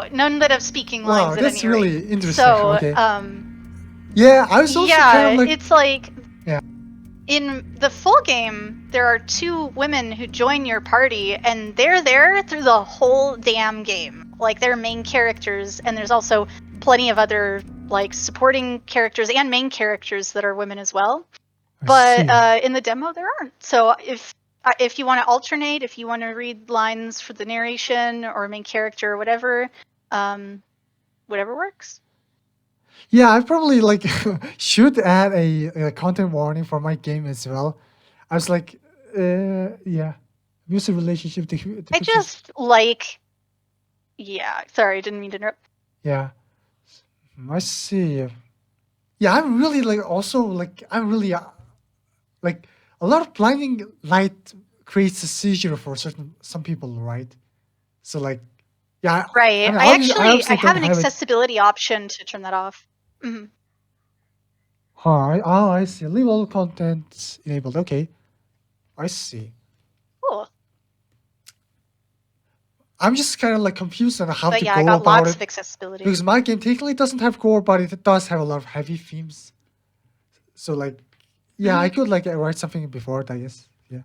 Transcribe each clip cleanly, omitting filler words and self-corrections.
No, none that have speaking Wow, lines at that's any rate. really interesting. So, Okay. Yeah, I was also kind of like. it's like Yeah. in the full game, there are 2 women who join your party, and they're there through the whole damn game. Like, they're main characters, and there's also plenty of other like supporting characters and main characters that are women as well. But in the demo, there aren't. So if you want to alternate, if you want to read lines for the narration or main character or whatever, whatever works. Yeah, I probably like should add a content warning for my game as well. I was like, yeah, abusive relationship. The I pictures. just like, yeah. Sorry, didn't mean to interrupt. Yeah, I see. Yeah, I'm really like also like I'm really like a lot of blinding light creates a seizure for some people, right? So like, yeah, I Right. mean, I I obviously have don't an have it. accessibility option to turn that off. Hmm. Hi, oh, I see. Leave all content enabled. Okay, I see. Cool. I'm just kind of like confused on how But to yeah, I go got about lots it of accessibility. because my game technically doesn't have gore, but it does have a lot of heavy themes. So like, yeah, I Hmm. could like write something before it, I guess. Yeah,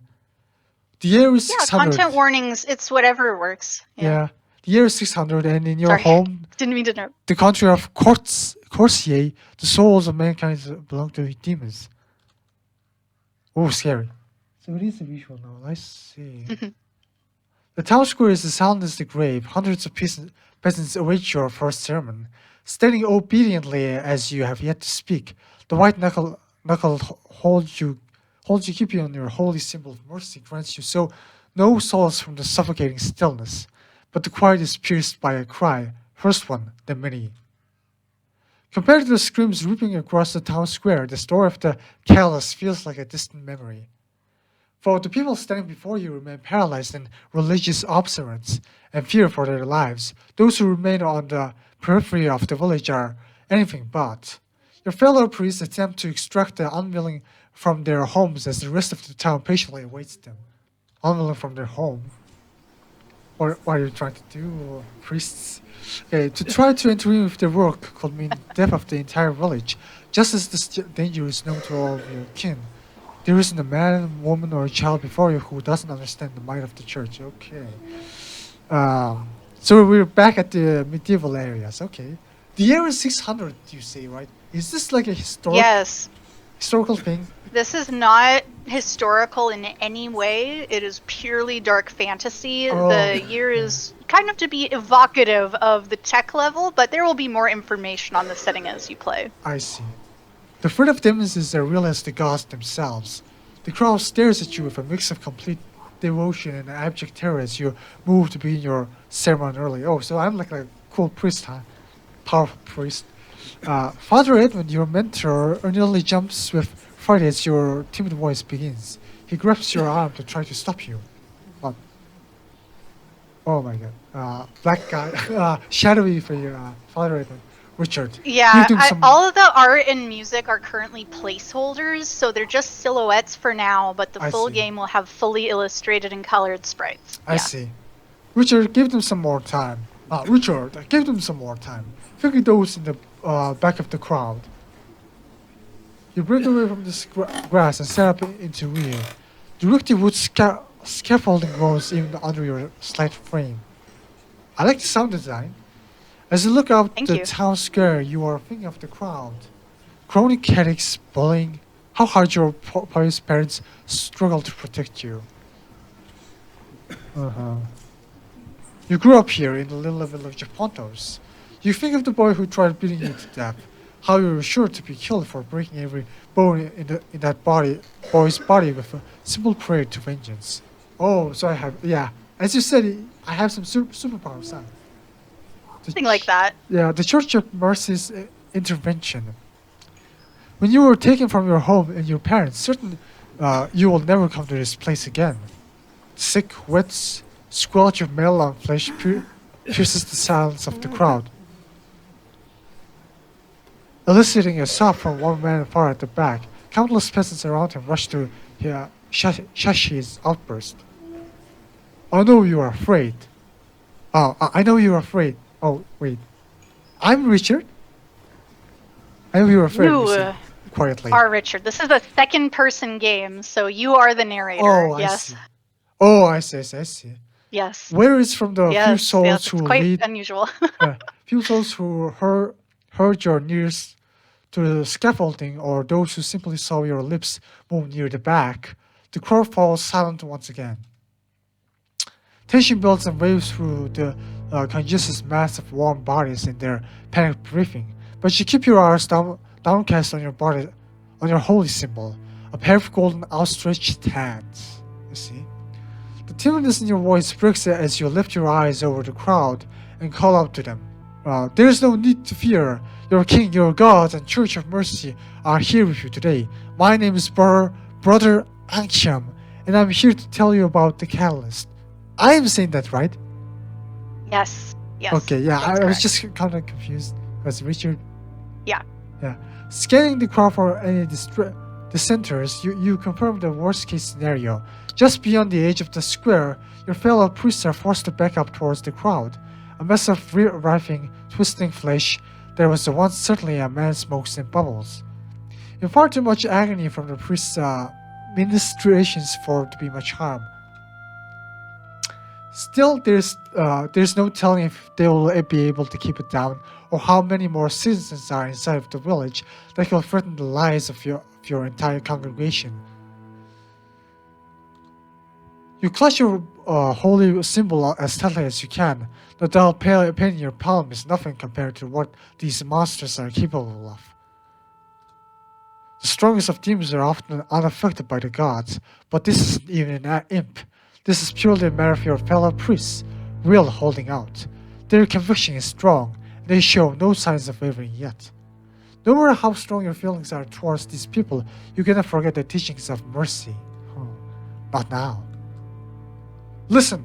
the year is Yeah, 600. content warnings. It's whatever works. Yeah. Yeah, the year is 600, and in your Sorry, home, didn't mean to interrupt. the country of Corsier, the souls of mankind belong to demons. Oh, scary. So it is a visual novel. I see. The town square is as silent as the grave. Hundreds of peasants await your first sermon, standing obediently as you have yet to speak. The white knuckle holds you, keep you on your holy symbol of mercy, grants you so no solace from the suffocating stillness. But the quiet is pierced by a cry, first one, then many. Compared to the screams ripping across the town square, the story of the callous feels like a distant memory. For the people standing before you remain paralyzed in religious observance and fear for their lives. Those who remain on the periphery of the village are anything but. Your fellow priests attempt to extract the unwilling from their homes as the rest of the town patiently awaits them. Unwilling from their home. Or what are you trying to do, priests? Okay, to try to intervene with their work could mean death of the entire village, just as this danger is known to all of your kin. There isn't a man, woman, or a child before you who doesn't understand the might of the church. Okay. So we're back at the medieval areas. Okay. The year is 600, you say, right? Is this like a Yes. historical thing? This is not historical in any way. It is purely dark fantasy. Oh, The year is kind of to be evocative of the tech level, but there will be more information on the setting as you play. I see. The threat of demons is as real as the gods themselves. The crowd stares at you with a mix of complete devotion and abject terror as you move to begin your ceremony early. Oh, so I'm like a cool priest, huh? Powerful priest. Father Edmund, your mentor, nearly jumps with fright as your timid voice begins. He grabs your arm to try to stop you. But, oh my god. Black guy, shadowy figure, Father Edmund. Richard. Yeah, Give them some. all of the art and music are currently placeholders, so they're just silhouettes for now, but the I full see. game will have fully illustrated and colored sprites. I see. Richard, give them some more time. Richard, give them some more time. Figure those in the back of the crowd. You break away from this grass and set up into rear. The rickety wood scaffolding grows even under your slight frame. I like the sound design. As you look out Thank the you. town square, you are thinking of the crowd. Chronic headaches, bullying, how hard your pious parents struggle to protect you. Uh-huh. You grew up here in the little village of Pontos. You think of the boy who tried beating you to death, how you were sure to be killed for breaking every bone in that boy's body with a simple prayer to vengeance. Oh, so I have, yeah. As you said, I have some superpowers, huh? Something like that. Yeah, the Church of Mercy's intervention. When you were taken from your home and your parents, certain you will never come to this place again. Sick, wet squelch of metal on flesh pierces the silence of the crowd, eliciting a sob from one man far at the back. Countless peasants around him rush to hear Shashi's outburst. I know you are afraid. Oh, I know you are afraid. Oh, wait. I'm Richard. I'm your friend, you You say quietly. are Richard. This is a second-person game, so you are the narrator. Oh, I Yes. see. Oh, I see. Yes. Where is from the few Yes. souls It's who quite lead, unusual. few souls who heard your news to the scaffolding, or those who simply saw your lips move near the back. The crowd falls silent once again. Tension builds and waves through the congested mass of warm bodies in their panicked briefing, but you keep your eyes downcast on your body, on your holy symbol, a pair of golden outstretched hands. You see? The timidness in your voice breaks as you lift your eyes over the crowd and call out to them. There is no need to fear. Your king, your God, and Church of Mercy are here with you today. My name is Brother Anxiam, and I'm here to tell you about the catalyst. I am saying that right? Yes. Yes. Okay, yeah, that's I was correct. just kind of confused because Richard. Yeah. Yeah. Scanning the crowd for any dissenters, you confirm the worst case scenario. Just beyond the edge of the square, your fellow priests are forced to back up towards the crowd. A mess of writhing, twisting flesh that was once certainly a man's smokes and bubbles. In far too much agony from the priest's ministrations for to be much harm. Still, there's no telling if they will be able to keep it down, or how many more citizens are inside of the village that will threaten the lives of your entire congregation. You clutch your holy symbol as tightly as you can. The dull pain in your palm is nothing compared to what these monsters are capable of. The strongest of demons are often unaffected by the gods, but this isn't even an imp. This is purely a matter of your fellow priests, real holding out. Their conviction is strong, and they show no signs of wavering yet. No matter how strong your feelings are towards these people, you cannot forget the teachings of mercy. Not now. Listen!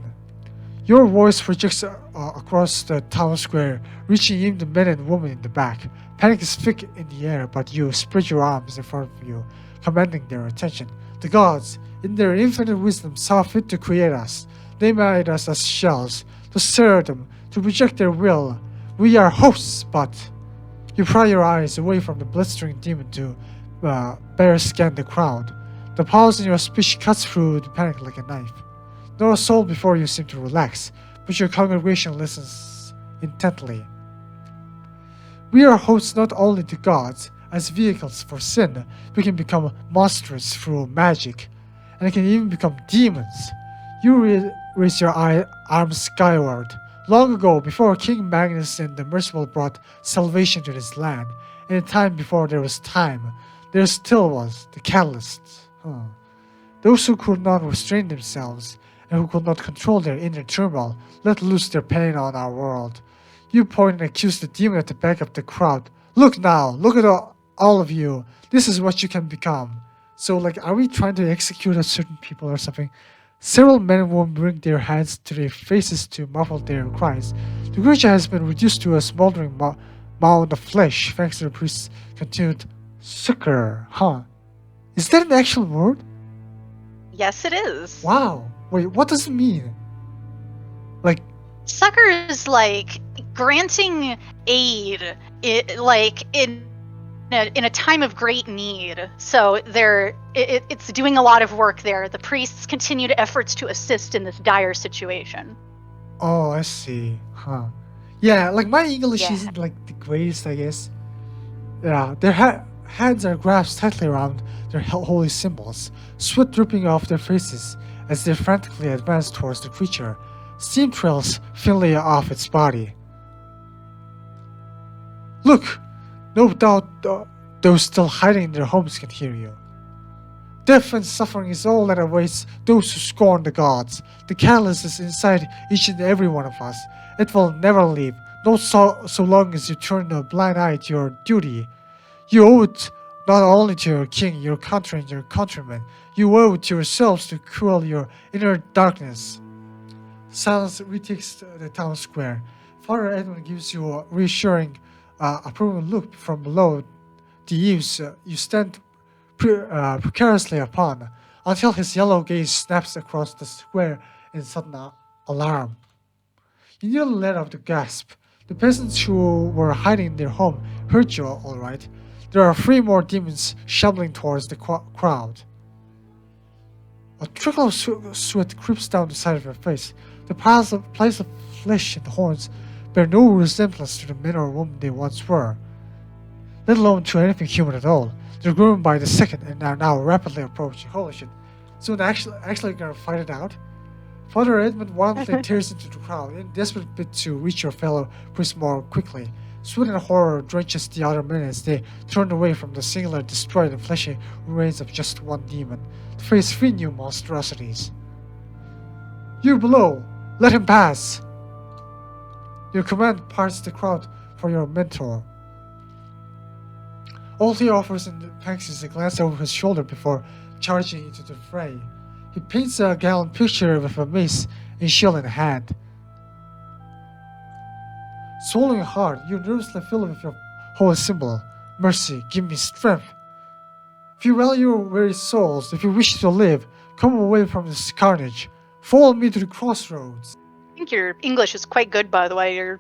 Your voice projects across the town square, reaching even the men and women in the back. Panic is thick in the air, but you spread your arms in front of you, commanding their attention. The gods, in their infinite wisdom, saw fit to create us. They made us as shells, to serve them, to project their will. We are hosts, but... You pry your eyes away from the blistering demon to better scan the crowd. The pause in your speech cuts through the panic like a knife. Not a soul before you seem to relax, but your congregation listens intently. We are hosts not only to gods. As vehicles for sin, we can become monsters through magic, and it can even become demons. You raise your arms skyward. Long ago, before King Magnus and the Merciful brought salvation to this land, in a time before there was time, there still was the catalyst. Those who could not restrain themselves, and who could not control their inner turmoil, let loose their pain on our world. You point and accuse the demon at the back of the crowd. Look now, look at all of you. This is what you can become. So, like, are we trying to execute a certain people or something? Several men and women bring their hands to their faces to muffle their cries. The creature has been reduced to a smoldering mound of flesh, thanks to the priest's continued succor. Is that an actual word? Yes, it is. Wow. Wait, what does it mean? Like, Succor is like granting aid, in a time of great need. So it's doing a lot of work there. The priests continued efforts to assist in this dire situation. oh, I see. Yeah, like my English Yeah. isn't like the greatest, I guess. Yeah, their hands are grasped tightly around their holy symbols, sweat dripping off their faces as they frantically advance towards the creature, steam trails thinly off its body. Look! No doubt those still hiding in their homes can hear you. Death and suffering is all that awaits those who scorn the gods. The catalyst is inside each and every one of us. It will never leave, not so long as you turn a blind eye to your duty. You owe it not only to your king, your country, and your countrymen. You owe it to yourselves to quell your inner darkness. Silence retakes the town square. Father Edwin gives you a reassuring, approving look from below the eaves you stand precariously upon, until his yellow gaze snaps across the square in sudden alarm. You nearly let out a gasp. The peasants who were hiding in their home heard you all right. There are 3 more demons shoveling towards the crowd. A trickle of sweat creeps down the side of your face. The piles of flesh and horns bear no resemblance to the men or women they once were, let alone to anything human at all. They're growing by the second and are now rapidly approaching. Holy shit. So they're actually gonna fight it out? Father Edmund wildly tears into the crowd in a desperate bid to reach your fellow priests more quickly. Sweat and horror drenches the other men as they turn away from the singular destroyed and fleshy remains of just one demon to face 3 new monstrosities. You below, let him pass! Your command parts the crowd for your mentor. All he offers in the panics is a glance over his shoulder before charging into the fray. He paints a gallant picture with a mace and shield in hand. Swallowing hard, you nervously fill with your holy symbol. Mercy, give me strength. If you value your very souls, if you wish to live, come away from this carnage. Follow me to the crossroads. I think your English is quite good, by the way.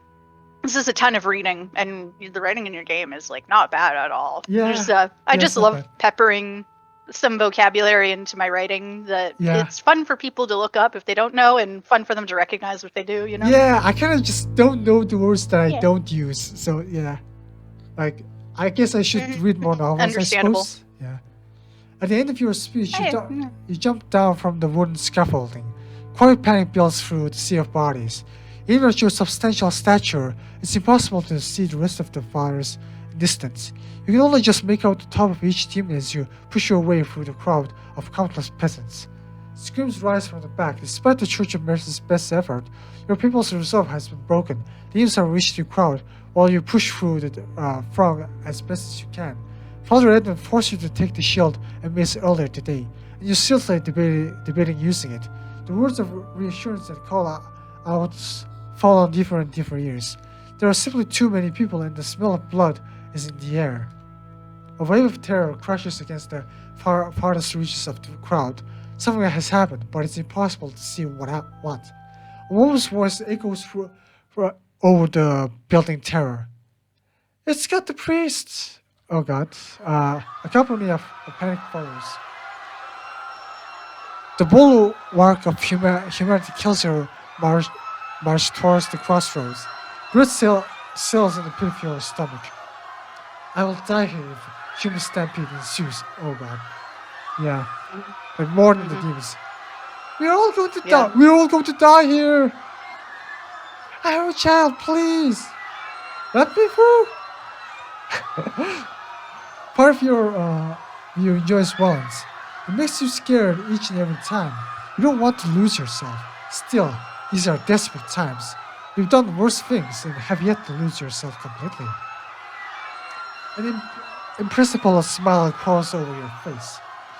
This is a ton of reading, and the writing in your game is like not bad at all. Yeah, I just not love bad. peppering some vocabulary into my writing that it's fun for people to look up if they don't know, and fun for them to recognize what they do, you know? Yeah, I kind of just don't know the words that I Yeah. don't use. So yeah, like I guess I should read more novels. Understandable. I suppose. Yeah. At the end of your speech, Hey, you jump down from the wooden scaffolding. Quiet panic builds through the sea of bodies. Even at your substantial stature, it's impossible to see the rest of the fighters in distance. You can only just make out the top of each demon as you push your way through the crowd of countless peasants. Screams rise from the back. Despite the Church of Mercy's best effort, your people's resolve has been broken. The demons have reached the crowd while you push through the throng as best as you can. Father Edmund forced you to take the shield and mace earlier today, and you're still debating using it. The words of reassurance that call out fall on deeper and deeper ears. There are simply too many people, and the smell of blood is in the air. A wave of terror crashes against the farthest reaches of the crowd. Something has happened, but it's impossible to see what. A woman's voice echoes over the building terror. It's got the priest! Oh god. A company of panic follows. The bulwark of humanity kills her march towards the crossroads. Blood cells in the pit of your stomach. I will die here if human stampede ensues. Oh god. Yeah. Like more than the demons. We're all going to die. We're all going to die here. I have a child, please. Let me through. Part of you enjoys violence. It makes you scared each and every time. You don't want to lose yourself. Still, these are desperate times. You've done worse things and have yet to lose yourself completely. An imperceptible smile crawls over your face.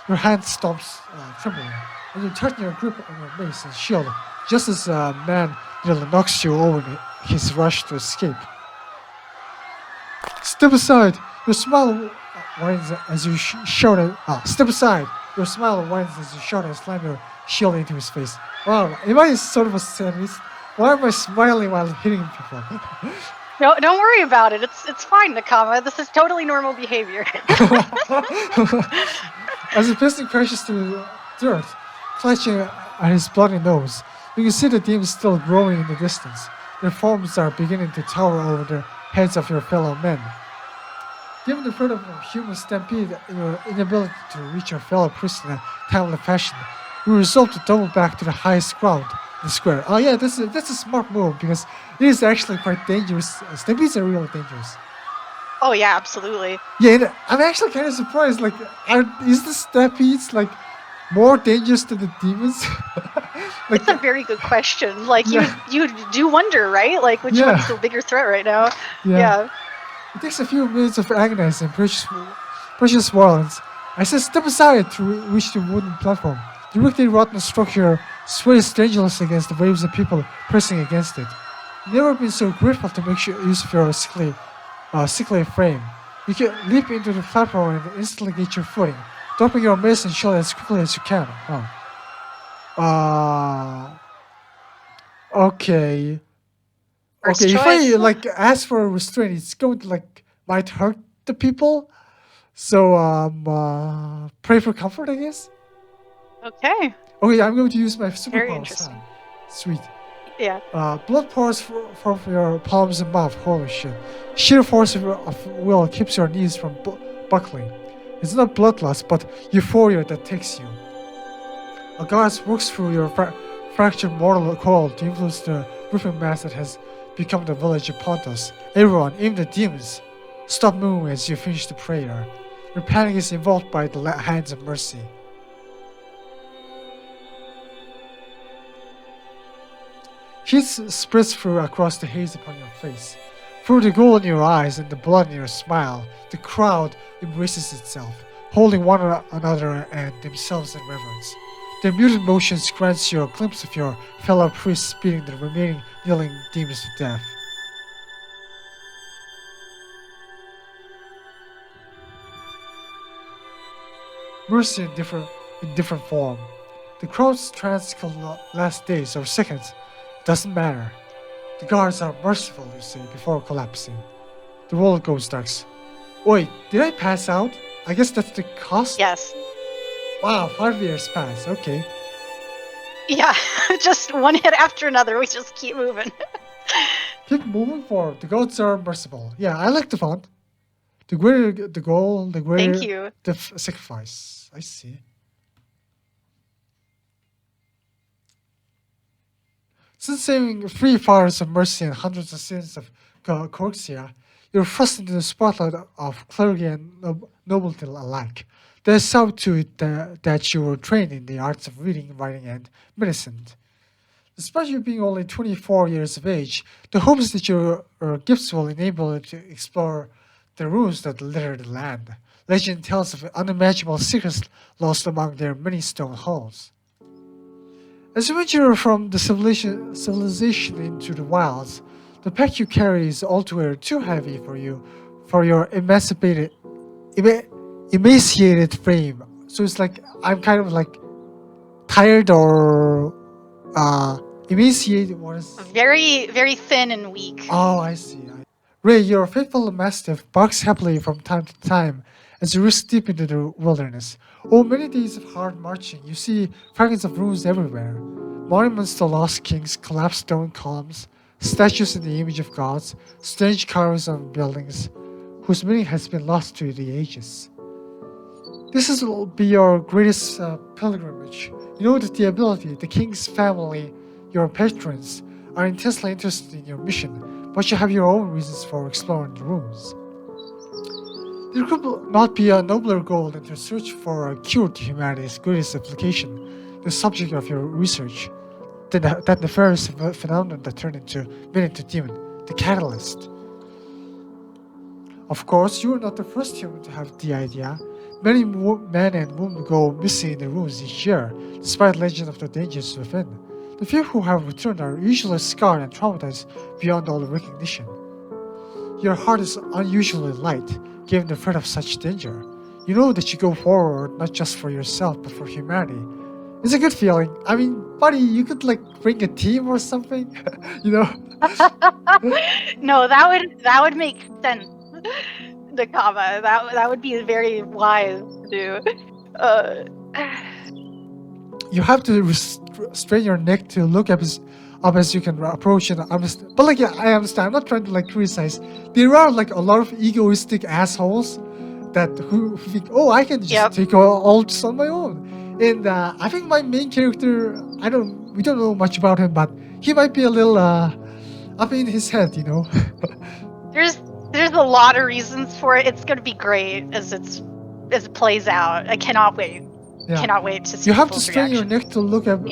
Your hand stops trembling, and you tighten your grip on your mace and shield just as a man nearly knocks you over in his rush to escape. Step aside! Your smile winds as you shout at... step aside! Your smile winds as you shout and slam your shield into his face. Wow, am I sort of a sadist? Why am I smiling while hitting people? No, don't worry about it. It's fine, Nakama. This is totally normal behavior. As the piston crashes through the dirt, clutching at his bloody nose, you can see the demons still growing in the distance. Their forms are beginning to tower over the heads of your fellow men. Given the threat of a human stampede and your inability to reach your fellow priests in a timely fashion, you resolve to double back to the highest ground in the square. Oh yeah, that's a smart move because it is actually quite dangerous. Stampedes are really dangerous. Oh yeah, absolutely. Yeah, and I'm actually kind of surprised. Like, is the stampedes like more dangerous than the demons? Like, it's a very good question. Like you do wonder, right? Like which one's the bigger threat right now? Yeah. It takes a few minutes of agonizing precious violence. I said step aside to reach the wooden platform. The rickety rotten structure sways dangerously against the waves of people pressing against it. You've never been so grateful to make use of your sickly frame. You can leap into the platform and instantly get your footing, dropping your mace and shield as quickly as you can. Okay. First Okay, if I choice. like ask for a restraint, it's going to like might hurt the people. So pray for comfort, I guess. Okay. Okay, I'm going to use my Very superpowers. Huh? interesting. Sweet. Yeah. Blood pours from your palms and mouth. Holy shit. Sheer force of will keeps your knees from buckling. It's not bloodlust, but euphoria that takes you. A goddess works through your fractured mortal coil to influence the roofing mass that has become the village of Pontus. Everyone, even the demons, stop moving as you finish the prayer. Your panic is involved by the hands of mercy. Heat spreads through across the haze upon your face. Through the gold in your eyes and the blood in your smile, the crowd embraces itself, holding one another and themselves in reverence. Their muted motions grants you a glimpse of your fellow priests beating the remaining kneeling demons to death. Mercy in different form. The crowd's trance could last days or seconds. It doesn't matter. The guards are merciful, you say, before collapsing. The world goes dark. Wait, did I pass out? I guess that's the cost? Yes. Wow, 5 years pass. Okay. Yeah. Just one hit after another. We just keep moving. Keep moving forward. The gods are merciful. Yeah, I like the font. The greater the goal, the greater Thank you. the sacrifice. I see. Since saving 3 fires of mercy and hundreds of sins of Corxia, you're thrust into the spotlight of clergy and nobility alike. There's some to it that you were trained in the arts of reading, writing, and medicine. Despite you being only 24 years of age, the hope is that your gifts will enable you to explore the ruins that litter the land. Legend tells of unimaginable secrets lost among their many stone halls. As you venture from the civilization into the wilds, the pack you carry is altogether too heavy for your emaciated frame. So it's like I'm kind of like tired or emaciated. What is? Very, very thin and weak. Oh, I see. Ray, your faithful mastiff barks happily from time to time as you risk deep into the wilderness. Oh, many days of hard marching, you see fragments of ruins everywhere. Monuments to lost kings, collapsed stone columns, statues in the image of gods, strange carvings on buildings, whose meaning has been lost to the ages. This will be your greatest pilgrimage. You know that the ability, the king's family, your patrons, are intensely interested in your mission, but you have your own reasons for exploring the ruins. There could not be a nobler goal than to search for a cure to humanity's greatest application, the subject of your research, than that nefarious phenomenon that turned men into demon, the catalyst. Of course, you are not the first human to have the idea. Many men and women go missing in the ruins each year, despite legend of the dangers within. The few who have returned are usually scarred and traumatized beyond all recognition. Your heart is unusually light, given the threat of such danger. You know that you go forward not just for yourself, but for humanity. It's a good feeling. I mean, buddy, you could like bring a team or something, you know? No, that would make sense. Nakama. That would be very wise to do. You have to strain your neck to look up as you can approach and understand. But like, yeah, I understand. I'm not trying to like criticize. There are like a lot of egoistic assholes that who think, oh, I can just take all this on my own. And I think my main character, we don't know much about him, but he might be a little up in his head, you know. There's a lot of reasons for it. It's gonna be great as it plays out. I cannot wait. Yeah. Cannot wait to see. You have to strain your neck to look up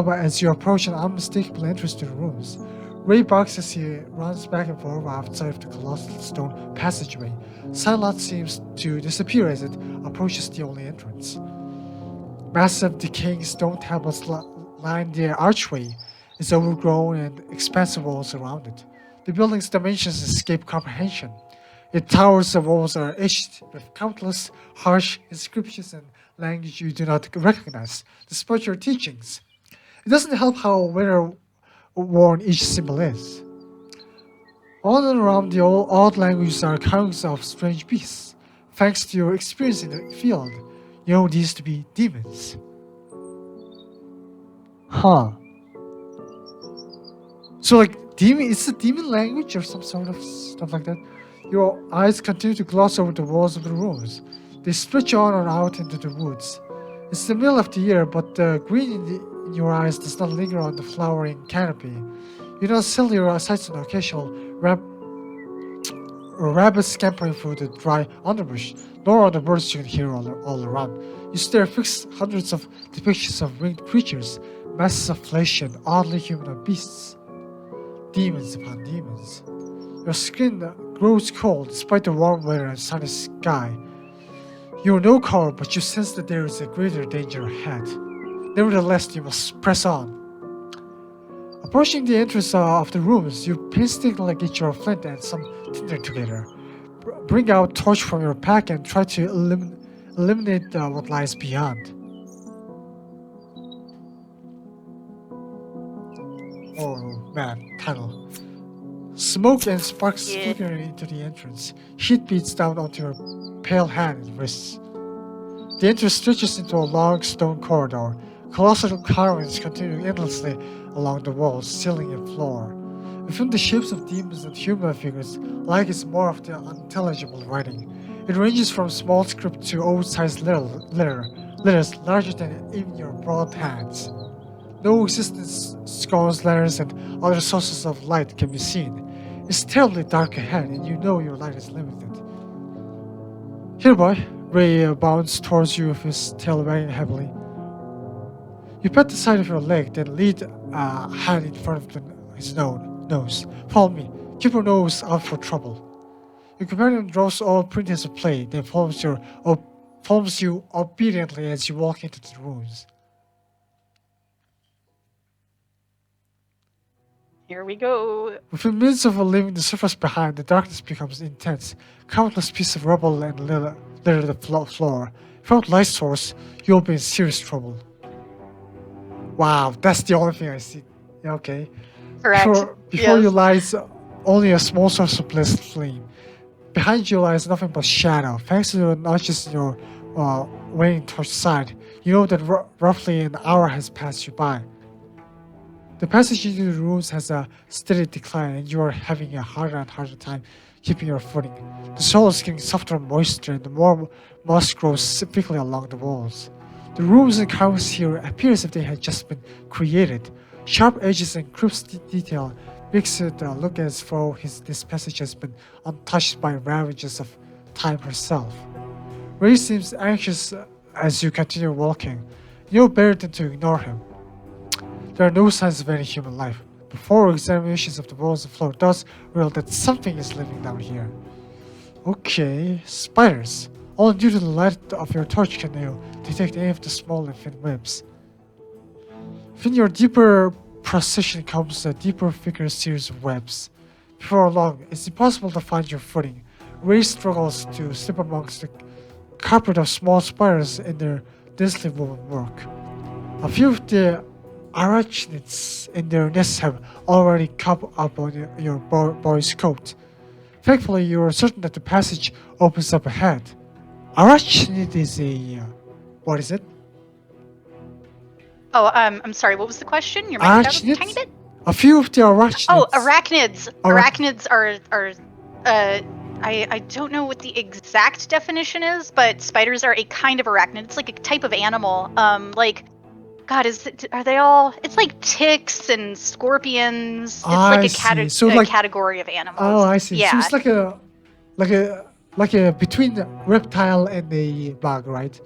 as you approach an unmistakable entrance to the rooms. Ray barks as he runs back and forth outside of the colossal stone passageway. Sunlight seems to disappear as it approaches the only entrance. Massive decaying stone tablets line the archway, its overgrown and expansive walls around it. The building's dimensions escape comprehension. Its towers and walls are etched with countless harsh inscriptions and language you do not recognize, despite your teachings. It doesn't help how weather-worn each symbol is. All around the odd languages are accounts of strange beasts. Thanks to your experience in the field, you know these to be demons. Huh. So like demon, it's a demon language or some sort of stuff like that. Your eyes continue to gloss over the walls of the rooms. They stretch on and out into the woods. It's the middle of the year, but the green in your eyes does not linger on the flowering canopy. You don't sell your sights on the occasional rabbit scampering through the dry underbrush, nor on the birds you can hear all around. You stare fixed hundreds of depictions of winged creatures, masses of flesh and oddly humanoid beasts. Demons upon demons. Your skin grows cold despite the warm weather and sunny sky. You are no coward, but you sense that there is a greater danger ahead. Nevertheless, you must press on. Approaching the entrance of the rooms, you painstakingly get your flint and some tinder together. Bring out a torch from your pack and try to eliminate what lies beyond. Oh man, tunnel. Smoke and sparks flicker into the entrance. Heat beats down onto your pale hand and wrists. The entrance stretches into a long stone corridor. Colossal carvings continue endlessly along the walls, ceiling, and floor. Within the shapes of demons and human figures, like is more of the unintelligible writing. It ranges from small script to old-sized letters larger than even your broad hands. No existence scones, letters, and other sources of light can be seen. It's terribly dark ahead, and you know your light is limited. Here, boy. Ray bounds towards you with his tail wagging heavily. You pat the side of your leg, then lead a hand in front of his nose. Follow me. Keep your nose out for trouble. Your companion draws all pretense of play, then follows you obediently as you walk into the rooms. Here we go. Within minutes of leaving the surface behind, the darkness becomes intense. Countless pieces of rubble and litter the floor. Without light source, you'll be in serious trouble. Wow, that's the only thing I see. Yeah, okay. Correct. Before you lies only a small source of blessed flame. Behind you lies nothing but shadow. Thanks to the notches in your waning torch side, you know that roughly an hour has passed you by. The passage into the rooms has a steady decline, and you are having a harder and harder time keeping your footing. The soil is getting softer and moister, and the more moss grows thickly along the walls. The rooms and carvings here appear as if they had just been created. Sharp edges and crisp detail makes it look as though this passage has been untouched by ravages of time herself. Ray seems anxious as you continue walking. You know better than to ignore him. There are no signs of any human life. Before examinations of the walls and floor does reveal that something is living down here. Okay, spiders. Only due to the light of your torch can you detect any of the small and thin webs. Within your deeper procession comes a deeper, thicker series of webs. Before long, it's impossible to find your footing. Ray struggles to slip amongst the carpet of small spiders in their densely woven work. A few of the arachnids in their nests have already come up on your boy's coat. Thankfully, you are certain that the passage opens up ahead. Arachnid is a... what is it? Oh, I'm sorry, what was the question? You're making it up a tiny bit? A few of the arachnids... Oh, arachnids! Arachnids are I don't know what the exact definition is, but spiders are a kind of arachnid. It's like a type of animal. God, are they all? It's like ticks and scorpions. It's like a category of animals. Oh, I see. Yeah. So it's like a between the reptile and the bug, right?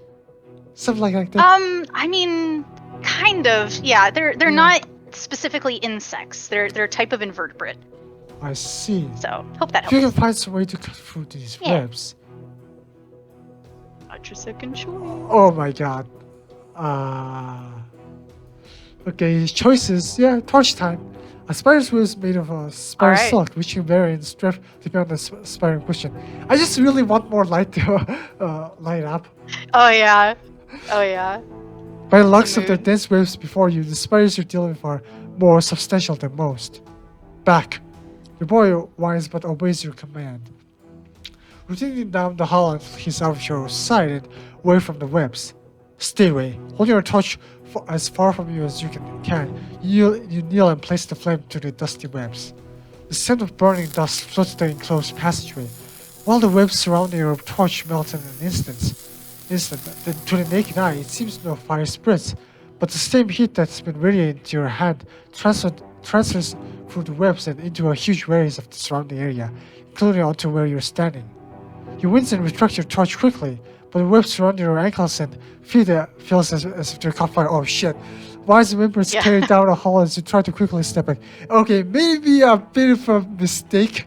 Something like that. I mean, kind of. Yeah, they're not specifically insects. They're a type of invertebrate. I see. So hope that if you helps. can find some way to cut through these webs. Not your second choice. Oh my god. Okay, choices. Yeah, torch time. A spider's web is made of spider silk, which can vary in strength depending on the spider in question. I just really want more light to light up. Oh yeah. Oh yeah. By the looks of the dense webs before you, the spiders you're dealing with are more substantial than most. Back. The boy whines but obeys your command. Rotating down the hall until he's out of your sight and away from the webs. Stay away. Holding your torch as far from you as you can, you kneel and place the flame to the dusty webs. The scent of burning dust floats the enclosed passageway, while the webs surrounding your torch melt in an instant. To the naked eye, it seems no fire spreads, but the same heat that's been radiating to your hand transfers through the webs and into a huge radius of the surrounding area, including onto where you're standing. You wince and retract your torch quickly, but the webs surrounding your ankles and feet feels as if they're caught fire. Oh shit. Wise members carry down a hall as you try to quickly step back. Okay, maybe a bit of a mistake.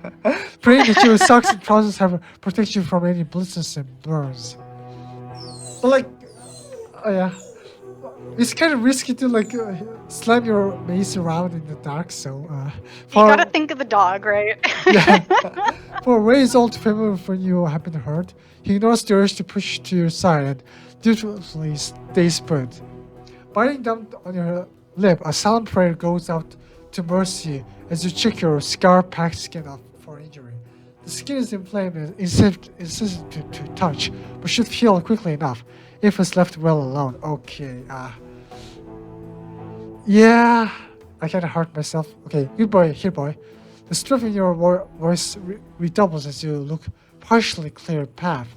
Praying that your socks and trousers have protect you from any blisters and burns. But like, yeah. It's kind of risky to like slam your mace around in the dark, so you gotta think of the dog, right? yeah. For Ray is all too familiar when you have been hurt. He ignores the urge to push to your side and dutifully stays put. Biting down on your lip, a silent prayer goes out to mercy as you check your scar-packed skin off for injury. The skin is inflamed and insistent to touch, but should heal quickly enough if it's left well alone. Okay, yeah, I kinda hurt myself. Okay, good boy, here boy. The strength in your voice redoubles as you look partially clear path.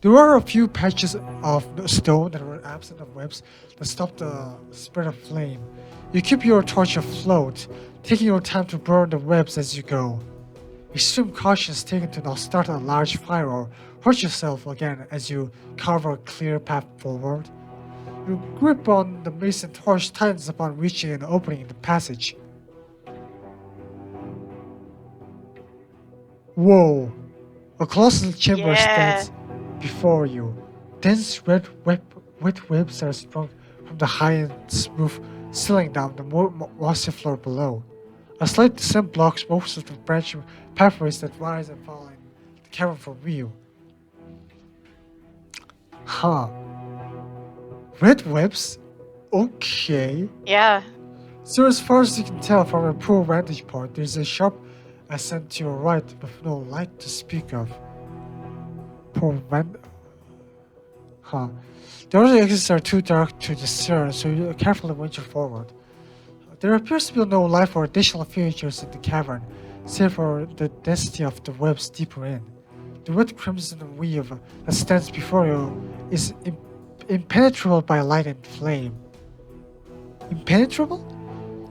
There are a few patches of stone that were absent of webs that stop the spread of flame. You keep your torch afloat, taking your time to burn the webs as you go. Extreme caution is taken to not start a large fire or hurt yourself again as you carve a clear path forward. Your grip on the mace and torch tightens upon reaching an opening in the passage. Whoa! A colossal chamber stands before you. Dense wet webs are sprung from the high and smooth ceiling down the mossy floor below. A slight descent blocks most of the branching pathways that rise and fall in the cavern from view. Huh. Red webs? Okay. Yeah. So as far as you can tell from a poor vantage point, there's a sharp ascent to your right with no light to speak of. Huh. The other exits are too dark to discern, so you carefully venture forward. There appears to be no life or additional features in the cavern, save for the density of the webs deeper in. The wet crimson weave that stands before you is impenetrable by light and flame. Impenetrable?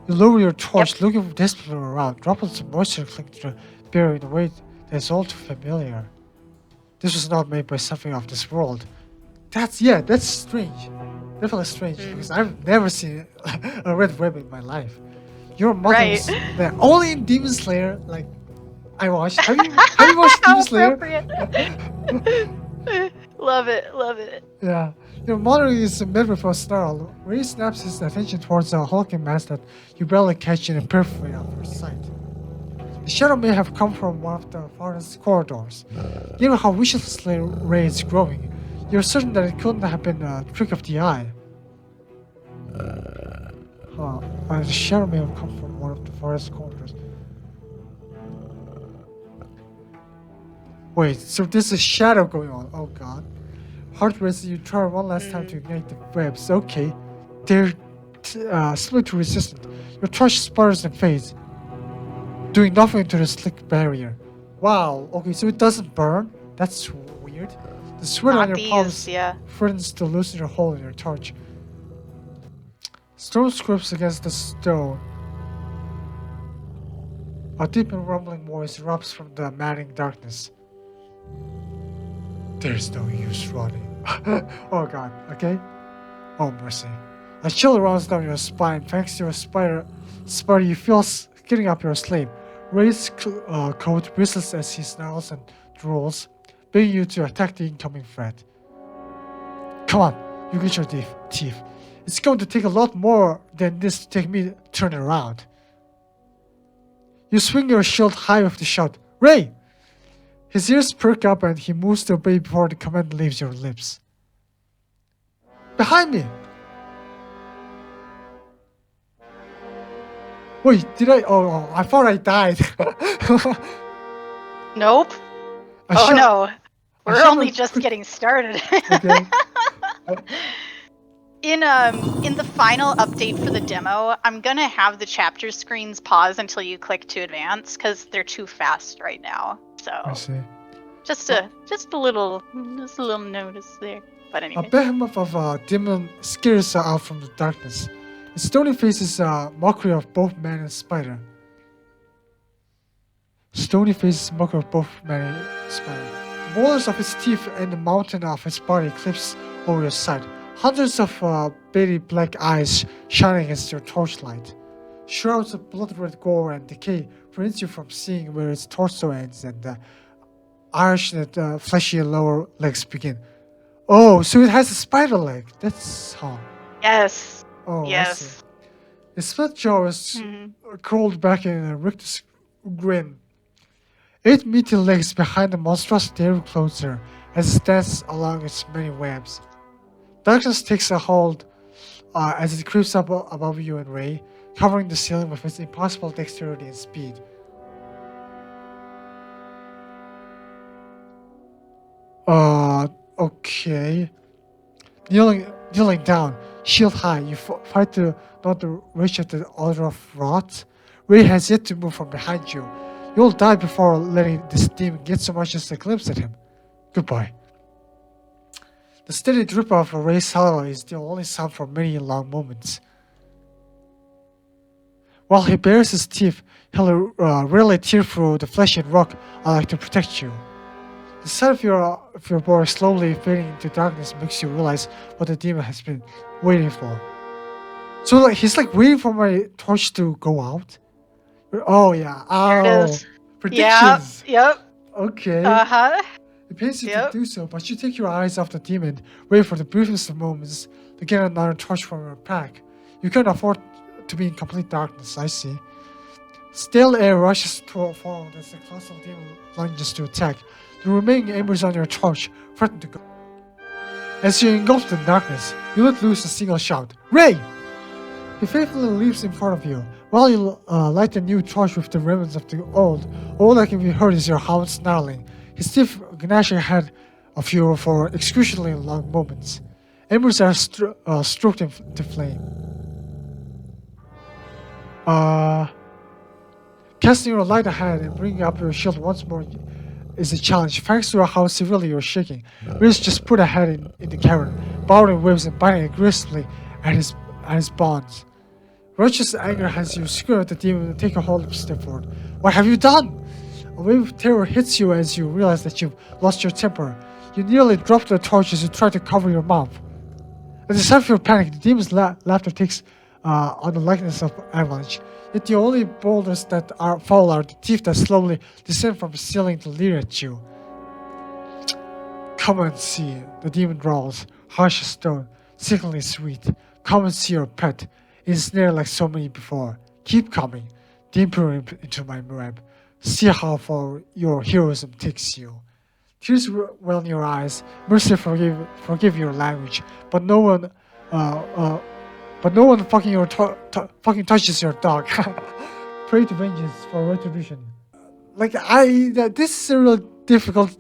You lower your torch, looking desperately around. Droplets of moisture cling to the barrier in a way that is all too familiar. This was not made by something of this world. That's strange. Definitely strange, because I've never seen a red web in my life. Your mother was there only in Demon Slayer. Like I watched. Have you watched Demon Slayer? Love it. Yeah. Your mother is met with a snarl. Ray snaps his attention towards a hulking mass that you barely catch in the periphery of your sight. The shadow may have come from one of the farthest corridors. Given how viciously Ray is growing, you're certain that it couldn't have been a trick of the eye. The shadow may have come from one of the farthest corners. Wait, so there's a shadow going on. Oh god. Heart racing, you try one last time to ignite the webs. Okay. They're split to resistant. Your torch sputters and fades, doing nothing to the slick barrier. Wow. Okay, so it doesn't burn? That's weird. The sweat on your palms threatens to loosen your hole in your torch. Stone scrapes against the stone. A deep and rumbling voice erupts from the matting darkness. There's no use running. Oh god, okay? Oh mercy. A chill runs down your spine. Thanks to your spider you feel getting up your sleeve. Ray's coat whistles as he snarls and drools, begging you to attack the incoming threat. Come on, you get your teeth. It's going to take a lot more than this to take me to turn it around. You swing your shield high with the shout, Ray! His ears perk up and he moves to obey before the command leaves your lips. Behind me! Wait, did I? Oh, I thought I died. Nope. I Oh shot- no. I We're shot only my just quick- getting started. Okay. In the final update for the demo, I'm gonna have the chapter screens pause until you click to advance because they're too fast right now. I So see. just a little notice there. But A anyway. behemoth of a demon scares her out from the darkness. Its stony face is a mockery of both man and spider. Stony face is mockery of both man and spider. The boulders of its teeth and the mountain of its body clips over your sight. Hundreds of beady black eyes shining against your torchlight. Shrouds of blood-red gore and decay prevents you from seeing where its torso ends and the arch and fleshy lower legs begin. Oh, so it has a spider leg. That's how. Yes. Oh, I see. Yes. Its flat jaw is Mhm. curled back in a rictus grin. 8 meaty legs behind the monstrosity are closer as it stands along its many webs. Darkness takes a hold as it creeps up above you and Ray, covering the ceiling with its impossible dexterity and speed. Okay. Kneeling down, shield high, you fight to not to reach at the altar of rot. Ray has yet to move from behind you. You'll die before letting this demon get so much as a glimpse at him. Goodbye. The steady drip of Ray's saliva is the only sound for many long moments. While he bares his teeth, he'll rarely tear through the flesh and rock I like to protect you. The sight of your body slowly fading into darkness makes you realize what the demon has been waiting for. So like he's like waiting for my torch to go out. Oh yeah. There Oh, it is. predictions. Yep. Okay. Uh-huh. It pains you Yep. to do so, but you take your eyes off the demon, wait for the briefest of moments to get another torch from your pack. You can't afford to be in complete darkness, I see. Stale air rushes forward as the colossal demon lunges to attack. The remaining embers on your torch threaten to go. As you're engulfed in darkness, you let loose a single shout. Ray! He faithfully leaps in front of you. While you light a new torch with the remnants of the old, all that can be heard is your hound snarling, his teeth gnashing ahead of you for excruciatingly long moments. Embers are stroked into flame. Casting your light ahead and bringing up your shield once more is a challenge, thanks to how severely you're shaking. Riz just put a head in the cavern, bowing waves and biting aggressively at his bonds. Righteous anger has you scream at the demon and take a hold of step forward. What have you done? A wave of terror hits you as you realize that you've lost your temper. You nearly drop the torch as you try to cover your mouth. At the sight of your panic, the demon's laughter takes on the likeness of avalanche. Yet the only boulders that fall are the teeth that slowly descend from the ceiling to leer at you. Come and see, the demon drawls, harsh as stone, sickeningly sweet. Come and see your pet. It is near like so many before. Keep coming, deeper into my web. See how far your heroism takes you. Tears well in your eyes. Mercy forgive your language, but no one fucking touches your dog. Pray to vengeance for retribution. This is a real difficult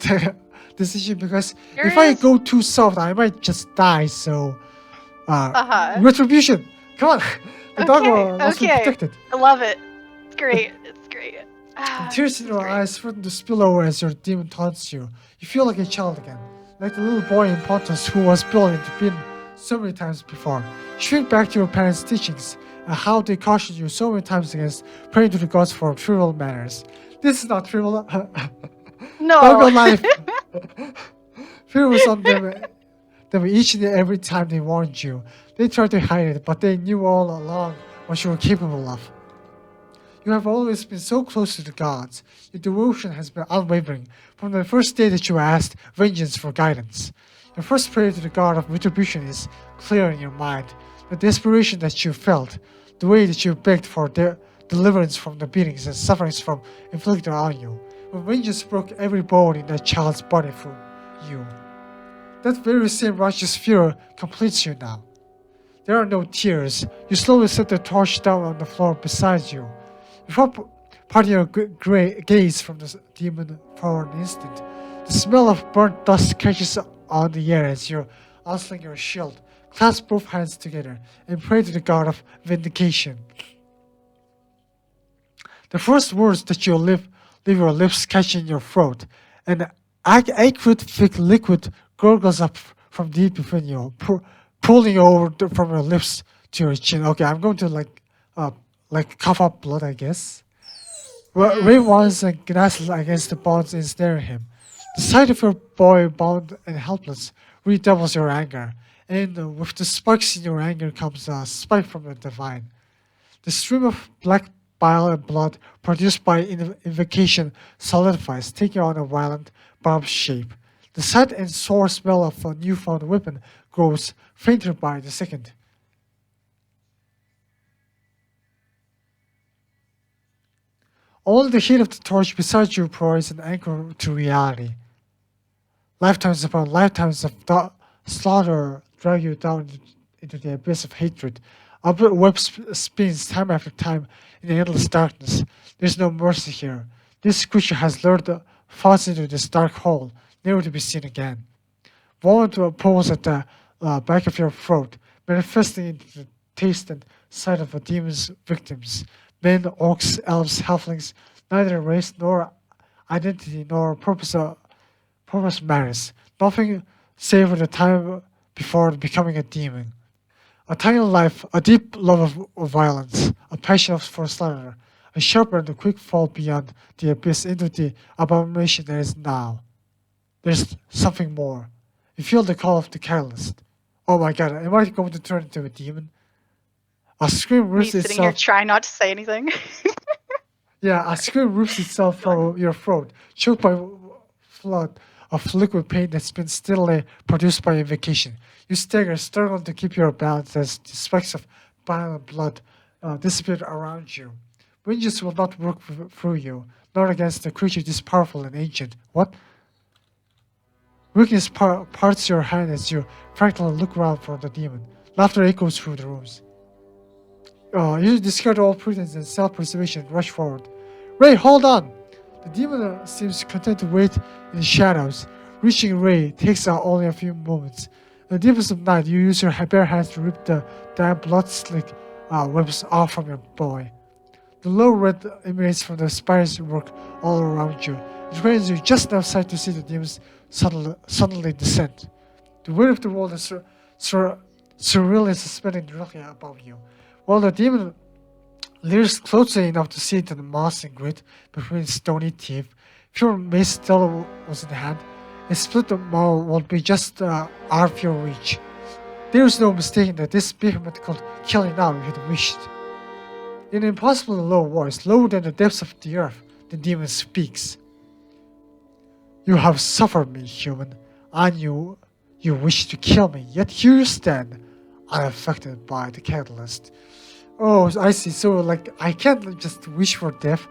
decision because if I go too soft, I might just die. So, retribution. Come on, the dog must be protected. I love it. It's great. It's great. Tears in your eyes threaten to spill over as your demon taunts you. You feel like a child again, like the little boy in Pontus who was built into bin so many times before. Shrink back to your parents' teachings and how they cautioned you so many times against praying to the gods for trivial matters. This is not trivial. No. Dog life. Fear was on them each and every time they warned you. They tried to hide it, but they knew all along what you were capable of. You have always been so close to the gods. Your devotion has been unwavering from the first day that you asked vengeance for guidance. Your first prayer to the god of retribution is clear in your mind. The desperation that you felt, the way that you begged for deliverance from the beatings and sufferings from inflicted on you, when vengeance broke every bone in that child's body for you. That very same righteous fear completes you now. There are no tears. You slowly set the torch down on the floor beside you. Before parting your gaze from the demon for an instant, the smell of burnt dust catches on the air as you unsling your shield, clasp both hands together, and pray to the god of vindication. The first words that you leave your lips catch in your throat, and acrid thick liquid gurgles up from deep within you, pulling you over from your lips to your chin. Okay, I'm going to like cough up blood, I guess. Ray once gnasts against the bonds ensnaring him. The sight of your boy bound and helpless redoubles your anger, and with the sparks in your anger comes a spike from the divine. The stream of black bile and blood produced by invocation solidifies, taking on a violent bomb shape. The sight and sore smell of a newfound weapon grows fainter by the second. All the heat of the torch beside you provides an anchor to reality. Lifetimes upon lifetimes of slaughter drag you down into the abyss of hatred. A web spins time after time in the endless darkness. There's no mercy here. This creature has lured the thoughts into this dark hole, never to be seen again. Vomit pulls at the back of your throat, manifesting into the taste and sight of a demon's victims. Men, orcs, elves, halflings, neither race nor identity nor purpose matters. Nothing save for the time before becoming a demon. A tiny life, a deep love of violence, a passion for slaughter, a sharp and quick fall beyond the abyss into the abomination that is now. There's something more. You feel the call of the catalyst. Oh my god, am I going to turn into a demon? A scream rips Me sitting here itself. trying not to say anything. Yeah, a scream rips itself from your throat, choked by flood of liquid pain that's been steadily produced by invocation. You stagger, struggling to keep your balance as the specks of bile and blood disappear around you. Vengeance will not work through you, nor against a creature this powerful and ancient. What? Weakness parts your hand as you frantically look around for the demon. Laughter echoes through the rooms. You discard all prudence and self-preservation and rush forward. Ray, hold on! The demon seems content to wait in the shadows. Reaching Ray takes only a few moments. In the deepest of night, you use your bare hands to rip the damp blood-slick webs off from your boy. The low red emanates from the spider's work all around you. It rains you just enough sight to see the demons suddenly descend. The weight of the world is surreally suspended directly above you. While the demon leers closely enough to see the moss and grit between stony teeth, if your mace still was in hand, a split maw won't be just out of your reach. There is no mistaking that this behemoth could kill you now if it wished. In an impossibly low voice, lower than the depths of the earth, the demon speaks. You have suffered me, human. I knew you wished to kill me, yet here you stand, unaffected by the catalyst. Oh, I see. So, I can't just wish for death.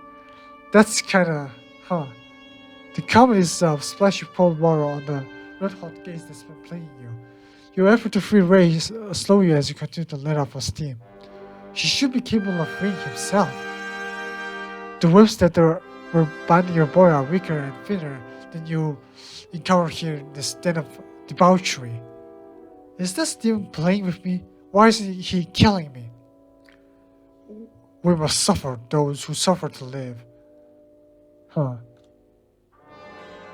That's kinda, The comedy is splash of cold water on the red-hot gaze that's been plaguing you. Your effort to free Ray slow you as you continue to let off a steam. She should be capable of freeing himself. The whips that were binding your boy are weaker and thinner than you encounter here in this den of debauchery. Is this demon playing with me? Why is he killing me? We must suffer those who suffer to live.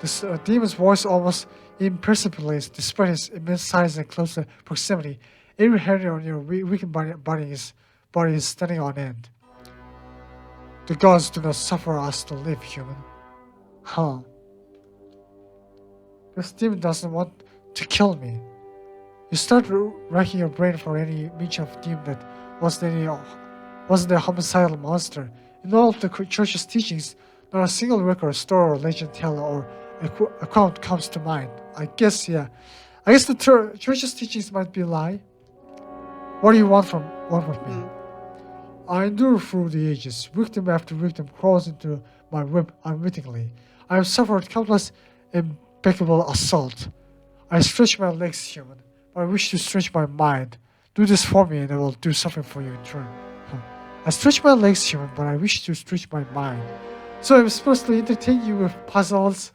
This demon's voice almost imperceptibly, despite his immense size and close proximity. Every hair on your weakened body is standing on end. The gods do not suffer us to live, human. This demon doesn't want to kill me. You start racking your brain for any mention of demon that wasn't a homicidal monster. In all of the church's teachings, not a single record, story, or legend tale or account comes to mind. I guess the church's teachings might be a lie. What do you want with me? I endure through the ages. Victim after victim crawls into my web unwittingly. I have suffered countless impeccable assault. I stretch my legs, human, but I wish to stretch my mind. Do this for me and I will do something for you in turn. Huh. I stretch my legs, human, but I wish to stretch my mind. So I'm supposed to entertain you with puzzles.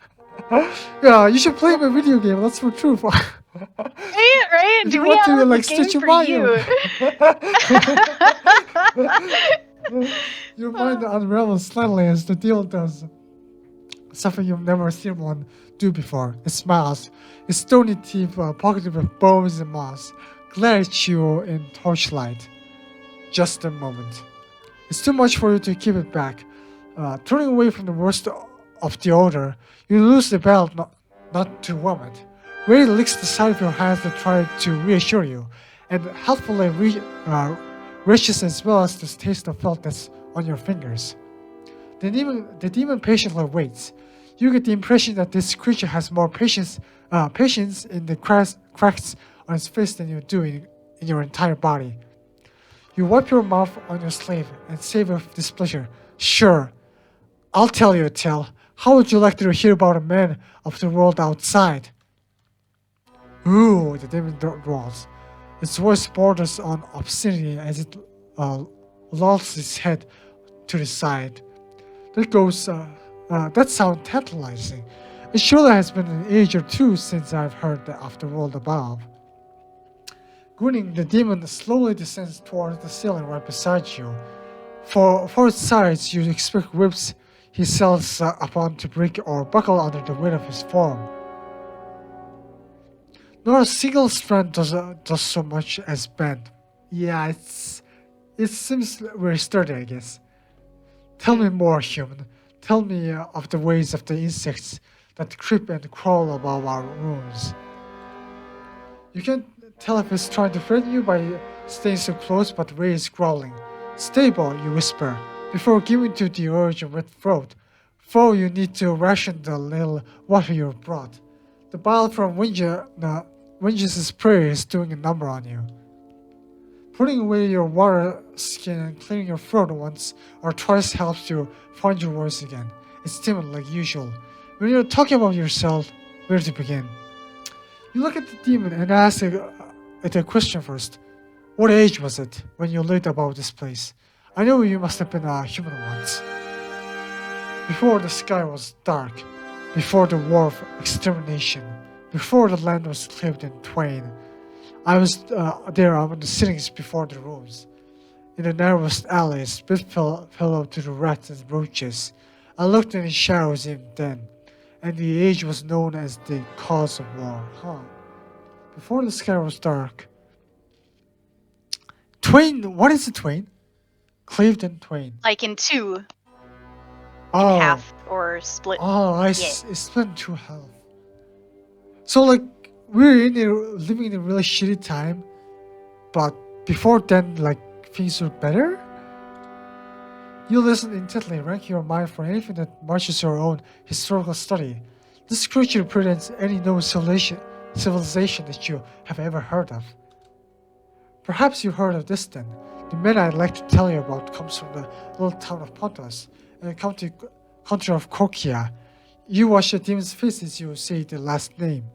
Yeah, you should play my video game. That's for true. Right? If Do you we want to have a like game stretch your for mind, you? your mind unravels slightly as the deal does. Something you've never seen one do before. It smiles, its stony teeth pocketed with bones and moss, glare at you in torchlight. Just a moment. It's too much for you to keep it back. Turning away from the worst of the odor, you lose the belt not to warm it. Ray licks the side of your hands to try to reassure you, and helpfully reaches as well as the taste of felt that's on your fingers. The demon patiently waits. You get the impression that this creature has more patience in the cracks on its face than you do in your entire body. You wipe your mouth on your sleeve and say with displeasure, "Sure, I'll tell you a tale. How would you like to hear about a man of the world outside?" Ooh, the demon drawls. Its voice borders on obscenity as it lolls its head to the side. That sounds tantalizing. It surely has been an age or two since I've heard of the world above. Grinning, the demon slowly descends towards the ceiling right beside you. For its size, you'd expect ribs he settles upon to break or buckle under the weight of his form. Not a single strand does so much as bend. Yeah, it seems very sturdy, I guess. Tell me more, human. Tell me of the ways of the insects that creep and crawl above our rooms. You can't tell if it's trying to threaten you by staying so close, but Ray is growling. "Stable," you whisper, before giving to the urge of wet throat. For you need to ration the little water you've brought. The bile from Vengeance's prayer is doing a number on you. Putting away your water skin and clearing your throat once or twice helps you find your voice again. It's timid like usual. When you're talking about yourself, where to begin? You look at the demon and ask it a question first. What age was it when you learned about this place? I know you must have been a human once. Before the sky was dark, before the war of extermination, before the land was cleaved in twain. I was there on the sittings before the rooms. In the narrowest alleys, spit fell out to the rats and roaches. I looked in the shadows even then, and the age was known as the cause of war. Before the sky was dark. Twain, what is a twain? Cleaved in twain. Like in two, in Oh, half, or split. it's split in two half. So like we're living in a really shitty time, but before then, like things were better. You listen intently, ranking your mind for anything that matches your own historical study. This creature represents any known civilization that you have ever heard of. Perhaps you heard of this then. The man I'd like to tell you about comes from the little town of Pontus, in the country of Kokia. You watch the demon's face as you say the last name,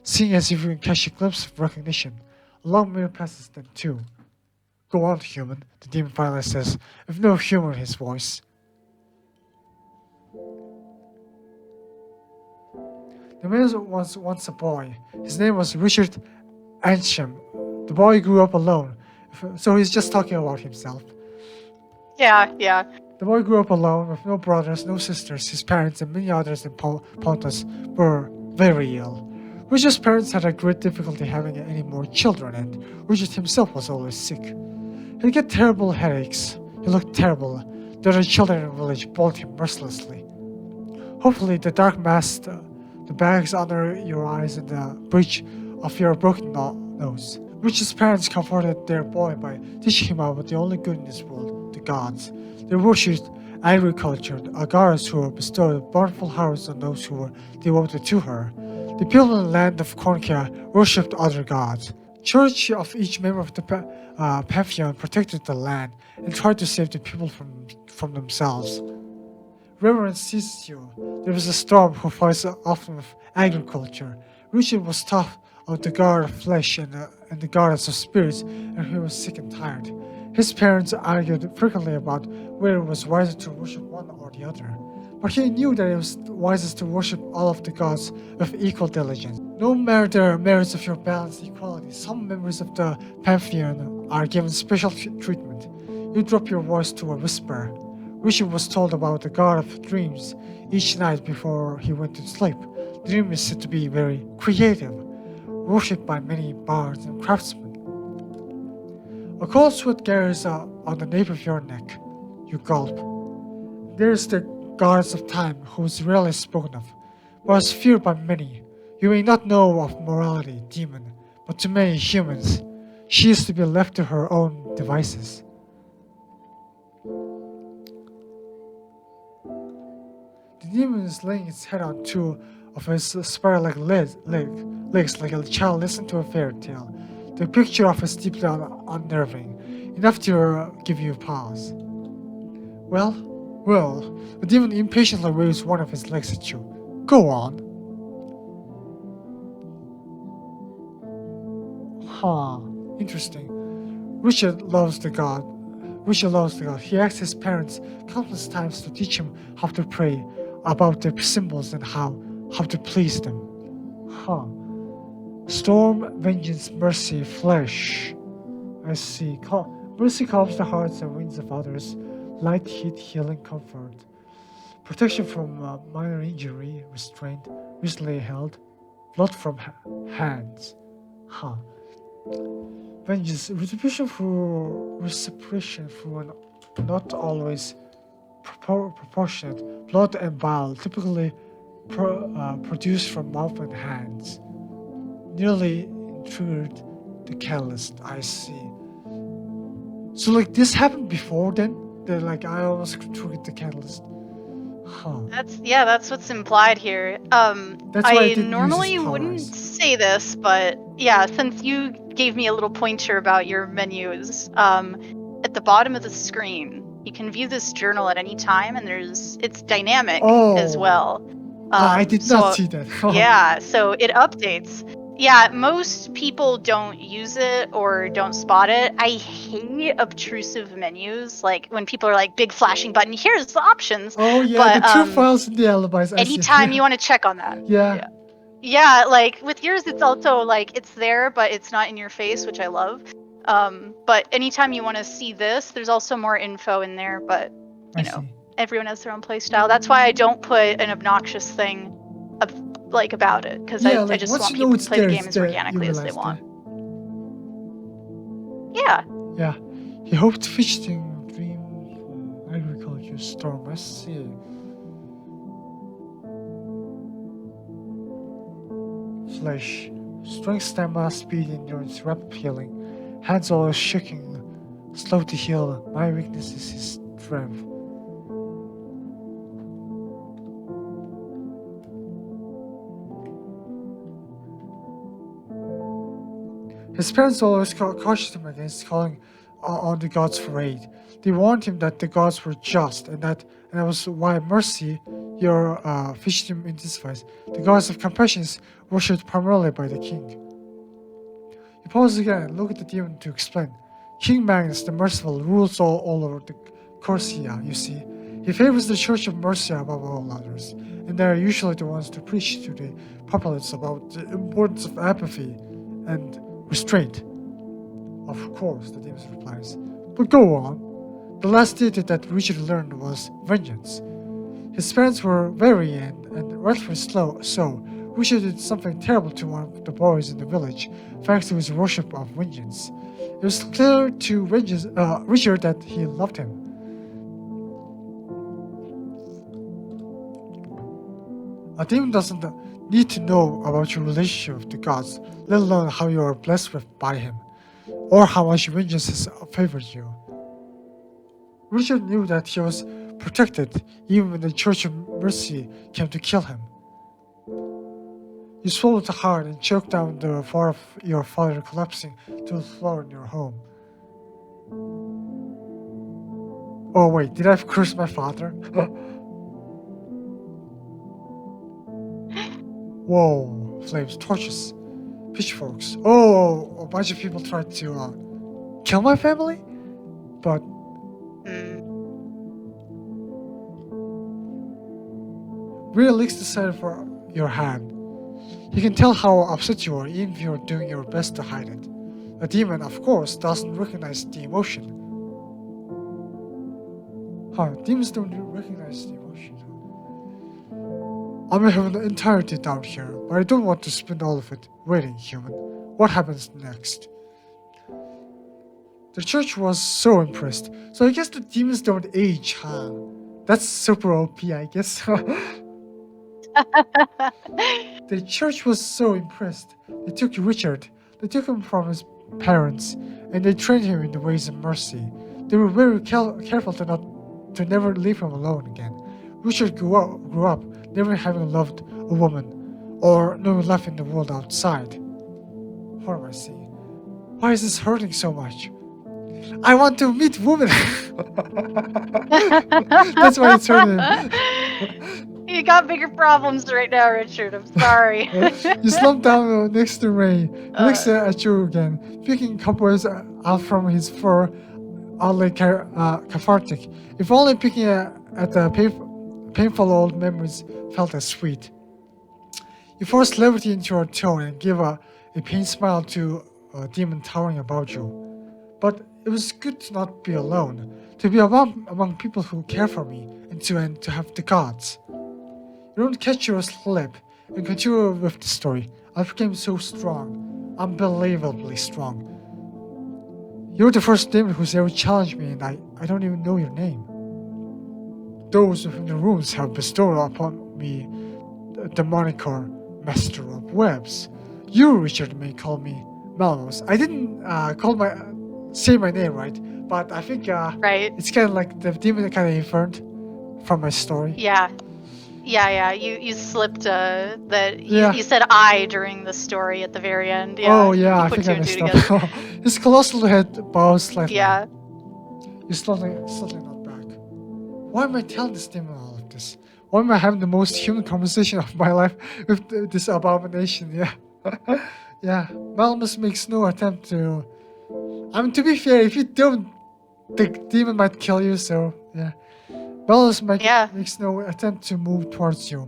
seeing as if you can catch a glimpse of recognition. A long minute passes then too. Go on, human, the demon finally says, with no humor in his voice. The man was once a boy. His name was Richard Ansham. The boy grew up alone, so he's just talking about himself. Yeah. The boy grew up alone with no brothers, no sisters. His parents and many others in Pontus were very ill. Richard's parents had a great difficulty having any more children, and Richard himself was always sick. He'd get terrible headaches. He looked terrible. The other children in the village bullied him mercilessly. Hopefully, the dark mask, the bags under your eyes, and the bridge of your broken nose. Richard's parents comforted their boy by teaching him about the only good in this world, the gods. They worshipped agriculture, the goddess who bestowed bountiful harvests on those who were devoted to her. The people in the land of Kornkia worshipped other gods. Church of each member of the pantheon protected the land and tried to save the people from themselves. Reverence seized you. There was a storm who fights often with agriculture. Richard was tough of the god of flesh and the goddess of spirits, and he was sick and tired. His parents argued frequently about whether it was wiser to worship one or the other, but he knew that it was wisest to worship all of the gods with equal diligence. No matter the merits of your balanced equality, some members of the pantheon are given special treatment. You drop your voice to a whisper. Rishi was told about the god of dreams each night before he went to sleep. The dream is said to be very creative, worshipped by many bards and craftsmen. A cold sweat gathers on the nape of your neck. You gulp. There is the goddess of time, who is rarely spoken of, but is feared by many. You may not know of morality, demon, but to many humans, she is to be left to her own devices. The demon is laying its head on two of his spiral-like legs like a child listening to a fairy tale. The picture of is deeply unnerving, enough to give you pause. Well, the demon impatiently waves one of his legs at you. Go on. Interesting. Richard loves the god. He asked his parents countless times to teach him how to pray, about their symbols and how to please them. Storm, vengeance, mercy, flesh. I see. Mercy calms the hearts and winds of others. Light, heat, healing, comfort. Protection from minor injury, restraint, recently held. Blood from hands. Vengeance, retribution through reciprocation through an not always proportionate blood and bile, typically produced from mouth and hands. Nearly triggered the catalyst. I see. So like this happened before then? That like I almost triggered the catalyst. That's what's implied here. That's why I didn't normally use his wouldn't powers. say this, but yeah, since you gave me a little pointer about your menus, at the bottom of the screen, you can view this journal at any time, and it's dynamic as well. I did not see that. Yeah, so it updates. Yeah, most people don't use it or don't spot it. I hate obtrusive menus, like when people are like, big flashing button, here's the options. Oh yeah, But, the 2 files in the alibis. anytime you want to check on that. Yeah. Yeah, like with yours, it's also like it's there, but it's not in your face, which I love. But anytime you want to see this, there's also more info in there, but you know, everyone has their own play style. That's why I don't put an obnoxious thing about it, because I just want people to play the game as organically as they want. Yeah. Yeah. He hoped fishing, dream, agriculture, storm. I see. Flesh. Strength, stamina, speed, endurance, rapid healing. Hands always shaking, slow to heal. My weakness is his strength. His parents always cautioned him against calling on the gods for aid. They warned him that the gods were just, and that was why mercy, your fishdom intensifies. The gods of compassion is worshipped primarily by the king. He pauses again and look at the demon to explain. King Magnus, the merciful, rules all over the Corsia, you see. He favors the Church of Mercia above all others, and they are usually the ones to preach to the populace about the importance of apathy and restraint. Of course, the demon replies. But go on. The last deity that Richard learned was vengeance. His parents were very and rightfully so. Richard did something terrible to one of the boys in the village, thanks to his worship of vengeance. It was clear to Richard that he loved him. A demon doesn't need to know about your relationship with the gods, let alone how you are blessed by him, or how much vengeance has favored you. Richard knew that he was protected even when the Church of Mercy came to kill him. You swallowed hard and choked down the thought of your father collapsing to the floor in your home. Oh wait, did I curse my father? Whoa, flames, torches. pitchforks. Oh, a bunch of people tried to kill my family, but Mm. really licks the side for your hand. You can tell how upset you are even if you're doing your best to hide it. A demon, of course, doesn't recognize the emotion. Demons don't recognize the emotion. I may have an entirety down here, but I don't want to spend all of it waiting, human. What happens next? The church was so impressed. So I guess the demons don't age, huh? That's super OP, I guess. The church was so impressed. They took Richard. They took him from his parents, and they trained him in the ways of mercy. They were very careful to never leave him alone again. Richard grew up never having loved a woman or knowing love in the world outside. What am I saying? Why is this hurting so much? I want to meet women. That's why it's hurting. You got bigger problems right now, Richard. I'm sorry. You slump down next to Ray. He looks at you again, picking cobwebs out from his fur, oddly cathartic. If only picking at the painful old memories felt as sweet. You force levity into your tone and give a pained smile to a demon towering above you. But it was good to not be alone, to be among people who care for me, and to have the gods. You don't catch your slip and continue with the story. I became so strong, unbelievably strong. You're the first demon who's ever challenged me, and I don't even know your name. Those within the rooms have bestowed upon me the moniker Master of Webs. You, Richard, may call me Malmos. I didn't say my name right, but I think Right. it's kind of like the demon kind of inferred from my story. Yeah. You slipped that Yeah. you said I during the story at the very end. Yeah. Oh yeah, you I put think two I and two messed together. up. His colossal head bows slightly. Yeah. You're slightly not back. Why am I telling this demon all of this? Why am I having the most human conversation of my life with this abomination? Yeah. Yeah. Malmus makes no attempt to... I mean, to be fair, if you don't, the demon might kill you, so yeah. Malmus makes no attempt to move towards you.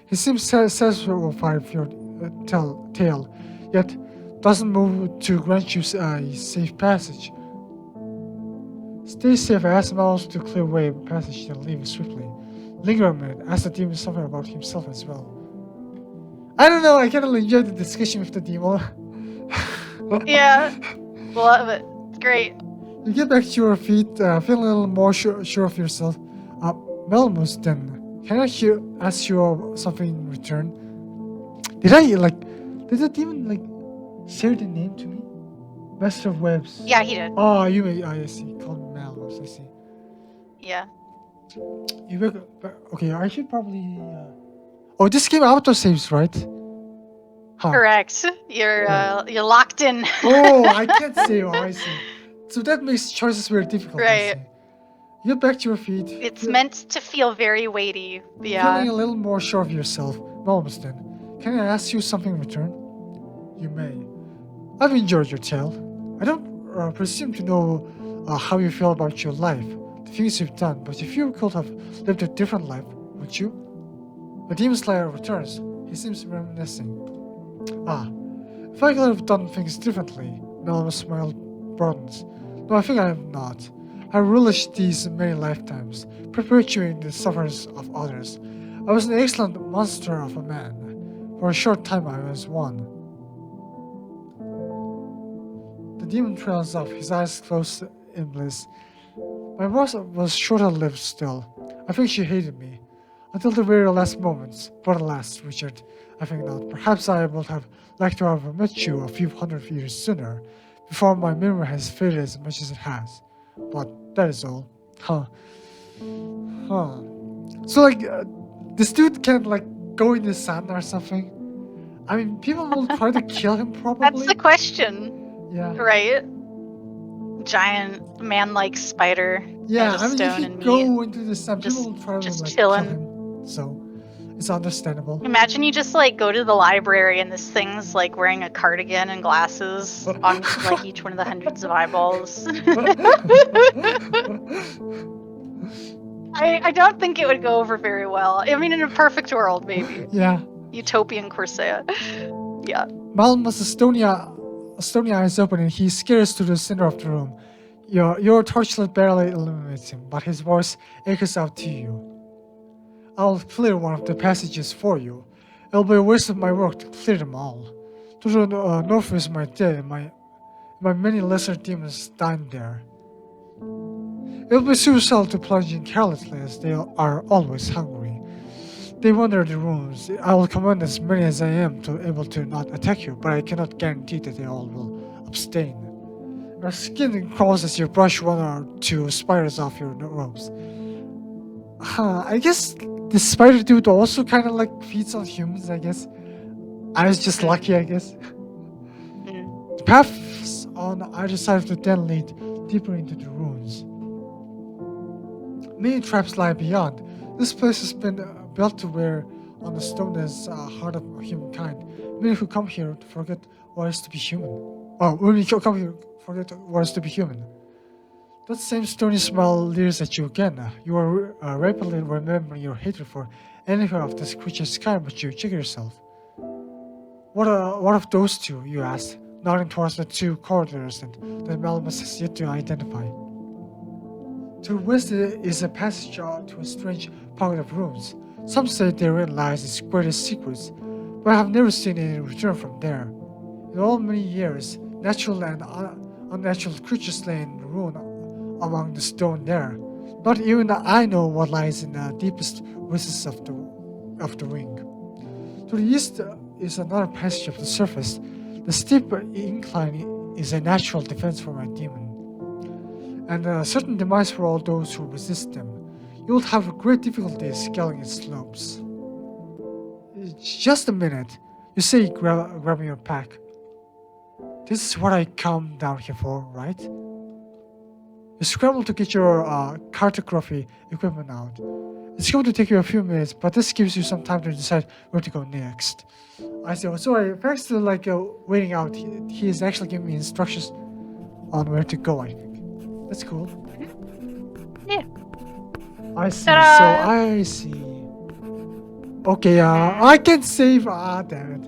He seems satisfied with your tail, yet doesn't move to grant you a safe passage. Stay safe. I ask Malmus to clear away passage and leave swiftly. Linger a minute. Ask the demon something about himself as well. I don't know. I kind of enjoyed the discussion with the demon. Yeah. Love it. Great. You get back to your feet, feeling a little more sure of yourself. Malmus, then, can I ask you something in return? Did the demon share the name to me? Master of Webs. Yeah, he did. Oh, you may. I see. Call me Malmus. I see. Yeah. Okay, I should probably. Oh, this game autosaves, right? Huh. Correct. You're locked in. Oh, I can't save. Oh, I see. So that makes choices very difficult. Right. You get back to your feet. It's meant to feel very weighty. Yeah. Feeling a little more sure of yourself. Malmus, then, can I ask you something in return? You may. I've enjoyed your tale. I don't presume to know how you feel about your life, the things you've done, but if you could have lived a different life, would you? The Demon Slayer returns. He seems reminiscing. If I could have done things differently, Malmus' smile broadens. No, I think I have not. I relished these many lifetimes, perpetuating the sufferings of others. I was an excellent monster of a man. For a short time I was one. The demon trails off, his eyes closed in bliss. My boss was shorter-lived still. I think she hated me. Until the very last moments. But alas, Richard, I think not. Perhaps I would have liked to have met you a few hundred years sooner, before my memory has faded as much as it has. But that is all. So this dude can't go in the sun or something? I mean, people will try to kill him probably. That's the question. Yeah. Right? Giant man-like spider. Yeah, made of I mean, stone if you and go meat. into the sun, people will try to just kill chillin'. him. So, It's understandable. Imagine you just like go to the library and this thing's like wearing a cardigan and glasses on like each one of the hundreds of eyeballs. I don't think it would go over very well. I mean, in a perfect world, maybe. Yeah. Utopian Corsair. Yeah. Malmus Estonia eyes open and he scares to the center of the room. Your torchlight barely illuminates him, but his voice echoes out to you. I'll clear one of the passages for you. It'll be a waste of my work to clear them all. To the north is my dead, and my many lesser demons dine there. It'll be suicidal to plunge in carelessly as they are always hungry. They wander the rooms. I will command as many as I am to able to not attack you, but I cannot guarantee that they all will abstain. Your skin crawls as you brush one or two spiders off your robes. I guess the spider dude also kind of like feeds on humans, I guess. I was just lucky, I guess. The paths on either side of the den lead deeper into the ruins. Many traps lie beyond. This place has been built to where on the stone is heart of humankind. Many who come here forget what it is to be human. Oh, when you come here, forget what it is to be human. That same stony smile leers at you again. You are rapidly remembering your hatred for anything of this creature's kind, but you check yourself. What of those two? You ask, nodding towards the two corridors that Malmus has yet to identify. To the west is a passage to a strange pocket of rooms. Some say therein lies its greatest secrets, but I have never seen any return from there. In all many years, natural and unnatural creatures lay in ruin among the stone there. Not even I know what lies in the deepest recesses of the ring. To the east is another passage of the surface. The steep incline is a natural defense for my demon, and a certain demise for all those who resist them. You will have great difficulty scaling its slopes. Just a minute, you say, grabbing your pack. This is what I come down here for, right? You scramble to get your cartography equipment out. It's going to take you a few minutes, but this gives you some time to decide where to go next. I see. Sorry, thanks to waiting out, he is actually giving me instructions on where to go, I think. That's cool. Yeah. I see. Ta-da! So I see. Okay, I can save. Damn it.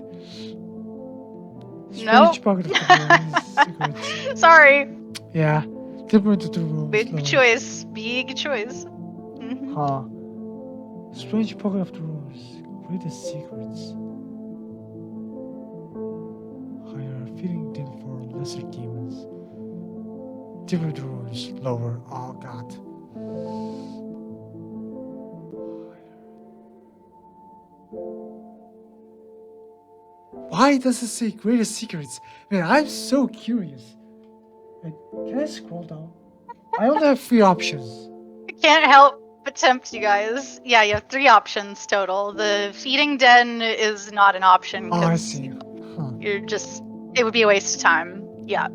Nope. Strange pocket of the secrets. Sorry. Yeah. Deeper into the room. Big choice. Big choice. Mhm. Strange pocket of the rooms. Greatest secrets. Higher feeding den for lesser demons. Deeper into the rooms. Lower. Oh god. Why does it say greatest secrets? Man, I'm so curious. Wait, can I scroll down? I only have 3 options. I can't help but tempt you guys. Yeah, you have 3 options total. The feeding den is not an option Oh, I because see. Huh. you're just. It would be a waste of time. Yeah.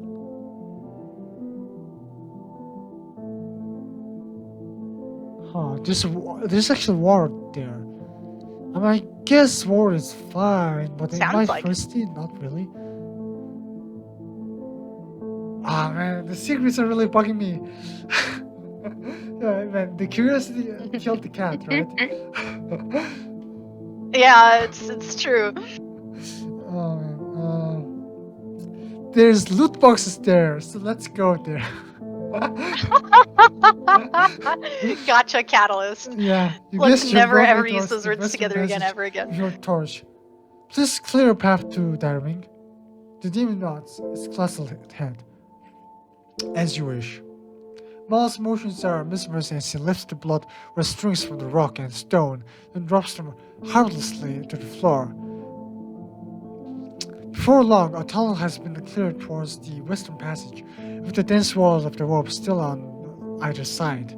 There's actually water there. I mean, I guess water is fine, but am Sounds I like it. thirsty? Not really. Ah man, the secrets are really bugging me. Yeah, man, the curiosity killed the cat, right? Yeah, it's true. Oh man. There's loot boxes there, so let's go there. Gotcha, Catalyst. Yeah, you Let's missed your never gateway ever use towards those the words western together again, passage ever again. with your torch. Please clear a path to that ring. The demon nods its colossal head. As you wish. Mal's motions are mesmerizing as he lifts the blood red strings from the rock and stone and drops them harmlessly to the floor. Before long, a tunnel has been cleared towards the western passage, with the dense walls of the rope still on either side.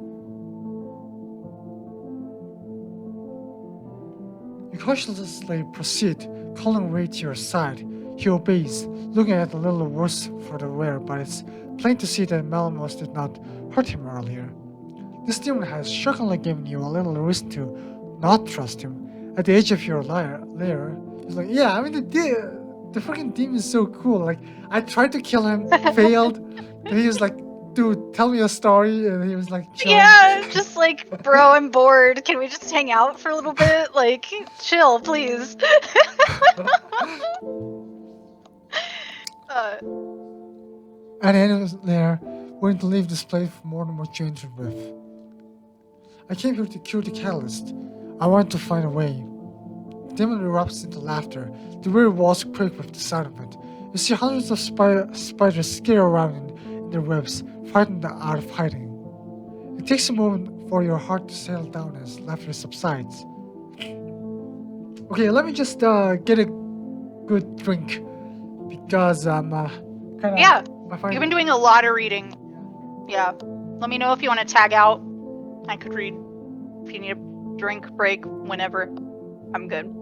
You cautiously proceed, calling Ray to your side. He obeys, looking at a little worse for the wear, but it's plain to see that Malamos did not hurt him earlier. This demon has shockingly given you a little reason to not trust him, at the edge of your lair. He's like, yeah, I mean the freaking team is so cool. Like I tried to kill him, failed. Then he was like, dude, tell me a story, and he was like, chilling. Yeah, just like, bro, I'm bored. Can we just hang out for a little bit? Like, chill, please. And then was there, willing to leave this place for more than what you entered with. I came here to cure the catalyst. I want to find a way. Demon erupts into laughter. The weary walls quake with the sound of it. You see hundreds of spiders scare around in their webs, frightened out of hiding. It takes a moment for your heart to settle down as laughter subsides. Okay, let me just get a good drink because I'm kind of. Yeah, you've been doing a lot of reading. Yeah. Let me know if you want to tag out. I could read. If you need a drink break, whenever. I'm good.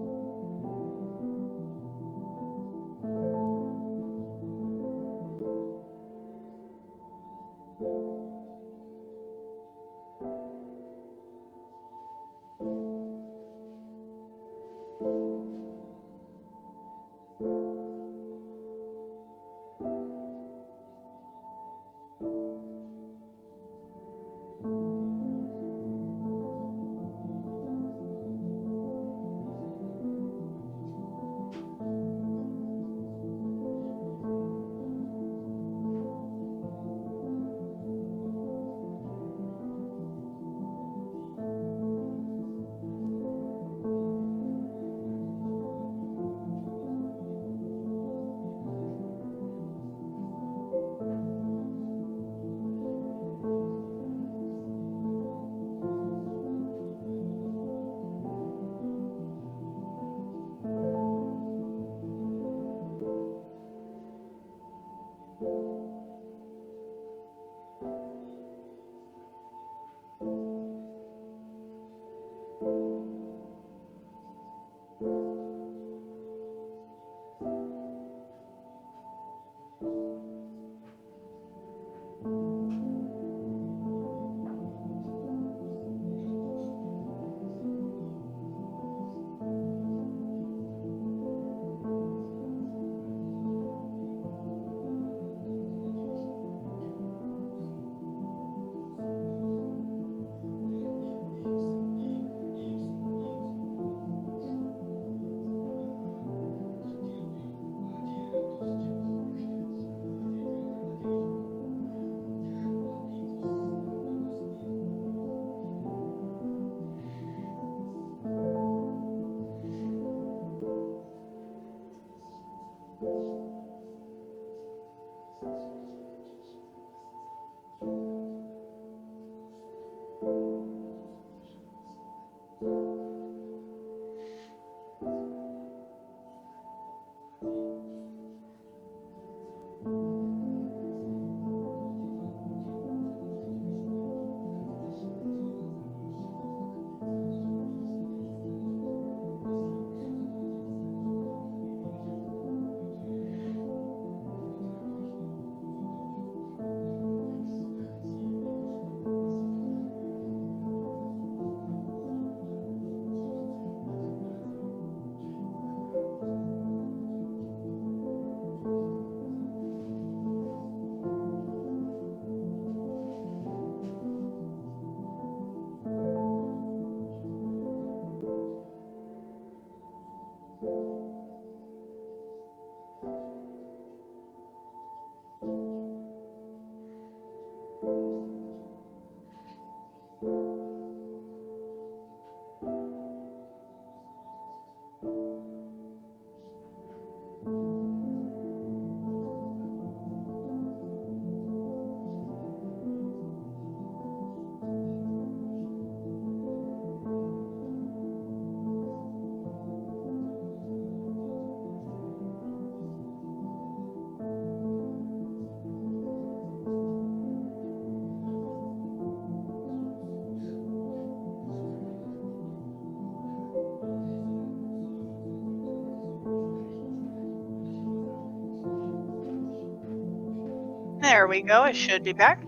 There we go. I should be back.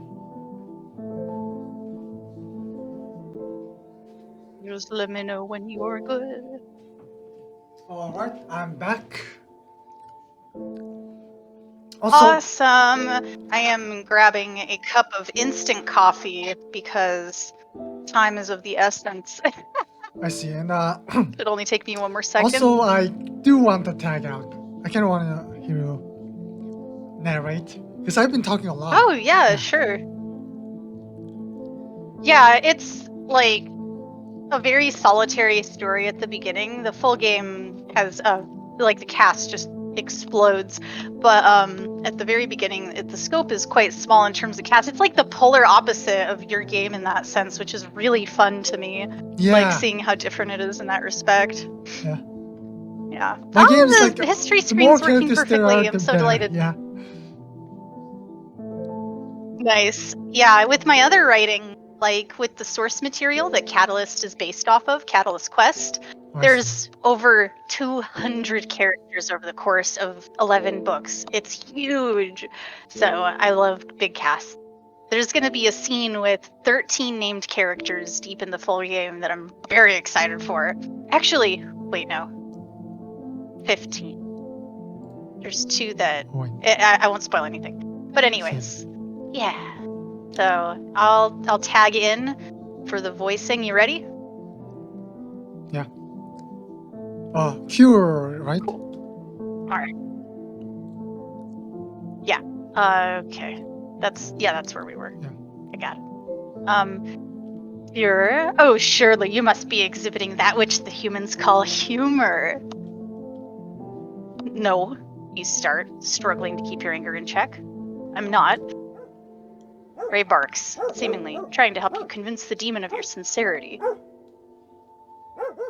Just let me know when you're good. All right, I'm back. Also, Awesome. I am grabbing a cup of instant coffee because time is of the essence. I see, and It'll only take me one more second. also I do want to tag out. I kind of want to hear you narrate because I've been talking a lot. Oh, yeah, sure. Yeah, it's like a very solitary story at the beginning. The full game has the cast just explodes, but at the very beginning the scope is quite small in terms of cast. It's like the polar opposite of your game in that sense, which is really fun to me. Yeah. Like seeing how different it is in that respect. Yeah. Yeah. My game is the like history the more screen's working characters there are, perfectly. the I'm so better. delighted. Yeah. Nice. Yeah, with my other writing, like with the source material that Catalyst is based off of, Catalyst Quest, I there's over 200 characters over the course of 11 books. It's huge. So I love big casts. There's going to be a scene with 13 named characters deep in the full game that I'm very excited for. Actually, wait, no. 15. There's two that Wait. I won't spoil anything. But anyways, yeah. So I'll tag in for the voicing. You ready? Pure, right? All right. Yeah. Okay. That's where we were. Yeah. I got it. You're. Oh, surely you must be exhibiting that which the humans call humor. No, you start, struggling to keep your anger in check. I'm not. Ray barks, seemingly trying to help you convince the demon of your sincerity.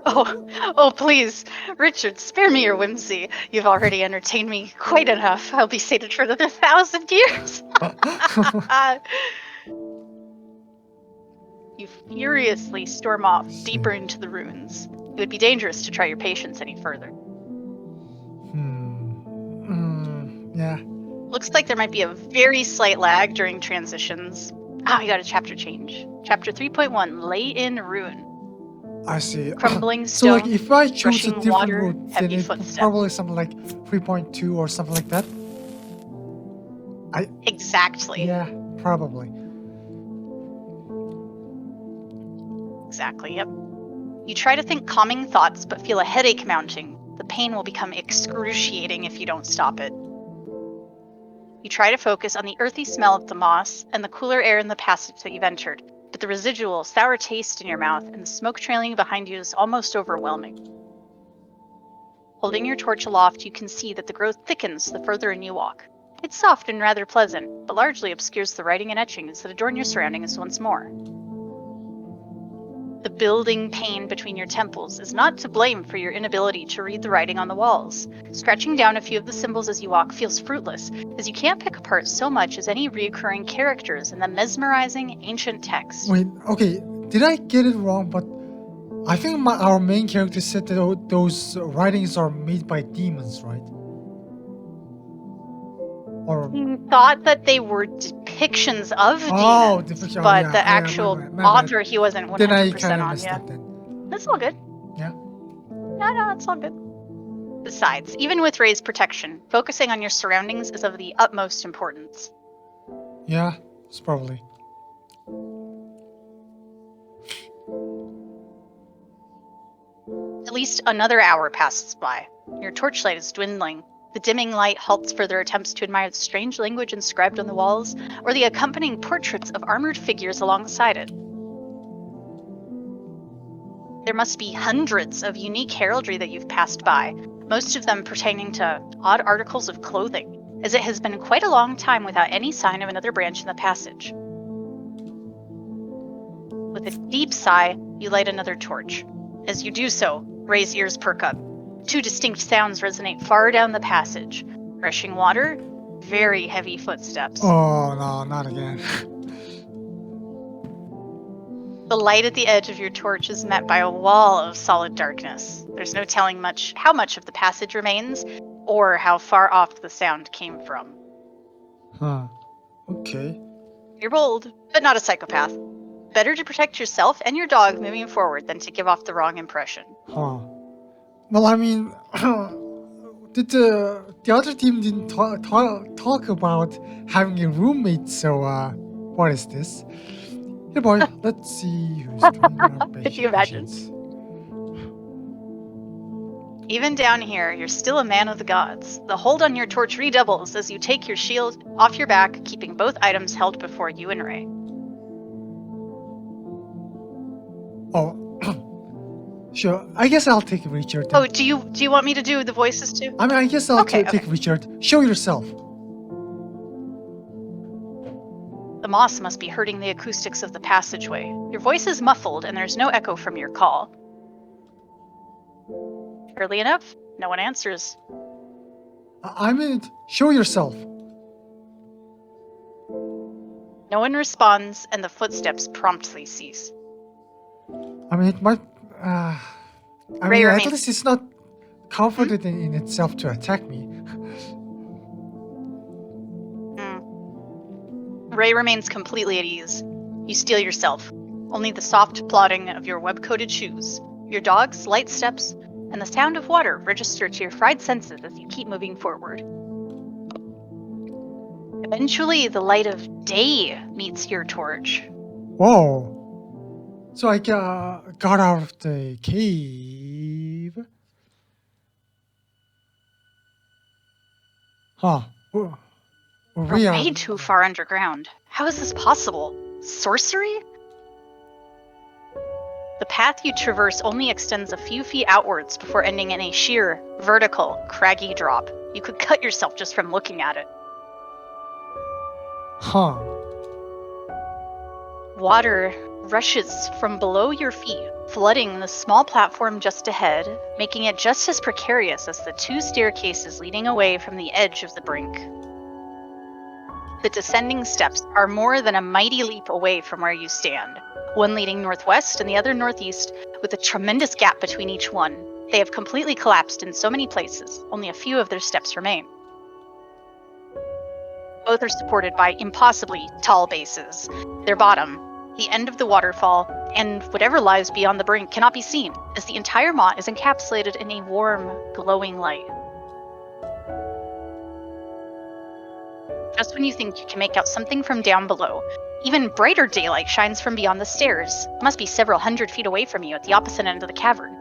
Oh, please, Richard, spare me your whimsy. You've already entertained me quite enough. I'll be sated for another 1,000 years. You furiously storm off deeper into the ruins. It would be dangerous to try your patience any further. Yeah. Looks like there might be a very slight lag during transitions. We got a chapter change. Chapter 3.1, Lay in Ruin. I see. Crumbling So like stone, if I choose a rushing different water, route, then heavy it footsteps. probably something like 3.2 or something like that. Exactly. Yeah, probably. Exactly, yep. You try to think calming thoughts, but feel a headache mounting. The pain will become excruciating if you don't stop it. You try to focus on the earthy smell of the moss and the cooler air in the passage that you've entered, but the residual sour taste in your mouth and the smoke trailing behind you is almost overwhelming. Holding your torch aloft, you can see that the growth thickens the further in you walk. It's soft and rather pleasant, but largely obscures the writing and etchings that adorn your surroundings once more. The building pain between your temples is not to blame for your inability to read the writing on the walls. Scratching down a few of the symbols as you walk feels fruitless, as you can't pick apart so much as any recurring characters in the mesmerizing ancient text. Wait, okay, did I get it wrong? But I think our main character said that those writings are made by demons, right? Or He thought that they were depictions of demons, but yeah, the actual my bad. author he wasn't 100% Then I kind of on. messed Yeah, up then. that's all good. Yeah. No, it's all good. Besides, even with Ray's protection, focusing on your surroundings is of the utmost importance. Yeah, it's probably. At least another hour passes by. Your torchlight is dwindling. The dimming light halts for their attempts to admire the strange language inscribed on the walls, or the accompanying portraits of armored figures alongside it. There must be hundreds of unique heraldry that you've passed by, most of them pertaining to odd articles of clothing, as it has been quite a long time without any sign of another branch in the passage. With a deep sigh, you light another torch. As you do so, Ray's ears perk up. Two distinct sounds resonate far down the passage. Rushing water, very heavy footsteps. Oh no, not again. The light at the edge of your torch is met by a wall of solid darkness. There's no telling how much of the passage remains, or how far off the sound came from. Huh. Okay. You're bold, but not a psychopath. Better to protect yourself and your dog moving forward than to give off the wrong impression. Huh. Well, I mean, did the other team didn't talk about having a roommate? So, what is this? Hey, boy, let's see who's doing our Could you imagine? patience. Even down here, you're still a man of the gods. The hold on your torch redoubles as you take your shield off your back, keeping both items held before you and Ray. Oh, sure. I guess I'll take Richard. Oh, do you want me to do the voices too? I mean, I guess I'll Okay, take okay. Richard. Show yourself. The moss must be hurting the acoustics of the passageway. Your voice is muffled, and there's no echo from your call. Early enough, no one answers. I mean, show yourself. No one responds, and the footsteps promptly cease. I mean, it might. I Ray mean, at remains- least it's not comforted in itself to attack me. Ray remains completely at ease. You steel yourself. Only the soft plodding of your web-coated shoes, your dog's light steps, and the sound of water register to your fried senses as you keep moving forward. Eventually, the light of day meets your torch. Whoa. So I got out of the cave. Huh. We're way too far underground. How is this possible? Sorcery? The path you traverse only extends a few feet outwards before ending in a sheer, vertical, craggy drop. You could cut yourself just from looking at it. Huh. Water rushes from below your feet, flooding the small platform just ahead, making it just as precarious as the two staircases leading away from the edge of the brink. The descending steps are more than a mighty leap away from where you stand, one leading northwest and the other northeast, with a tremendous gap between each one. They have completely collapsed in so many places, only a few of their steps remain. Both are supported by impossibly tall bases. Their bottom, the end of the waterfall, and whatever lies beyond the brink cannot be seen, as the entire moat is encapsulated in a warm, glowing light. Just when you think you can make out something from down below, even brighter daylight shines from beyond the stairs. It must be several hundred feet away from you at the opposite end of the cavern.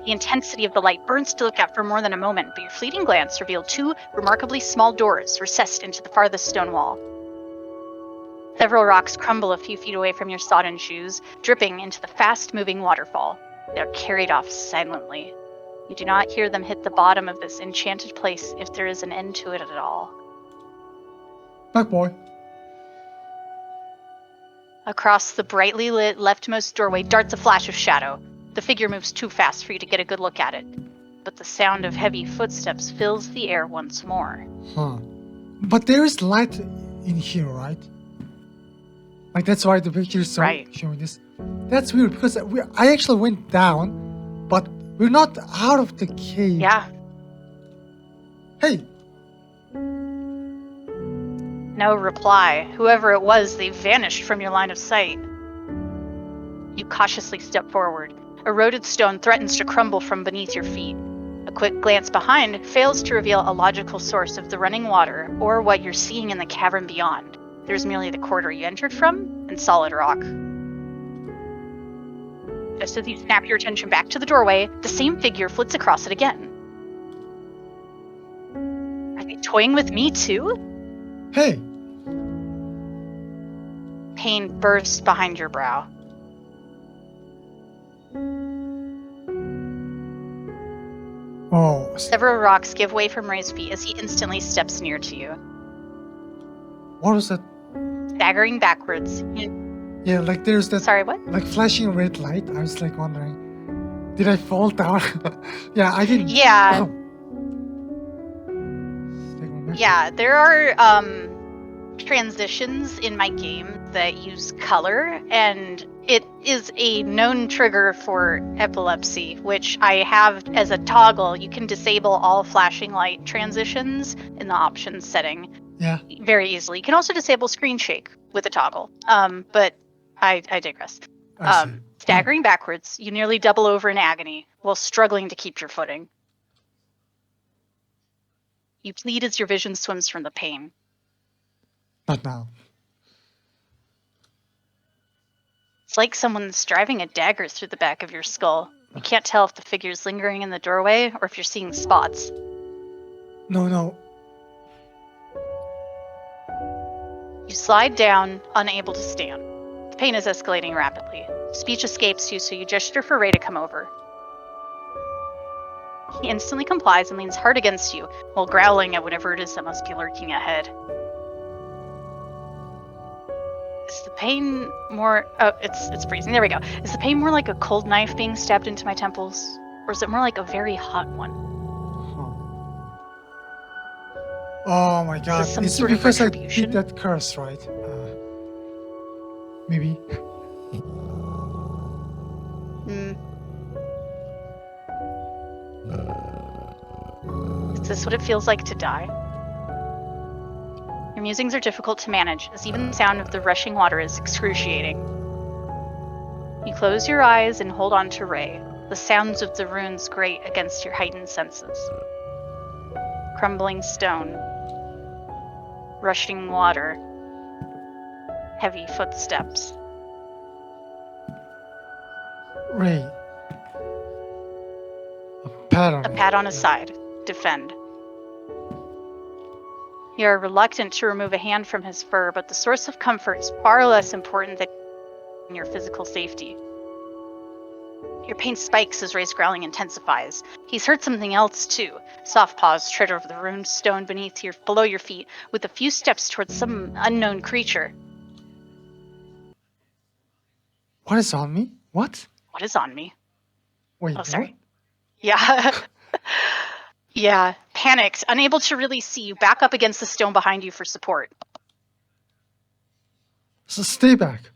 The intensity of the light burns to look at for more than a moment, but your fleeting glance revealed two remarkably small doors recessed into the farthest stone wall. Several rocks crumble a few feet away from your sodden shoes, dripping into the fast-moving waterfall. They are carried off silently. You do not hear them hit the bottom of this enchanted place if there is an end to it at all. Back boy. Across the brightly lit leftmost doorway darts a flash of shadow. The figure moves too fast for you to get a good look at it, but the sound of heavy footsteps fills the air once more. Huh. But there is light in here, right? Like that's why the picture is showing this. That's weird because I actually went down, but we're not out of the cave. Yeah. Hey. No reply. Whoever it was, they vanished from your line of sight. You cautiously step forward. Eroded stone threatens to crumble from beneath your feet. A quick glance behind fails to reveal a logical source of the running water or what you're seeing in the cavern beyond. There's merely the corridor you entered from and solid rock. Just as you snap your attention back to the doorway, the same figure flits across it again. Are they toying with me too? Hey. Pain bursts behind your brow. Oh. Several rocks give way from Ray's feet as he instantly steps near to you. What was that? Staggering backwards. Yeah, like there's that. Sorry, what? Like flashing red light. I was like wondering, did I fall down? Yeah, I didn't. Yeah. Oh. Yeah, there are transitions in my game that use color, and it is a known trigger for epilepsy, which I have as a toggle. You can disable all flashing light transitions in the options setting. Yeah. Very easily. You can also disable screen shake with a toggle. But I digress. Staggering backwards, you nearly double over in agony. while struggling to keep your footing. You plead as your vision swims from the pain. Not now. It's like someone's driving a dagger through the back of your skull. You can't tell if the figure's lingering in the doorway or if you're seeing spots. No. You slide down, unable to stand. The pain is escalating rapidly. Speech escapes you, so you gesture for Ray to come over. He instantly complies and leans hard against you, while growling at whatever it is that must be lurking ahead. Is the pain more... Oh, it's freezing. There we go. Is the pain more like a cold knife being stabbed into my temples? Or is it more like a very hot one? Oh my god. some It's sort of because I retribution? did that curse, right? Maybe. Hmm. Is this what it feels like to die? Your musings are difficult to manage, as even the sound of the rushing water is excruciating. You close your eyes and hold on to Ray. The sounds of the runes grate against your heightened senses. Crumbling stone. Rushing water. Heavy footsteps. Ray. A pat on A me. pat on his side. Defend. You are reluctant to remove a hand from his fur, but the source of comfort is far less important than your physical safety. Your pain spikes as Ray's growling intensifies. He's heard something else too. Soft paws tread over the ruined stone below your feet, with a few steps towards some unknown creature. What is on me? What? What is on me? Wait, Oh, sorry. Yeah. Yeah. Panicked, unable to really see, you back up against the stone behind you for support. So stay back.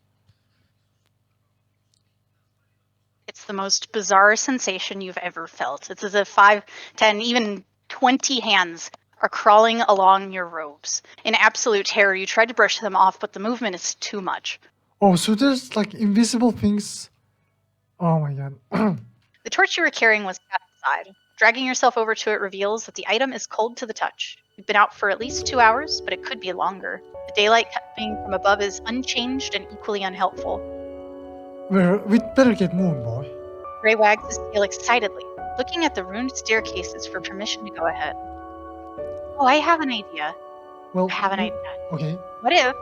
It's the most bizarre sensation you've ever felt. It's as if 5, 10, even 20 hands are crawling along your robes. In absolute terror, you try to brush them off, but the movement is too much. Oh, so there's like invisible things. Oh my god. The torch you were carrying was cast aside. Dragging yourself over to it reveals that the item is cold to the touch. You've been out for at least 2 hours, but it could be longer. The daylight coming from above is unchanged and equally unhelpful. We'd better get moving, boy. Ray wags his tail excitedly, looking at the ruined staircases for permission to go ahead. Oh, I have an idea. Well, I have an idea. Okay. What if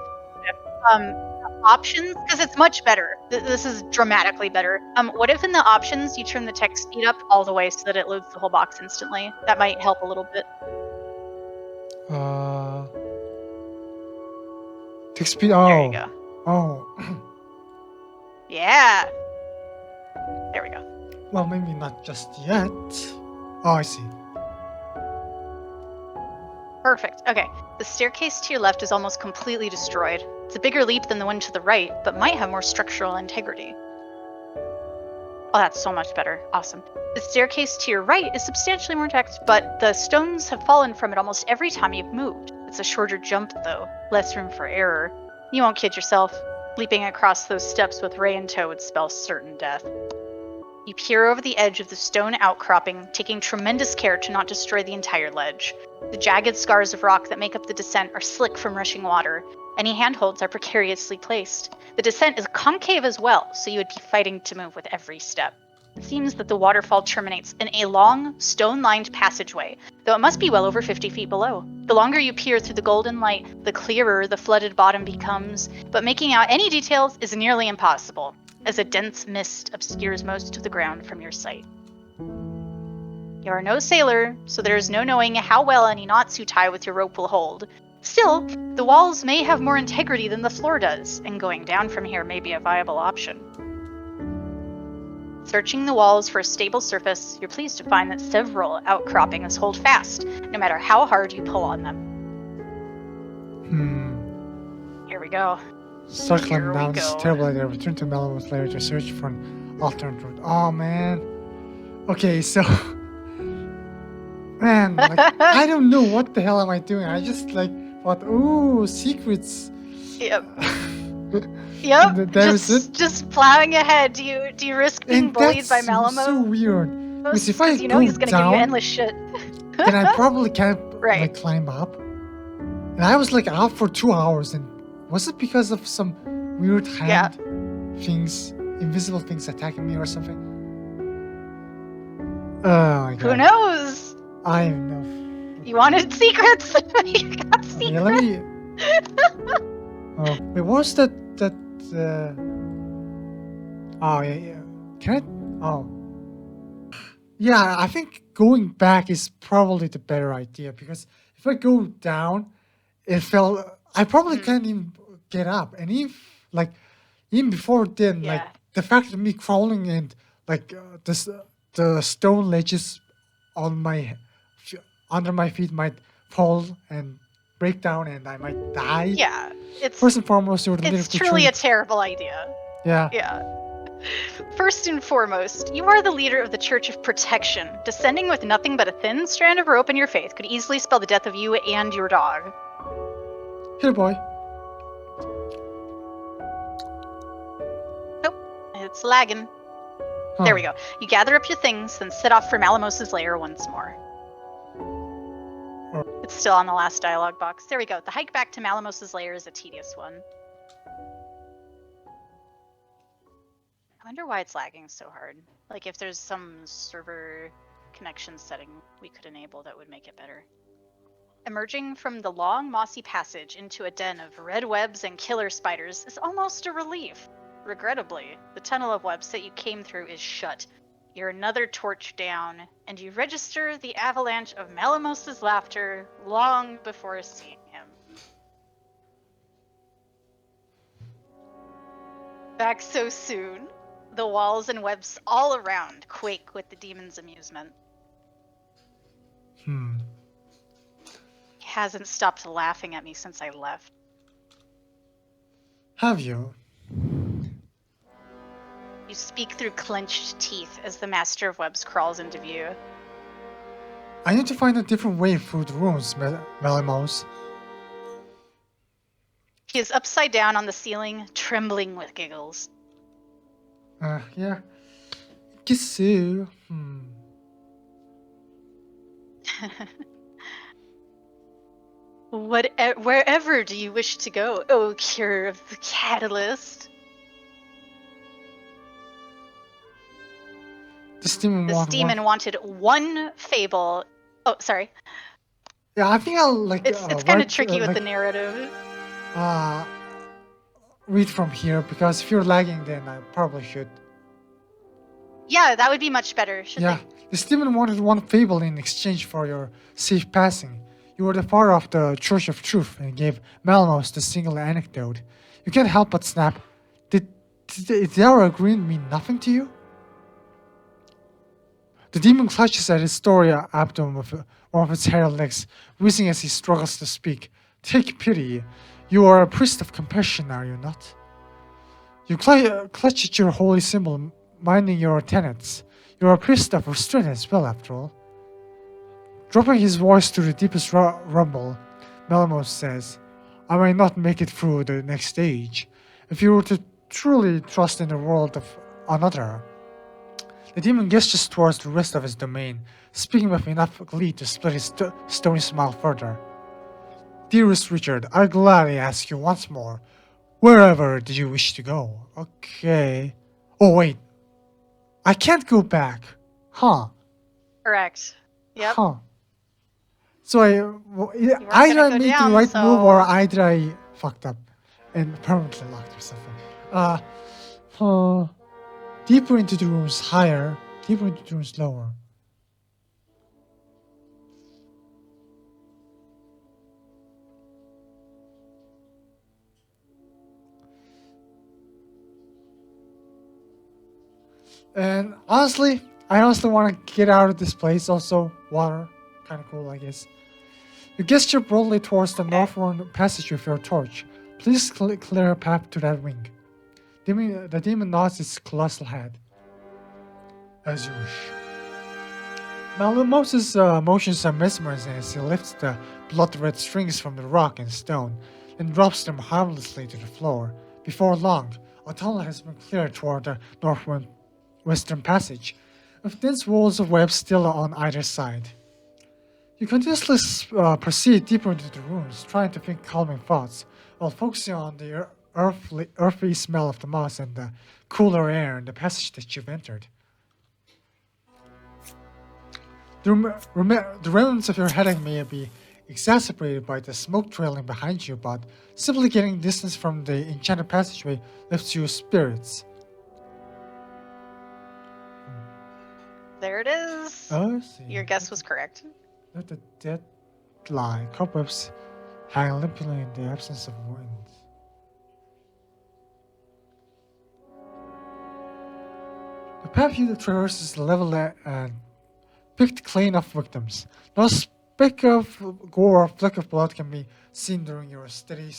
options, because it's much better. This is dramatically better. What if in the options you turn the text speed up all the way so that it loads the whole box instantly? That might help a little bit. Text speed. There you go. Oh. Yeah. There we go. Well, maybe not just yet. Oh, I see. Perfect. Okay. The staircase to your left is almost completely destroyed. It's a bigger leap than the one to the right, but might have more structural integrity. Oh, that's so much better. Awesome. The staircase to your right is substantially more intact, but the stones have fallen from it almost every time you've moved. It's a shorter jump, though. Less room for error. You won't kid yourself. Leaping across those steps with Ray in tow would spell certain death. You peer over the edge of the stone outcropping, taking tremendous care to not destroy the entire ledge. The jagged scars of rock that make up the descent are slick from rushing water. Any handholds are precariously placed. The descent is concave as well, so you would be fighting to move with every step. It seems that the waterfall terminates in a long, stone-lined passageway, though it must be well over 50 feet below. The longer you peer through the golden light, the clearer the flooded bottom becomes, but making out any details is nearly impossible, as a dense mist obscures most of the ground from your sight. You are no sailor, so there is no knowing how well any knots you tie with your rope will hold. Still, the walls may have more integrity than the floor does, and going down from here may be a viable option. Searching the walls for a stable surface, you're pleased to find that several outcroppings hold fast, no matter how hard you pull on them. Here we go. Circling down this terrible idea. Return to Melrose later to search for an alternate route. Oh man. Okay, so man, like, I don't know what the hell am I doing. I just like thought, ooh, secrets. Yep. Yep. There's it. Just plowing ahead. Do you risk being And bullied that's by Malamo? so weird. Because if I Because you know go he's gonna give you down, endless shit. then I probably can't Right. like climb up. And I was like out for 2 hours, and was it because of some weird hand things, invisible things attacking me or something? Oh my god. Who knows? I don't know. You wanted secrets. You got secrets. Okay, let me. Oh, wait, what was that? Oh yeah. Can I? Oh. Yeah, I think going back is probably the better idea because if I go down, it felt I probably Mhm. can't even get up, and even before then, like Yeah. the fact of me crawling and like the stone ledges on my under my feet might fall and break down, and I might die. Yeah. It's First and foremost, you would live it's the truly a truth. terrible idea. Yeah. Yeah. First and foremost, you are the leader of the Church of Protection. Descending with nothing but a thin strand of rope in your faith could easily spell the death of you and your dog. Here, boy. It's lagging. Huh. There we go. You gather up your things, then set off for Malamos's lair once more. It's still on the last dialogue box. There we go. The hike back to Malamos's lair is a tedious one. I wonder why it's lagging so hard. Like if there's some server connection setting we could enable that would make it better. Emerging from the long, mossy passage into a den of red webs and killer spiders is almost a relief. Regrettably, the tunnel of webs that you came through is shut. You're another torch down, and you register the avalanche of Malamos's laughter long before seeing him. Back so soon, the walls and webs all around quake with the demon's amusement. Hmm. He hasn't stopped laughing at me since I left. Have you? You speak through clenched teeth as the Master of Webs crawls into view. I need to find a different way through the rooms, Melamos. He is upside down on the ceiling, trembling with giggles. Yeah. Guess so. Wherever do you wish to go, O cure of the catalyst? This demon wanted one fable. Oh, sorry. Yeah, I think I'll like. It's kind of tricky with the narrative. Read from here because if you're lagging, then I probably should. Yeah, that would be much better. This demon wanted one fable in exchange for your safe passing. You were the father of the Church of Truth and gave Malamos the single anecdote. You can't help but snap. Did our agreement mean nothing to you? The demon clutches at his story abdomen with one of its hairy legs, wheezing as he struggles to speak. Take pity. You are a priest of compassion, are you not? You clutch at your holy symbol, minding your tenets. You are a priest of restraint as well, after all. Dropping his voice to the deepest rumble, Melamos says, I may not make it through the next stage. If you were to truly trust in the world of another. The demon gestures towards the rest of his domain, speaking with enough glee to split his stony smile further. Dearest Richard, I gladly ask you once more, wherever do you wish to go? Okay. Oh wait, I can't go back. Huh. Correct. Yep. Huh. So either I made the right move or either I fucked up and permanently locked or something. Deeper into the rooms, higher. Deeper into the rooms, lower. And honestly, I want to get out of this place. Also, water. Kind of cool, I guess. You gesture broadly towards the northward passage with your torch. Please clear a path to that wing. The demon nods its colossal head. As you wish. Malamos's motions are mesmerizing as he lifts the blood-red strings from the rock and stone, and drops them harmlessly to the floor. Before long, a tunnel has been cleared toward the northwestern passage. with dense walls of web still on either side. You continuously proceed deeper into the rooms, trying to think calming thoughts, while focusing on the earthy smell of the moss and the cooler air in the passage that you've entered. The remnants of your headache may be exacerbated by the smoke trailing behind you, but simply getting distance from the enchanted passageway lifts your spirits. There it is. Oh, I see. Your guess was correct. Let the dead lie. Cobwebs hang limply in the absence of wind. The path you traverse is level and picked clean of victims. No speck of gore or fleck of blood can be seen during your steady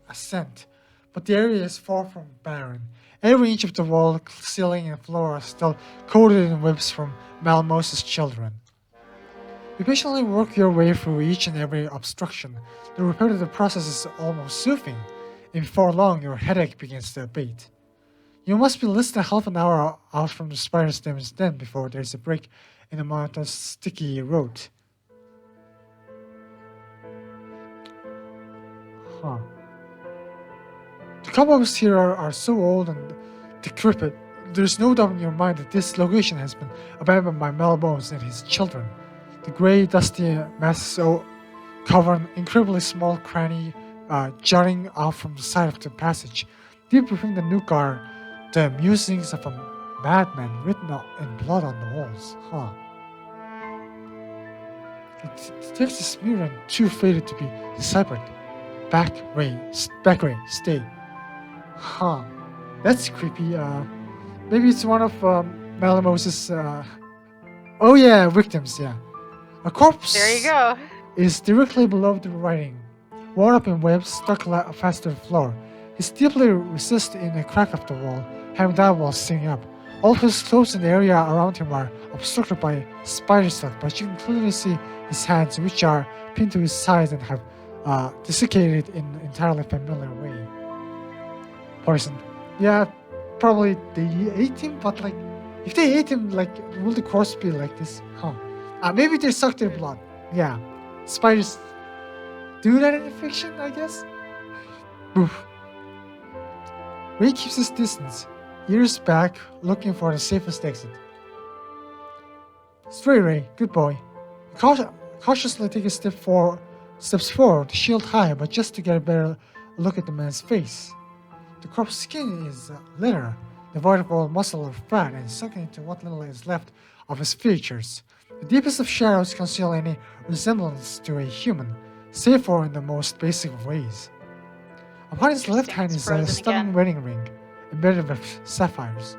ascent, but the area is far from barren. Every inch of the wall, ceiling, and floor are still coated in webs from Malmos's children. You patiently work your way through each and every obstruction. The repetitive process is almost soothing, and before long your headache begins to abate. You must be less than half an hour out from the spider's den before there is a break in the mountain's sticky road. Huh. The cobwebs here are so old and decrepit. There's no doubt in your mind that this location has been abandoned by Malmos and his children. The grey, dusty masses cover an incredibly small cranny jutting out from the side of the passage. Deep within the nook are the musings of a madman written in blood on the walls. Huh. It takes a smear and too faded to be deciphered. Back way, stay. Huh. That's creepy. Maybe it's one of Malmos's oh yeah, victims, yeah. A corpse There you go. is directly below the writing, worn up in webs stuck fast to the floor. He deeply resists in a crack of the wall, having died while sitting up. All of his clothes and the area around him are obstructed by spider silk, but you can clearly see his hands, which are pinned to his sides and have desiccated in an entirely familiar way. Poisoned. Yeah, probably they ate him, but like, if they ate him, like, will the corpse be like this? Huh. Maybe they sucked their blood. Yeah. Spiders do that in fiction, I guess? Oof. Ray keeps his distance, ears back, looking for the safest exit. Stray, Ray. Good boy. Cautiously take a steps forward, shield high, but just to get a better look at the man's face. The corpse's skin is leather, devoid of all muscle or fat, and sunken into what little is left of his features. The deepest of shadows conceal any resemblance to a human, save for in the most basic of ways. Upon his left hand is a stunning wedding ring, embedded with sapphires.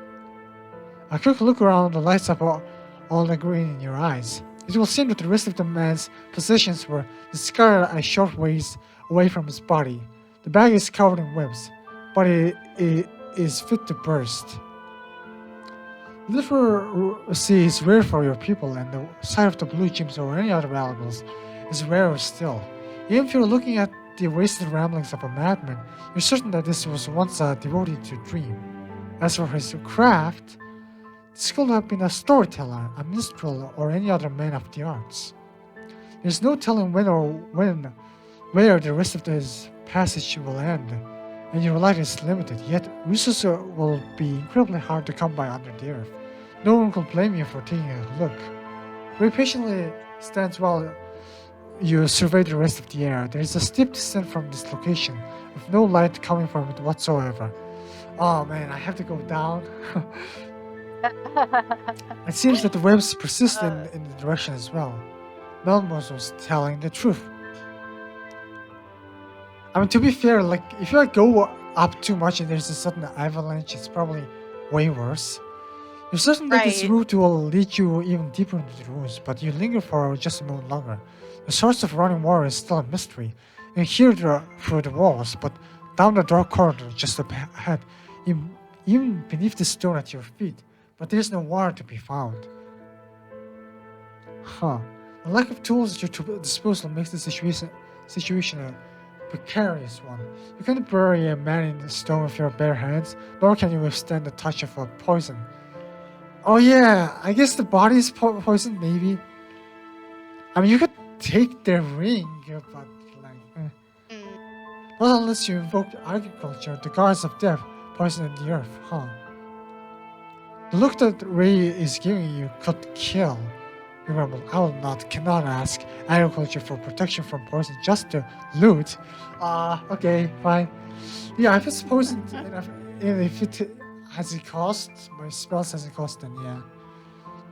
A quick look around lights up all the green in your eyes. It will seem that the rest of the man's possessions were discarded a short ways away from his body. The bag is covered in webs, but it is fit to burst. Literacy is rare for your people, and the sight of the blue gems or any other valuables is rarer still. Even if you're looking at the wasted ramblings of a madman, you're certain that this was once devoted to dream. As for his craft, this could have been a storyteller, a minstrel, or any other man of the arts. There's no telling where the rest of his passage will end, and your light is limited, yet resources will be incredibly hard to come by under the earth. No one will blame you for taking a look. Ray patiently stands while you survey the rest of the area. There is a steep descent from this location, with no light coming from it whatsoever. Oh man, I have to go down. It seems that the webs persist in the direction as well. Malmos was telling the truth. I mean, to be fair, like, if you go up too much and there's a sudden avalanche, it's probably way worse. You're certain that this route will lead you even deeper into the ruins, but you linger for just a moment longer. The source of running water is still a mystery. You hear it through the walls, but down the dark corridor just ahead, even beneath the stone at your feet, but there's no water to be found. Huh. The lack of tools at your disposal makes the situation a precarious one. You can't bury a man in the stone with your bare hands, nor can you withstand the touch of a poison. Oh yeah, I guess the body is poisoned. Maybe. I mean, you could take their ring, but like, Mm, not unless you invoke agriculture, the gods of death, poisoning the earth, huh? The look that Ray is giving you could kill. You grumble, cannot ask agriculture for protection from poison just to loot. Okay, fine. Yeah, if it's poisoned and if it has a cost, my spells has a cost, then yeah.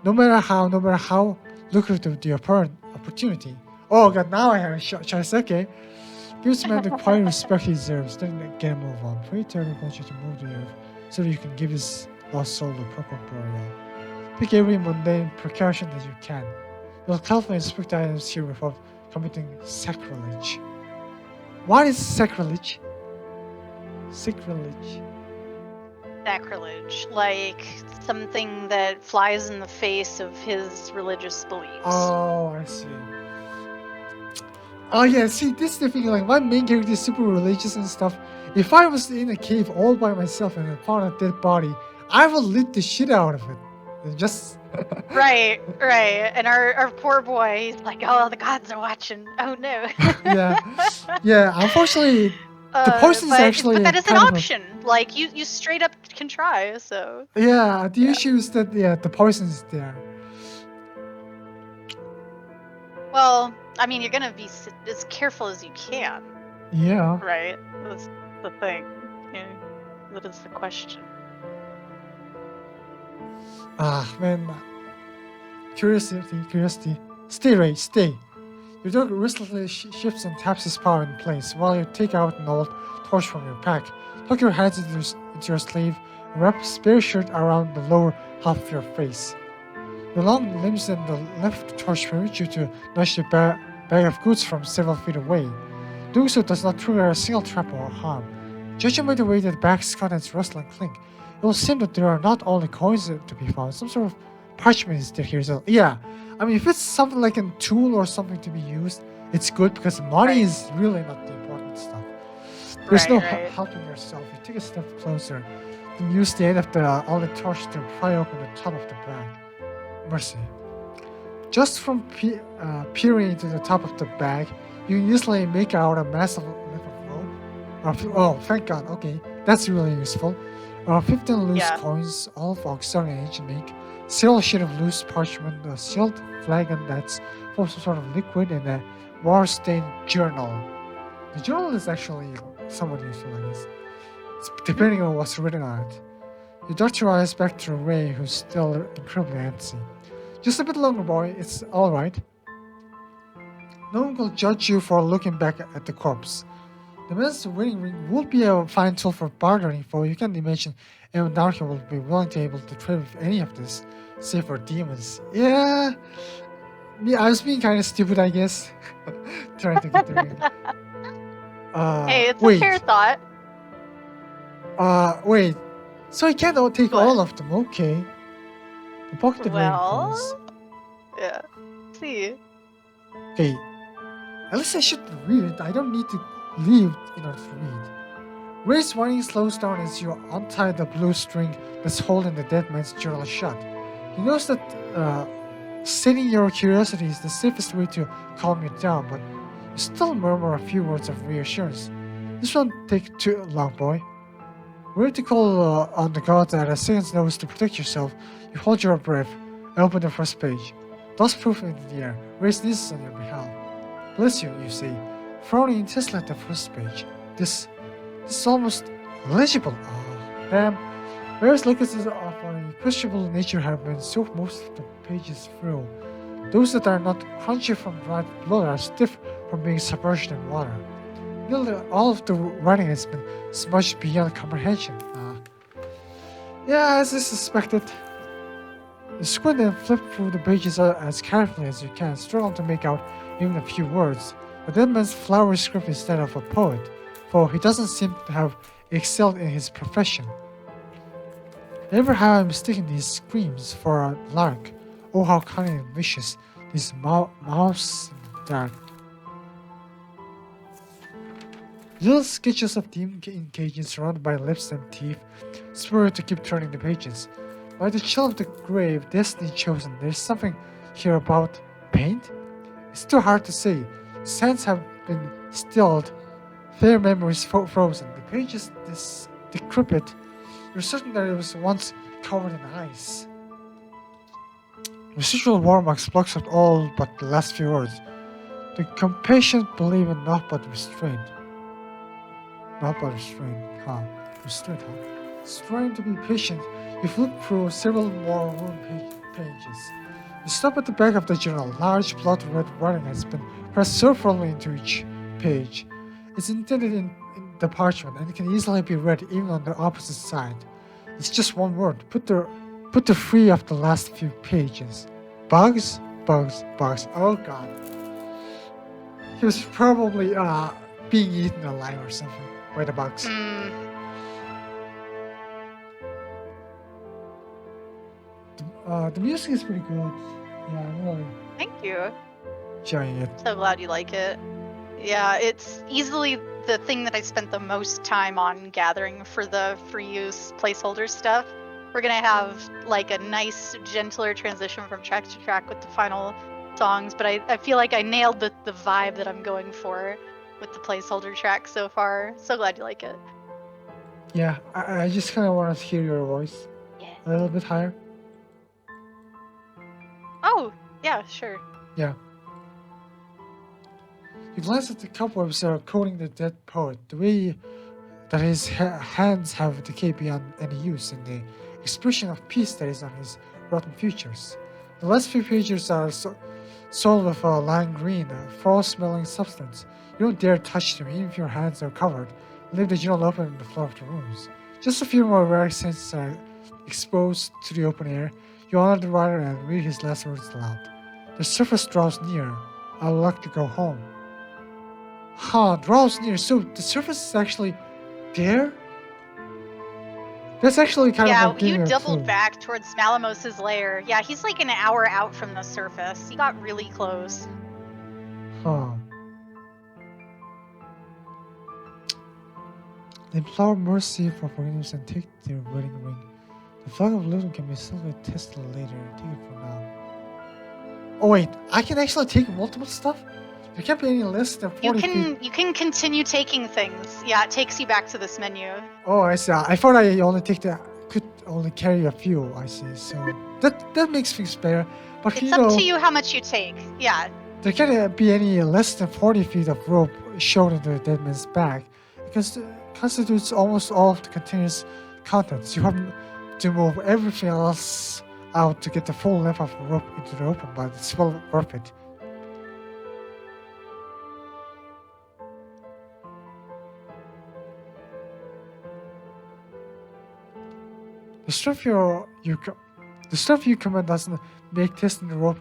No matter how lucrative the opportunity. Oh god, now I have a choice, okay. Gives man the quiet respect he deserves, then get a move on. Pray to agriculture to move the earth so that you can give his lost soul the proper burial. Pick every mundane precaution that you can. You'll carefully inspect the items here without committing sacrilege. What is sacrilege? Sacrilege. sacrilege, like something that flies in the face of his religious beliefs. Oh, I see. Oh yeah, see, this is the thing, like, my main character is super religious and stuff. If I was in a cave all by myself and I found a dead body, I would lit the shit out of it. And just... Right. And our poor boy, he's like, oh, the gods are watching. Oh no. yeah, unfortunately, the poison is actually but that is an kind of option. Like you straight up can try. So yeah, the issue is that the poison is there. well, I mean, you're gonna be as careful as you can, Yeah. right? That's the thing. Yeah, that is the question. Ah, man. Curiosity. Stay, Ray, stay. Your dog restlessly shifts and taps his paw in place while you take out an old torch from your pack. Tuck your hands into your sleeve and wrap a spare shirt around the lower half of your face. Your long limbs and the left torch permit you to nudge the bag of goods from several feet away. Doing so does not trigger a single trap or harm. Judging by the way that the bag's contents rustle and clink, it will seem that there are not only coins to be found, some sort of parchment is there here as well. Yeah, I mean, if it's something like a tool or something to be used, it's good because money is really not the important stuff. There's no helping yourself. You take a step closer, then use the end of the only torch to pry open the top of the bag. Mercy. Just from peering into the top of the bag, you can easily make out a massive length of rope. Oh, thank God. Okay, that's really useful. 15 loose coins, all of auxiliary ancient make. Several sheets of loose parchment, a sealed flagon that's full of some sort of liquid, and a war-stained journal. The journal is actually somewhat useful, I guess. It's depending on what's written on it. You dart your eyes back to Ray, who's still incredibly antsy. Just a bit longer, boy. It's alright. No one will judge you for looking back at the corpse. The man's wedding ring would be a fine tool for bartering, for you can imagine anyone down here will be willing to able to trade with any of this, save for demons. Yeah, I was being kind of stupid, I guess, trying to get the ring. Hey, it's a fair thought. Wait. So I can't take all of them, okay. The pocket ring coins. Yeah. See. Okay. At least I should read it. I don't need to leave in order to read. Ray's whining slows down as you untie the blue string that's holding the dead man's journal shut. He knows that stating your curiosity is the safest way to calm you down, but you still murmur a few words of reassurance. This won't take too long, boy. Ready to call on the gods at a second's notice to protect yourself, you hold your breath and open the first page. Dust proof in the air, Ray sneezes on your behalf. Bless you, you say, frowning intensely at the first page. This is almost illegible. Oh, damn. Various likeness of a questionable nature have been soaked most of the pages through. Those that are not crunchy from dried blood are stiff from being submerged in water. Nearly all of the writing has been smudged beyond comprehension. Yeah, as I suspected. You squint and flip through the pages as carefully as you can, struggling to make out even a few words. The dead man's flowery script is that of a poet, for he doesn't seem to have excelled in his profession. Never have I mistaken these screams for a lark. Oh, how cunning and vicious these mouths in the dark. Little sketches of demon in cages surrounded by lips and teeth spur you to keep turning the pages. By the chill of the grave, destiny chosen, there's something here about paint? It's too hard to say. Sands have been stilled, fair memories frozen. The pages decrepit. You're certain that it was once covered in ice. Residual warmarks blocks out all but the last few words. The compassionate believe in naught but restraint. Not but restraint, huh? Restraint, huh? Trying to be patient, you flip through several more pages. You stop at the back of the journal. Large blood red writing has been pressed so firmly into each page. It's intended in the parchment and it can easily be read even on the opposite side. It's just one word. Put the three of the last few pages. Bugs, bugs, bugs. Oh god. He was probably being eaten alive or something by the bugs. The music is pretty good. Yeah, I'm really Thank you. enjoying it. So glad you like it. Yeah, it's easily the thing that I spent the most time on gathering for the free use placeholder stuff. We're gonna have like a nice, gentler transition from track to track with the final songs, but I feel like I nailed the vibe that I'm going for with the placeholder track so far. So glad you like it. Yeah, I just kind of want to hear your voice Yeah. a little bit higher. Oh, yeah, sure. Yeah. You glance at the cobwebs that are coating the dead poet, the way that his hands have decayed beyond any use, and the expression of peace that is on his rotten features. The last few pages are soiled with a lime green, foul-smelling substance. You don't dare touch them, even if your hands are covered. Leave the journal open on the floor of the rooms. Just a few more rare sentences are exposed to the open air. You honor the writer and read his last words aloud. The surface draws near. I would like to go home. Huh, draws near. So the surface is actually there? That's actually kind of like you giving a doubled clue. back towards Malamos's lair. Yeah, he's like an hour out from the surface. He got really close. Huh. Implore mercy for forgiveness and take their wedding ring. The flag of living can be simply tested later. Take it for now. Oh wait, I can actually take multiple stuff? There can't be any less than 40 feet. You can continue taking things. Yeah, it takes you back to this menu. Oh, I see. I thought I only could only carry a few. I see. So that makes things better. But It's up to you how much you take. Yeah. there can't be any less than 40 feet of rope shown in the dead man's bag, because it constitutes almost all of the container's contents. You have to move everything else out to get the full length of the rope into the open, but it's well worth it. The stuff you command doesn't make testing the rope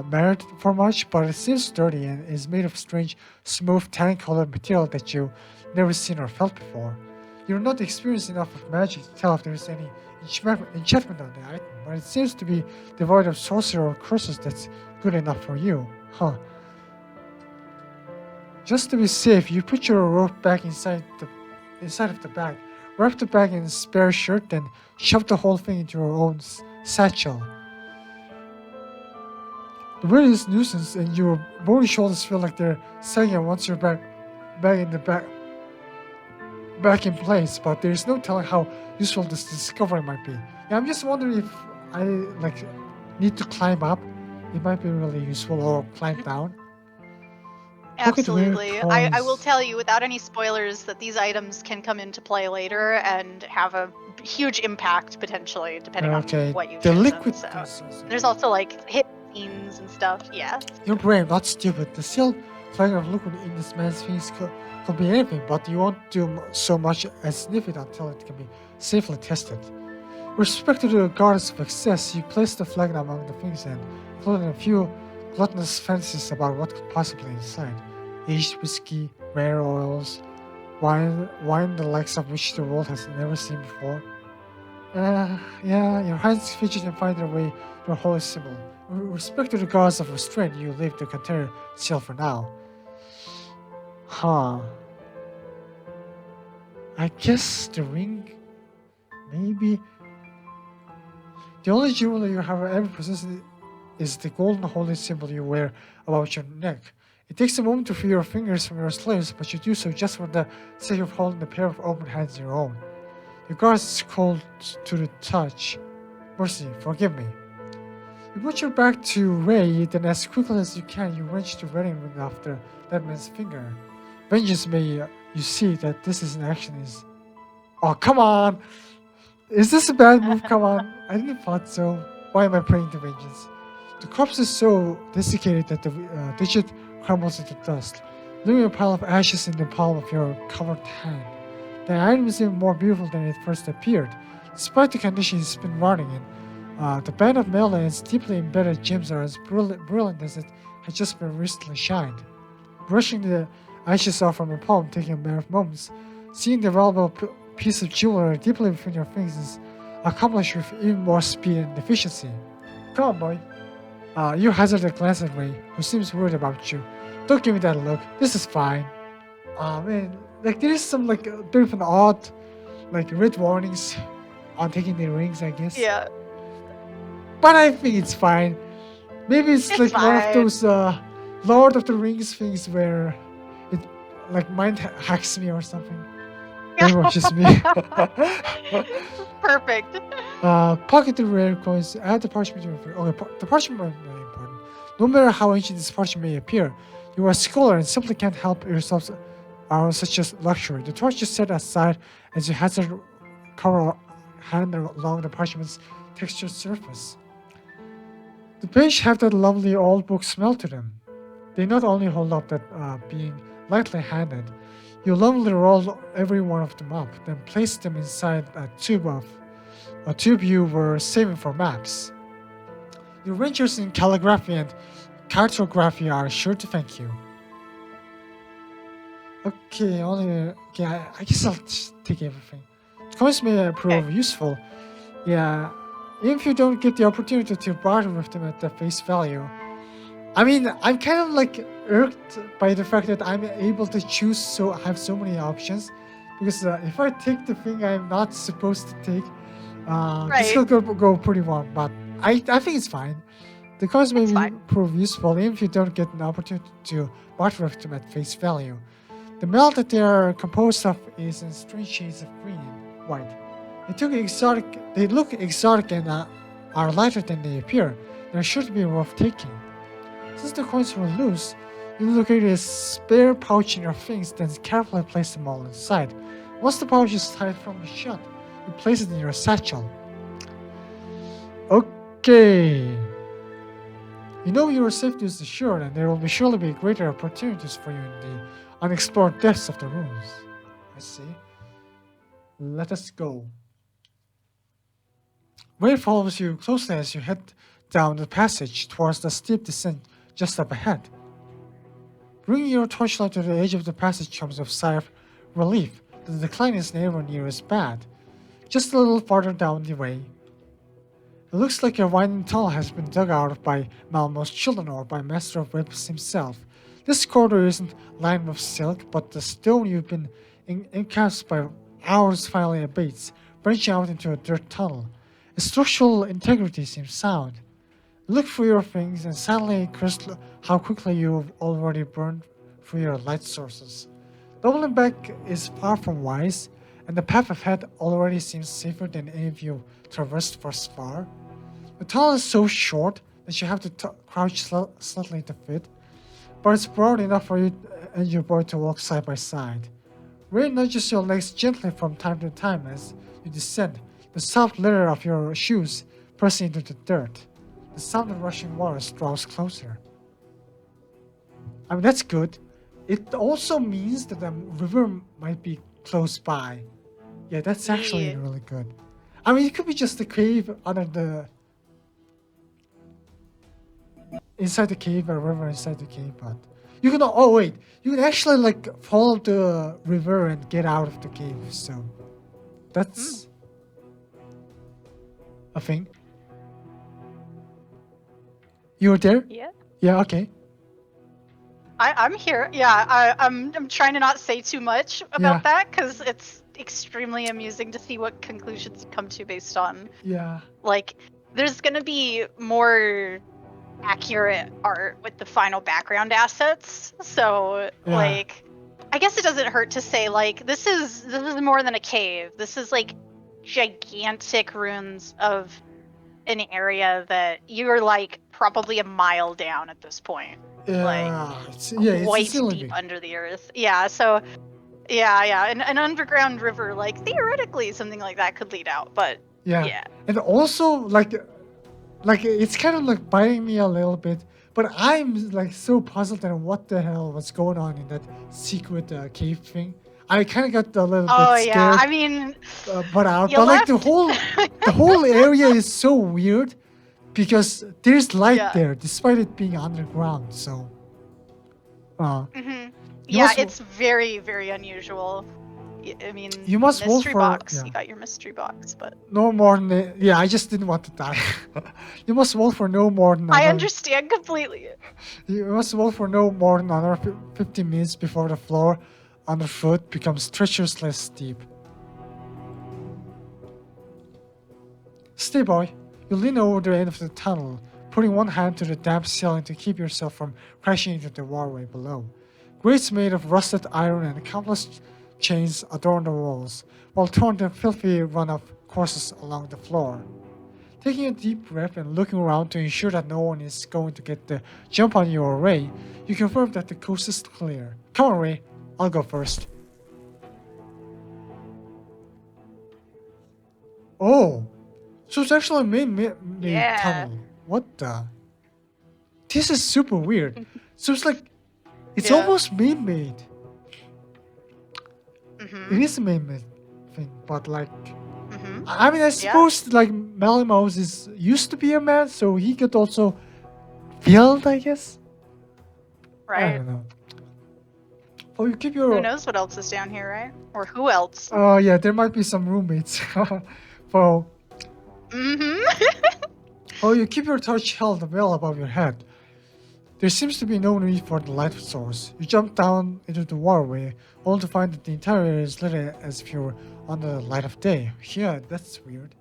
merit for much, but it seems sturdy and is made of strange, smooth, tan-colored material that you've never seen or felt before. You're not experienced enough of magic to tell if there's any enchantment on the item, but it seems to be devoid of sorcery or curses that's good enough for you. Huh. Just to be safe, you put your rope back inside of the bag. Wrap the bag in a spare shirt, then shove the whole thing into your own satchel. The weight is nuisance, and your bony shoulders feel like they're sagging once you're back in place. But there's no telling how useful this discovery might be. Yeah, I'm just wondering if I need to climb up. It might be really useful, or climb down. Absolutely. I will tell you without any spoilers that these items can come into play later and have a huge impact potentially, depending on what you've chosen. Liquid. So. There's also like hit scenes and stuff. Yeah. You're brave, not stupid. The sealed flag of liquid in this man's face could be anything, but you won't do so much as sniff it until it can be safely tested. With respect to the goddess of excess, you place the flag among the things and including a few gluttonous fantasies about what could possibly be inside. Aged whiskey, rare oils, wine the likes of which the world has never seen before. Yeah, your hands fidget and find their way to a holy symbol. With respect to the gods of restraint, you leave the container sealed for now. Huh. I guess the ring, maybe. The only jewelry you have ever possessed is the golden holy symbol you wear about your neck. It takes a moment to free your fingers from your slaves, but you do so just for the sake of holding a pair of open hands in your own. Your guard is cold to the touch. Mercy, forgive me. You put your back to Ray, then as quickly as you can, you wrench the wedding ring off the dead man's finger. Vengeance may you see that this is an action is... Oh, come on! Is this a bad move? Come on. I didn't thought so. Why am I praying to vengeance? The corpse is so desiccated that the digit crumbles into dust, leaving a pile of ashes in the palm of your covered hand. The item is even more beautiful than it first appeared. Despite the condition it's been running in, the band of metal and its deeply embedded gems are as brilliant as it had just been recently shined. Brushing the ashes off from your palm, taking a matter of moments, seeing the valuable piece of jewelry deeply between your fingers is accomplished with even more speed and efficiency. Come on, boy. You hazard a glance at Ray, who seems worried about you. Don't give me that look. This is fine. Man, like there is some like a bit of an odd, like red warnings on taking the rings, I guess. Yeah. But I think it's fine. Maybe it's like one of fine. those Lord of the Rings things where it like mind hacks me or something. Maybe it's just me. Perfect. Pocket the rare coins, add the parchment to your finger. Okay, the parchment is very important. No matter how ancient this parchment may appear, you are a scholar and simply can't help yourselves out of such a luxury. The torch is set aside as you hazard cover hand along the parchment's textured surface. The page have that lovely old book smell to them. They not only hold up that being lightly handed, you lovingly roll every one of them up, then place them inside a tube you were saving for maps. Your ventures in calligraphy and cartography are sure to thank you. Okay, I guess I'll take everything. Coins may prove useful. Yeah, if you don't get the opportunity to barter with them at the face value. I mean, I'm kind of like irked by the fact that I'm able to choose, so I have so many options. Because if I take the thing I'm not supposed to take, this will go pretty wrong. But I think it's fine. The coins may prove useful if you don't get an opportunity to barter with them at face value. The metal that they are composed of is in strange shades of green and white. They look exotic and are lighter than they appear. They're sure to be worth taking. Since the coins were loose, you locate a spare pouch in your things, then carefully place them all inside. Once the pouch is tied firmly shut, you place it in your satchel. Okay. You know your safety is assured, and there will surely be greater opportunities for you in the unexplored depths of the ruins. I see. Let us go. Ray follows you closely as you head down the passage towards the steep descent just up ahead. Bringing your torchlight to the edge of the passage comes with a sigh of relief that the decline is never near as bad. Just a little farther down the way, it looks like a winding tunnel has been dug out by Malmo's children or by Master of Webs himself. This corridor isn't lined with silk, but the stone you've been encased by hours finally abates, branching out into a dirt tunnel. Its structural integrity seems sound. Look through your things and suddenly crystal how quickly you've already burned through your light sources. Doubling back is far from wise, and the path ahead already seems safer than any of you traversed thus far. The tunnel is so short that you have to crouch slightly to fit, but it's broad enough for you and your boy to walk side by side. Ray nudges your legs gently from time to time as you descend, the soft leather of your shoes pressing into the dirt. The sound of rushing water draws closer. I mean, that's good. It also means that the river might be close by. Yeah, that's actually really good. I mean, it could be just a cave under the... inside the cave, a river inside the cave, but... You can... Oh, wait. You can actually, like, follow the river and get out of the cave, so... That's... a thing. You were there? Yeah. Yeah, okay. I'm here. Yeah, I'm trying to not say too much about that because it's extremely amusing to see what conclusions you come to based on Yeah. like there's gonna be more accurate art with the final background assets. So Yeah. like, I guess it doesn't hurt to say like this is more than a cave. This is like gigantic ruins of an area that you're like probably a mile down at this point. Yeah, it's Quite silly deep big. under the earth. Yeah, so yeah, an underground river, like theoretically something like that could lead out, but yeah. And also like it's kind of like biting me a little bit, but I'm like so puzzled at what the hell was going on in that secret cave thing. I kind of got a little Oh bit scared. yeah, I mean, but out. you But like the left. whole area is so weird because there's light Yeah. there despite it being underground. So, Mhm. You Yeah, must- it's very, very unusual. I mean, You must vote mystery for- box. yeah. You got your mystery box, but no more than yeah. I just didn't want to die. You must vote for no more than. I another- understand completely. You must vote for no more than another 15 minutes before the floor underfoot becomes treacherously steep. Stay, boy. You lean over the end of the tunnel, putting one hand to the damp ceiling to keep yourself from crashing into the waterway below. Grates made of rusted iron and countless chains adorn the walls, while torn and filthy run-off courses along the floor. Taking a deep breath and looking around to ensure that no one is going to get the jump on you or Ray, you confirm that the coast is clear. Come on, Ray. I'll go first. Oh, so it's actually a main Yeah. tunnel. What the? This is super weird. So it's like, it's Yeah. almost man-made. Mhm. It is a man-made thing, but like, Mhm. I mean, I suppose like Melly Mouse is used to be a man, so he could also build, I guess. I Right. don't know. Oh, you keep your. Who knows what else is down here, right? Or who else? Oh yeah, there might be some roommates. Oh, Mhm. oh, you keep your torch held well above your head. There seems to be no need for the light source. You jump down into the waterway, only to find that the entire area is lit as if you were under the light of day. Yeah, that's weird.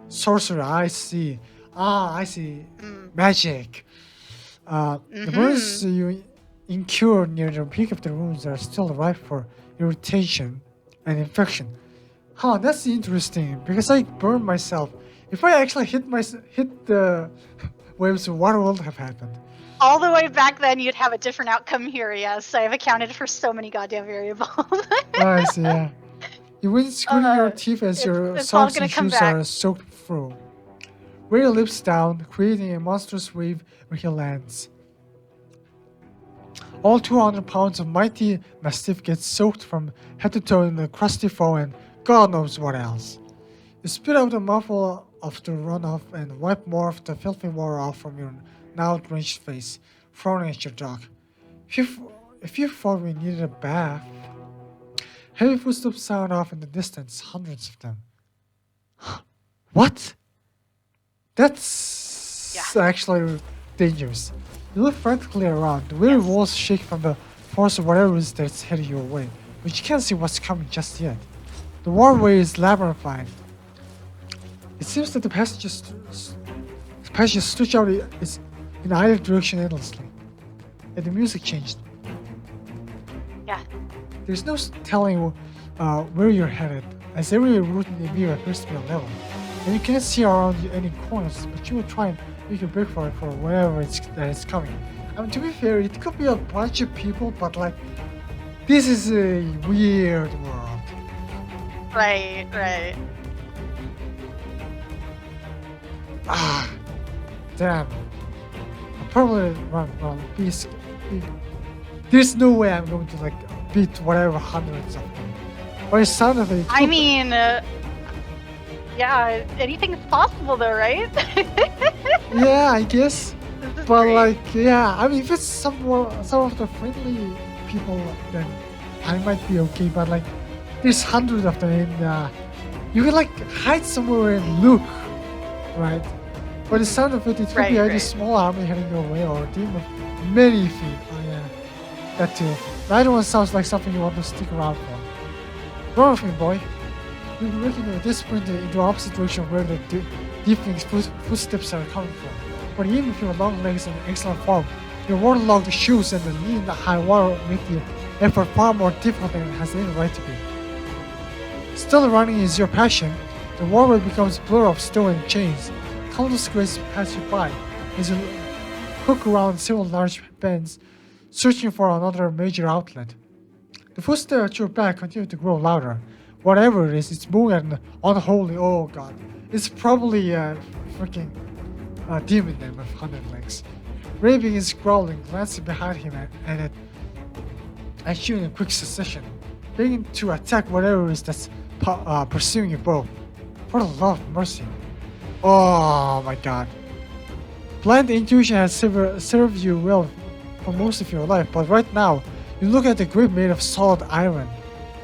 Sorcerer, I see. Ah, I see. Mm. Magic. The burns you incur near the peak of the ruins are still ripe for irritation and infection. Huh, that's interesting because I burned myself. If I actually hit the waves, what would have happened? All the way back then, you'd have a different outcome here. Yes, I've accounted for so many goddamn variables. I see. Yeah. You wince gritting your Uh, teeth as it's- your it's all socks gonna and come shoes back. are soaked through. Ray leaps down, creating a monstrous wave where he lands. All 200 pounds of mighty mastiff gets soaked from head to toe in the crusty foam and God knows what else. You spit out a mouthful of the runoff and wipe more of the filthy water off from your now drenched face, frowning at your dog. If you thought we needed a bath. Heavy footsteps sound off in the distance, hundreds of them. What? That's actually dangerous. You look frantically around. The very Yes. walls shake from the force of whatever it is that's heading your way, but you can't see what's coming just yet. The waterway is labyrinthine. It seems that the passages stretch out in either direction endlessly. And the music changed. Yeah. There's no telling where you're headed, as every route in the view appears to be a level. And you cannot see around you any corners, but you will try and make a break for it for wherever that is coming. I mean, to be fair, it could be a bunch of people, but like, this is a weird world. Right. Ah, damn. I'll probably run. There's no way I'm going to like beat whatever hundreds of them. By the sound of it, I mean, yeah, anything's possible though, right? yeah, I guess. This is But great. like, yeah, I mean, if it's some of the friendly people, then I might be okay. But like, there's hundreds of them, and you can like hide somewhere and look, right? By the sound of it, it could be either a Right. small army heading your way or a team of many feet. Oh yeah, that too. Neither one sounds like something you want to stick around for. Run with me, boy. You'll be looking at this point into the opposite direction where the deepening footsteps are coming from. But even with your long legs and excellent form, your waterlogged shoes and the knee-high water make the effort far more difficult than it has any right to be. Still running is your passion. The waterway becomes a blur of stone and chains. Countless grays pass you by as you hook around several large bends, searching for another major outlet. The footsteps at your back continue to grow louder. Whatever it is, it's moving at an unholy. Oh god. It's probably a freaking demon then with 100 legs. Raving is growling, glancing behind him at you in a quick succession, beginning to attack whatever it is that's pursuing you both. For the love of mercy. Oh my god. Blind intuition has served you well for most of your life, but right now, you look at the grip made of solid iron.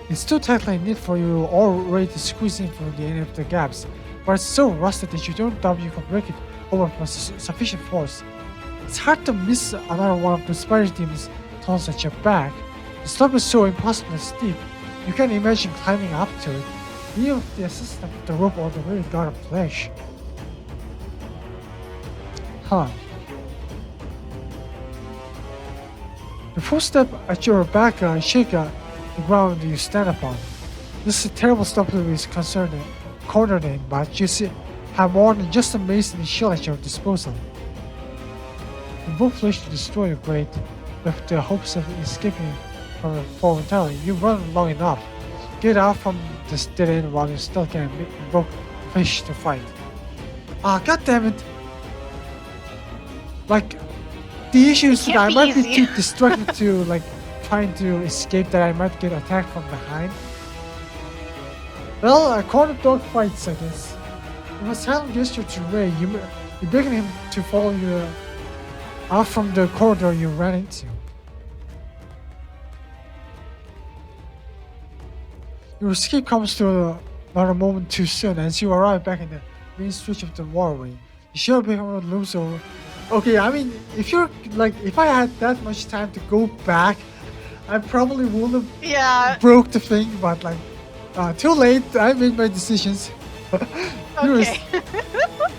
It's too tightly knit for you all ready to squeeze in through any of the gaps, but it's so rusted that you don't doubt you can break it over with sufficient force. It's hard to miss another one of the spider demons tunnels at your back. The slope is so impossibly steep, you can't imagine climbing up to it, even with the assistance of the rope or the very god of flesh. Huh. The footstep at your back shake the ground you stand upon. This is a terrible stuff to be cornered in, but you see, have more than just a mace and a shield at your disposal. You both wish to destroy your grate with the hopes of escaping from the fall entirely. You run long enough, get out from this dead end while you still can invoke fish to fight. Ah, god damn it! Like, the issue is that I might be too distracted to like trying to escape that I might get attacked from behind. Well, a corner dog fights, I guess. With a silent gesture to Ray, you beckon him to follow you out from the corridor you ran into. Your escape comes to not a moment too soon as you arrive back in the main stretch of the waterway. The shadow becomes looms over. Okay, I mean, if I had that much time to go back, I probably would have broke the thing, but like, too late, I made my decisions. Okay.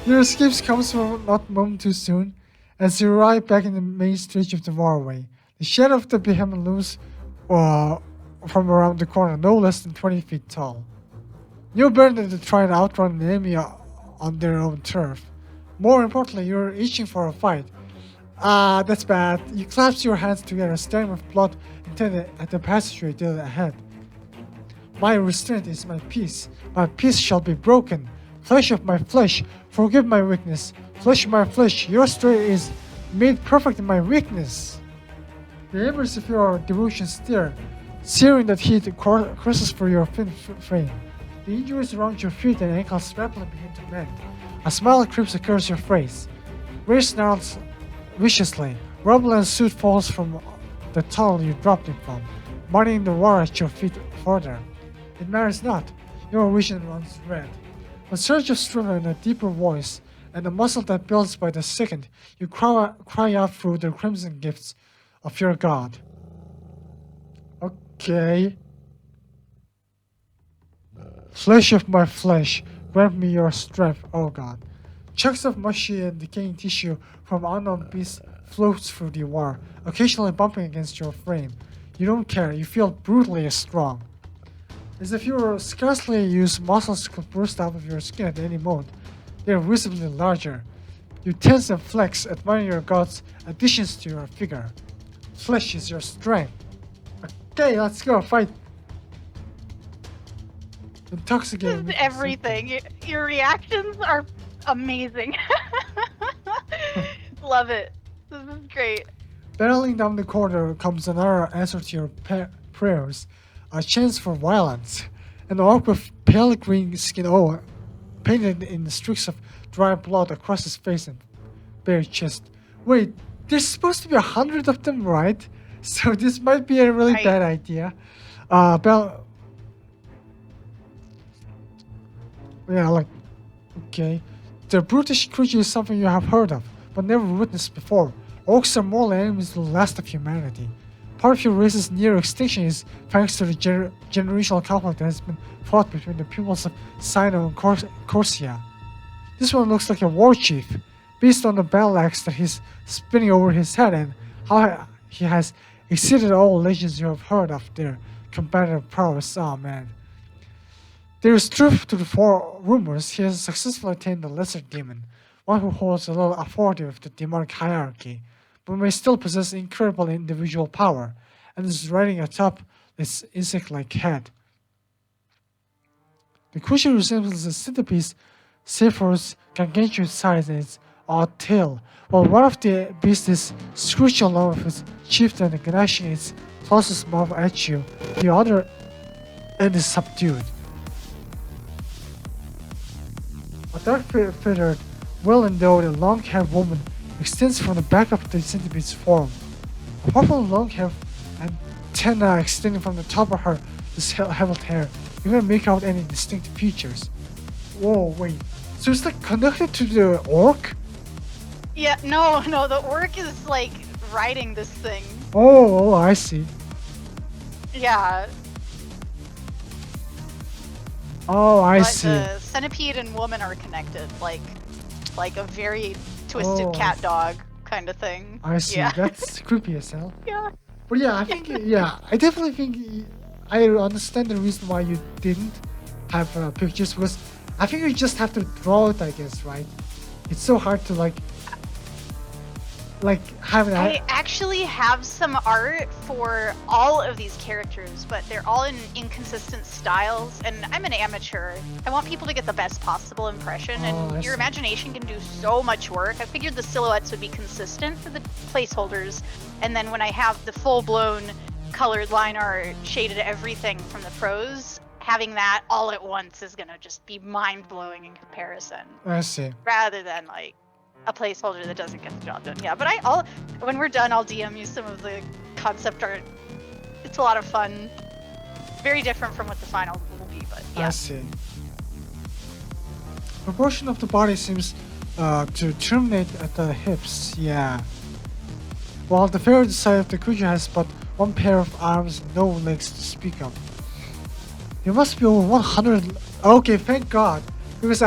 Your escape comes from not a moment too soon as you arrive back in the main stretch of the waterway. The shadow of the behemoth looms from around the corner, no less than 20 feet tall. You're better to try and outrun an enemy on their own turf. More importantly, you're itching for a fight. That's bad. You clasp your hands together, staring with blood intended at the passageway dead ahead. My restraint is my peace. My peace shall be broken. Flesh of my flesh, forgive my weakness. Flesh of my flesh, your strength is made perfect in my weakness. The embers of your devotion stir, searing that heat courses through your thin frame. The injuries around your feet and ankles rapidly begin to mend. A smile creeps across your face. Ray snarls viciously. Rubble and soot falls from the tunnel you dropped it from, muddying the water at your feet further. It matters not. Your vision runs red. A surge of strength in a deeper voice, and the muscle that builds by the second, you cry out through the crimson gifts of your god. Okay. Flesh of my flesh, grant me your strength, oh god. Chunks of mushy and decaying tissue from unknown beasts floats through the water, occasionally bumping against your frame. You don't care, you feel brutally strong. As if your scarcely used muscles could burst out of your skin at any moment, they are visibly larger. You tense and flex, admiring your god's additions to your figure. Flesh is your strength. Okay, let's go, fight! Intoxicating. Everything. Your reactions are amazing. Love it. This is great. Barreling down the corridor comes another answer to your prayers, a chance for violence. An orc with pale green skin, painted in streaks of dry blood across his face and bare chest. Wait, there's supposed to be 100 of them, right? So this might be a really bad idea. Okay. The brutish creature is something you have heard of, but never witnessed before. Orcs are mortal enemies to the last of humanity. Part of your race's near extinction is thanks to the generational conflict that has been fought between the peoples of Sino and Corsia. This one looks like a war chief, based on the battle axe that he's spinning over his head and how he has exceeded all legends you have heard of their competitive prowess. Oh man. There is truth to the four rumors. He has successfully attained the lesser demon, one who holds a little authority with the demonic hierarchy, but may still possess incredible individual power, and is riding atop its insect-like head. The creature resembles a centipede, save for its gargantuan size and its odd tail, while one of the beasts is screeching along with its chieftain and gnashing its closest mouth at you. The other end is subdued. A dark-feathered, well-endowed and long-haired woman extends from the back of the centipede's form. A powerful long-haired antenna extending from the top of her disheveled hair. You can't make out any distinct features. Whoa, wait. So it's like connected to the orc? Yeah, no, the orc is like riding this thing. Oh, I see. Yeah. Oh, I But see. the centipede and woman are connected, like a very twisted Oh, cat dog kind of thing. I see. Yeah. That's creepy as hell. Yeah. But yeah, I think, I definitely think I understand the reason why you didn't have pictures, because I think you just have to draw it, I guess, right? It's so hard to like have an I actually have some art for all of these characters, but they're all in inconsistent styles, and I'm an amateur. I want people to get the best possible impression, I and your see. imagination can do so much work. I figured the silhouettes would be consistent for the placeholders, and then when I have the full-blown colored line art, shaded everything from the pros, having that all at once is gonna just be mind-blowing in comparison, I see. rather than like a placeholder that doesn't get the job done. Yeah, but I'll when we're done, I'll DM you some of the concept art. It's a lot of fun. Very different from what the final will be, but I yeah. see. Proportion of the body seems to terminate at the hips, yeah. While the fairy side of the creature has but one pair of arms and no legs to speak of. There must be over 100. Okay, thank God. Because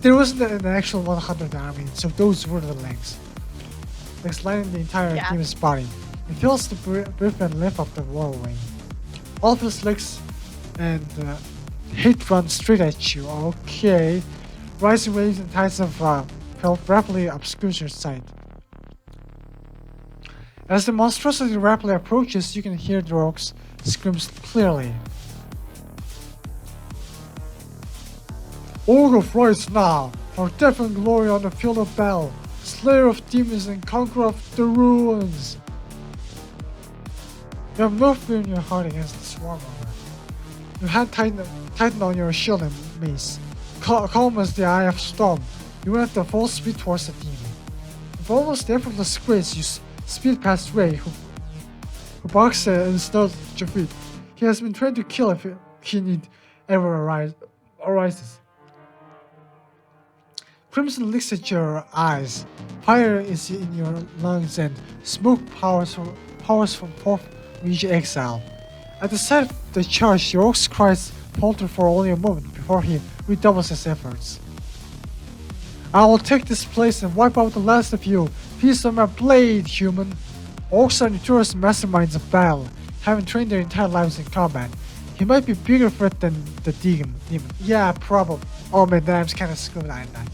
there wasn't an actual 100 army, so those were the legs. Legs lining the entire Yeah. demon's body. It fills the breadth and length of the whirlwind. All of his legs and hate run straight at you. Okay. Rising waves and tides of felt rapidly obscures your sight. As the monstrosity rapidly approaches, you can hear the orc's screams clearly. Orc of Rights now, for death and glory on the field of battle, slayer of demons and conqueror of the ruins. You have no fear in your heart against the swarm of them. Your hand tighten on your shield and mace. Calm as the eye of storm, you run at the full speed towards the demon. With almost effortless grace, you speed past Ray, who barks and snorts at your feet. He has been trained to kill if he need ever arises. Crimson licks at your eyes, fire is in your lungs, and smoke powers from forth reach exile. At the sight of the charge, your orc's cries falter for only a moment before he redoubles his efforts. I will take this place and wipe out the last of you. Feast on my blade, human. Orcs are notorious masterminds of battle, having trained their entire lives in combat. He might be a bigger threat than the demon. Yeah, probably. Oh man, that I'm kind of screwed on that.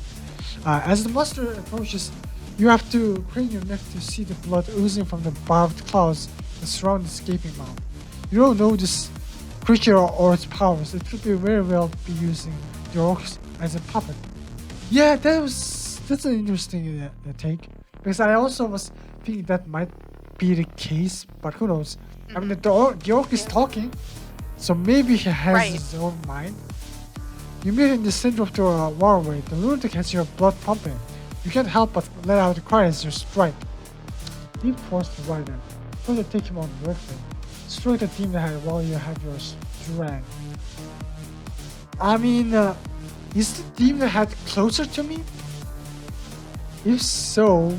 As the monster approaches, you have to crane your neck to see the blood oozing from the barbed claws that surround its gaping mouth. You don't know this creature or its powers. It could be very well be using the orcs as a puppet. Yeah, that's an interesting take, because I also was thinking that might be the case, but who knows? I mean, the orc is talking, so maybe he has his own mind. You meet in the center of the waterway. The lunatic has your blood pumping. You can't help but let out a cry as you strike. Deep force the rider. Further take him on directly. Strike the demon head while you have your strength. I mean, is the demon head closer to me? If so,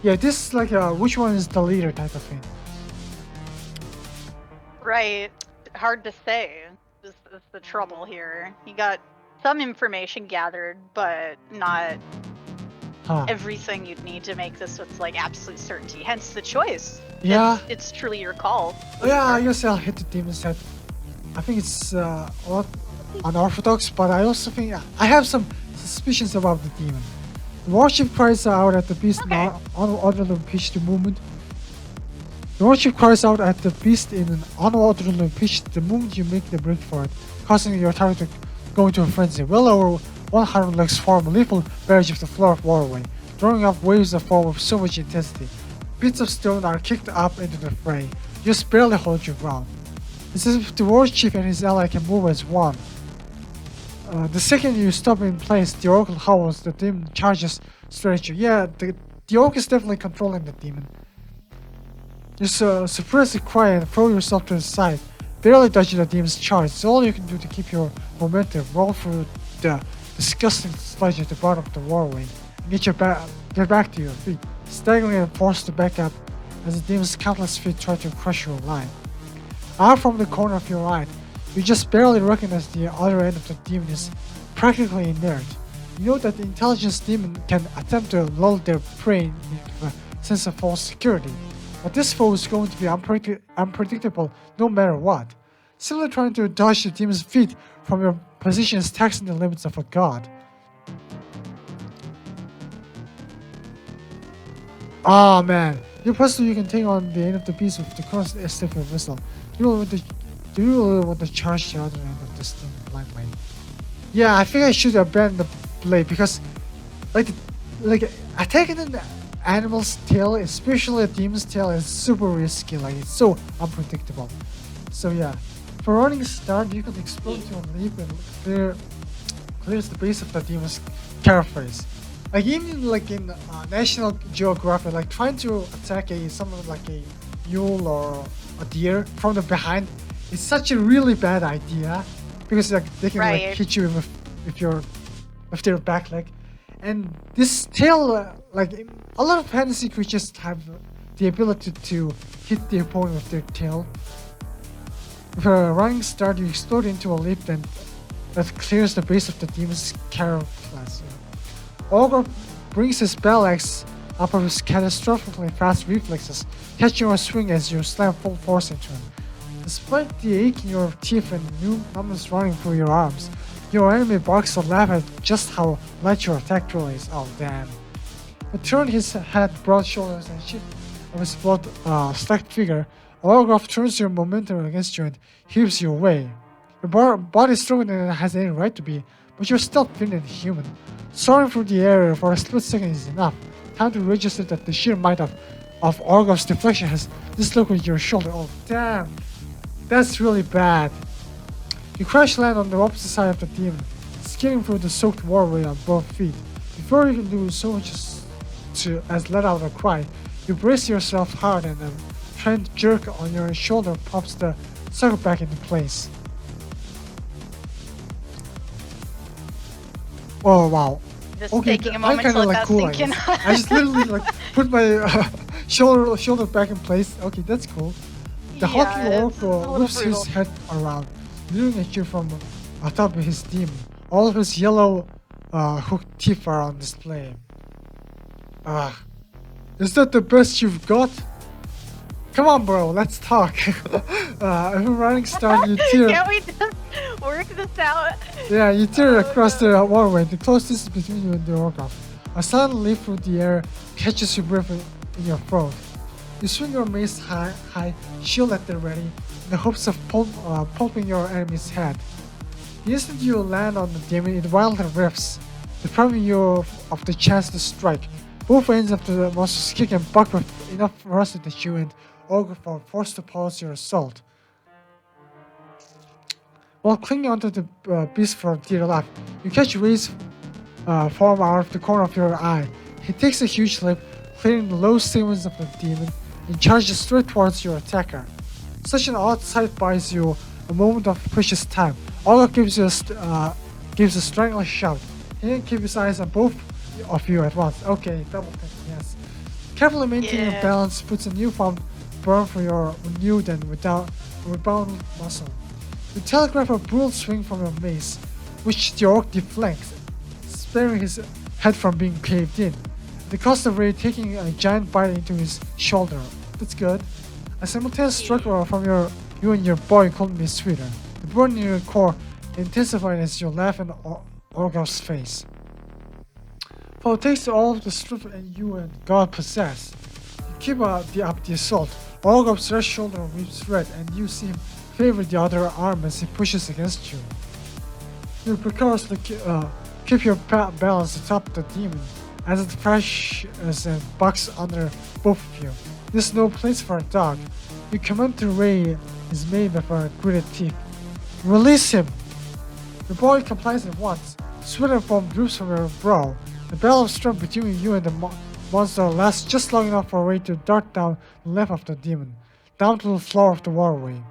yeah, this is like which one is the leader type of thing. Right. Hard to say. This is the trouble here. You got some information gathered, but not Huh. everything you'd need to make this with like absolute certainty. Hence the choice. Yeah. It's truly your call. Yeah, I guess I'll hit the demon's head. I think it's a lot unorthodox, but I also think I have some suspicions about the demon. The warship cries out at the beast in Okay. an unorderly pitched movement. The warship cries out at the beast in an unorderly pitch the moment you make the break for it, causing your target to go into a frenzy. Well over 100 legs form a lethal barrage of the floor of waterway, throwing up waves of foam with so much intensity. Bits of stone are kicked up into the fray. You just barely hold your ground. It's as if the warship and his ally can move as one. The second you stop in place, the oracle howls, the demon charges straight at you. Yeah, the orc is definitely controlling the demon. Just suppress the cry and throw yourself to the side, barely dodging the demon's charge. It's all you can do to keep your momentum. Roll through the disgusting sludge at the bottom of the waterway and get back to your feet, staggering and forced to back up as the demon's countless feet try to crush you alive. Out from the corner of your eye, you just barely recognize the other end of the demon is practically inert. You know that the intelligence demon can attempt to lull their prey into a sense of false security, but this foe is going to be unpredictable no matter what. Simply trying to dodge the demon's feet from your position is taxing the limits of a god. Ah man, you can take on the end of the beast with the cross SFA missile. Do you really want to charge the other end of this thing blindly? Yeah, I think I should abandon the blade because, like attacking an animal's tail, especially a demon's tail, is super risky. Like it's so unpredictable. So yeah, for running start, you can explode your leap and clears the base of the demon's carapace. Like even like in National Geographic, like trying to attack something like a mule or a deer from the behind is such a really bad idea because like they can like hit you with their back leg, and this tail like a lot of fantasy creatures have the ability to hit the opponent with their tail. With a running start, you explode into a leap that clears the base of the demon's carapace. Ogre brings his battle axe up of his catastrophically fast reflexes, catching a swing as you slam full force into him. Despite the ache in your teeth and new numbness running through your arms, your enemy barks a laugh at just how light your attack really is. Oh damn. You turn his head, broad shoulders, and shift of his blood-stacked figure. Olgraf turns your momentum against you and heaves you away. Your body is stronger than it has any right to be, but you're still thin and human. Soaring through the air for a split second is enough. Time to register that the sheer might of Olgraf's deflection has dislocated your shoulder. Oh damn, that's really bad. You crash land on the opposite side of the demon, skidding through the soaked waterway on both feet. Before you can do so much as let out a cry, you brace yourself hard and a trend jerk on your shoulder pops the circle back into place. Oh wow. Just Okay, taking a I'm moment kind to of let like that cool. I sink in. guess. I just literally like put my shoulder back in place. Okay, that's cool. The hulking it's a orc little whips his brutal. head around, leering at you from atop of his demon. All of his yellow hooked teeth are on display. Is that the best you've got? Come on, bro, let's talk. If a running start, you tear. Can't we just work this out? Yeah, you tear across the waterway, the close distance between you and the Orgoth. A sudden leap through the air catches your breath in your throat. You swing your mace high, shield at the ready, in the hopes of pulping your enemy's head. The instant you land on the demon, it wildly rips, depriving you of the chance to strike. Both ends of the monster's kick and buck with enough ferocity that you and Orgoth are forced to pause your assault. While clinging onto the beast for dear life, you catch Ray's form out of the corner of your eye. He takes a huge leap, clearing the low segments of the demon, and charges straight towards your attacker. Such an odd sight buys you a moment of precious time. Olga gives a strangled shout. He can keep his eyes on both of you at once. Okay, double tap, yes. Carefully maintaining your balance puts a newfound burn for your renewed and rebound muscle. You telegraph a brutal swing from your mace, which the orc deflects, sparing his head from being caved in. The cost of Ray taking a giant bite into his shoulder. That's good. A simultaneous struggle from you and your boy couldn't be sweeter. The burn in your core intensified as you laugh in Orgov's face. For it takes all of the strength and you and God possess. You keep up the assault. Orgov's right shoulder weeps red, and you see him favor the other arm as he pushes against you. You precautiously keep your balance atop the demon as it crashes and bucks under both of you. There's no place for a dog. You command to Ray is made with a gritted teeth. Release him! The boy complies at once. Sweat and foam droops from your brow. The battle of strength between you and the monster lasts just long enough for Ray to dart down the left of the demon, down to the floor of the waterway.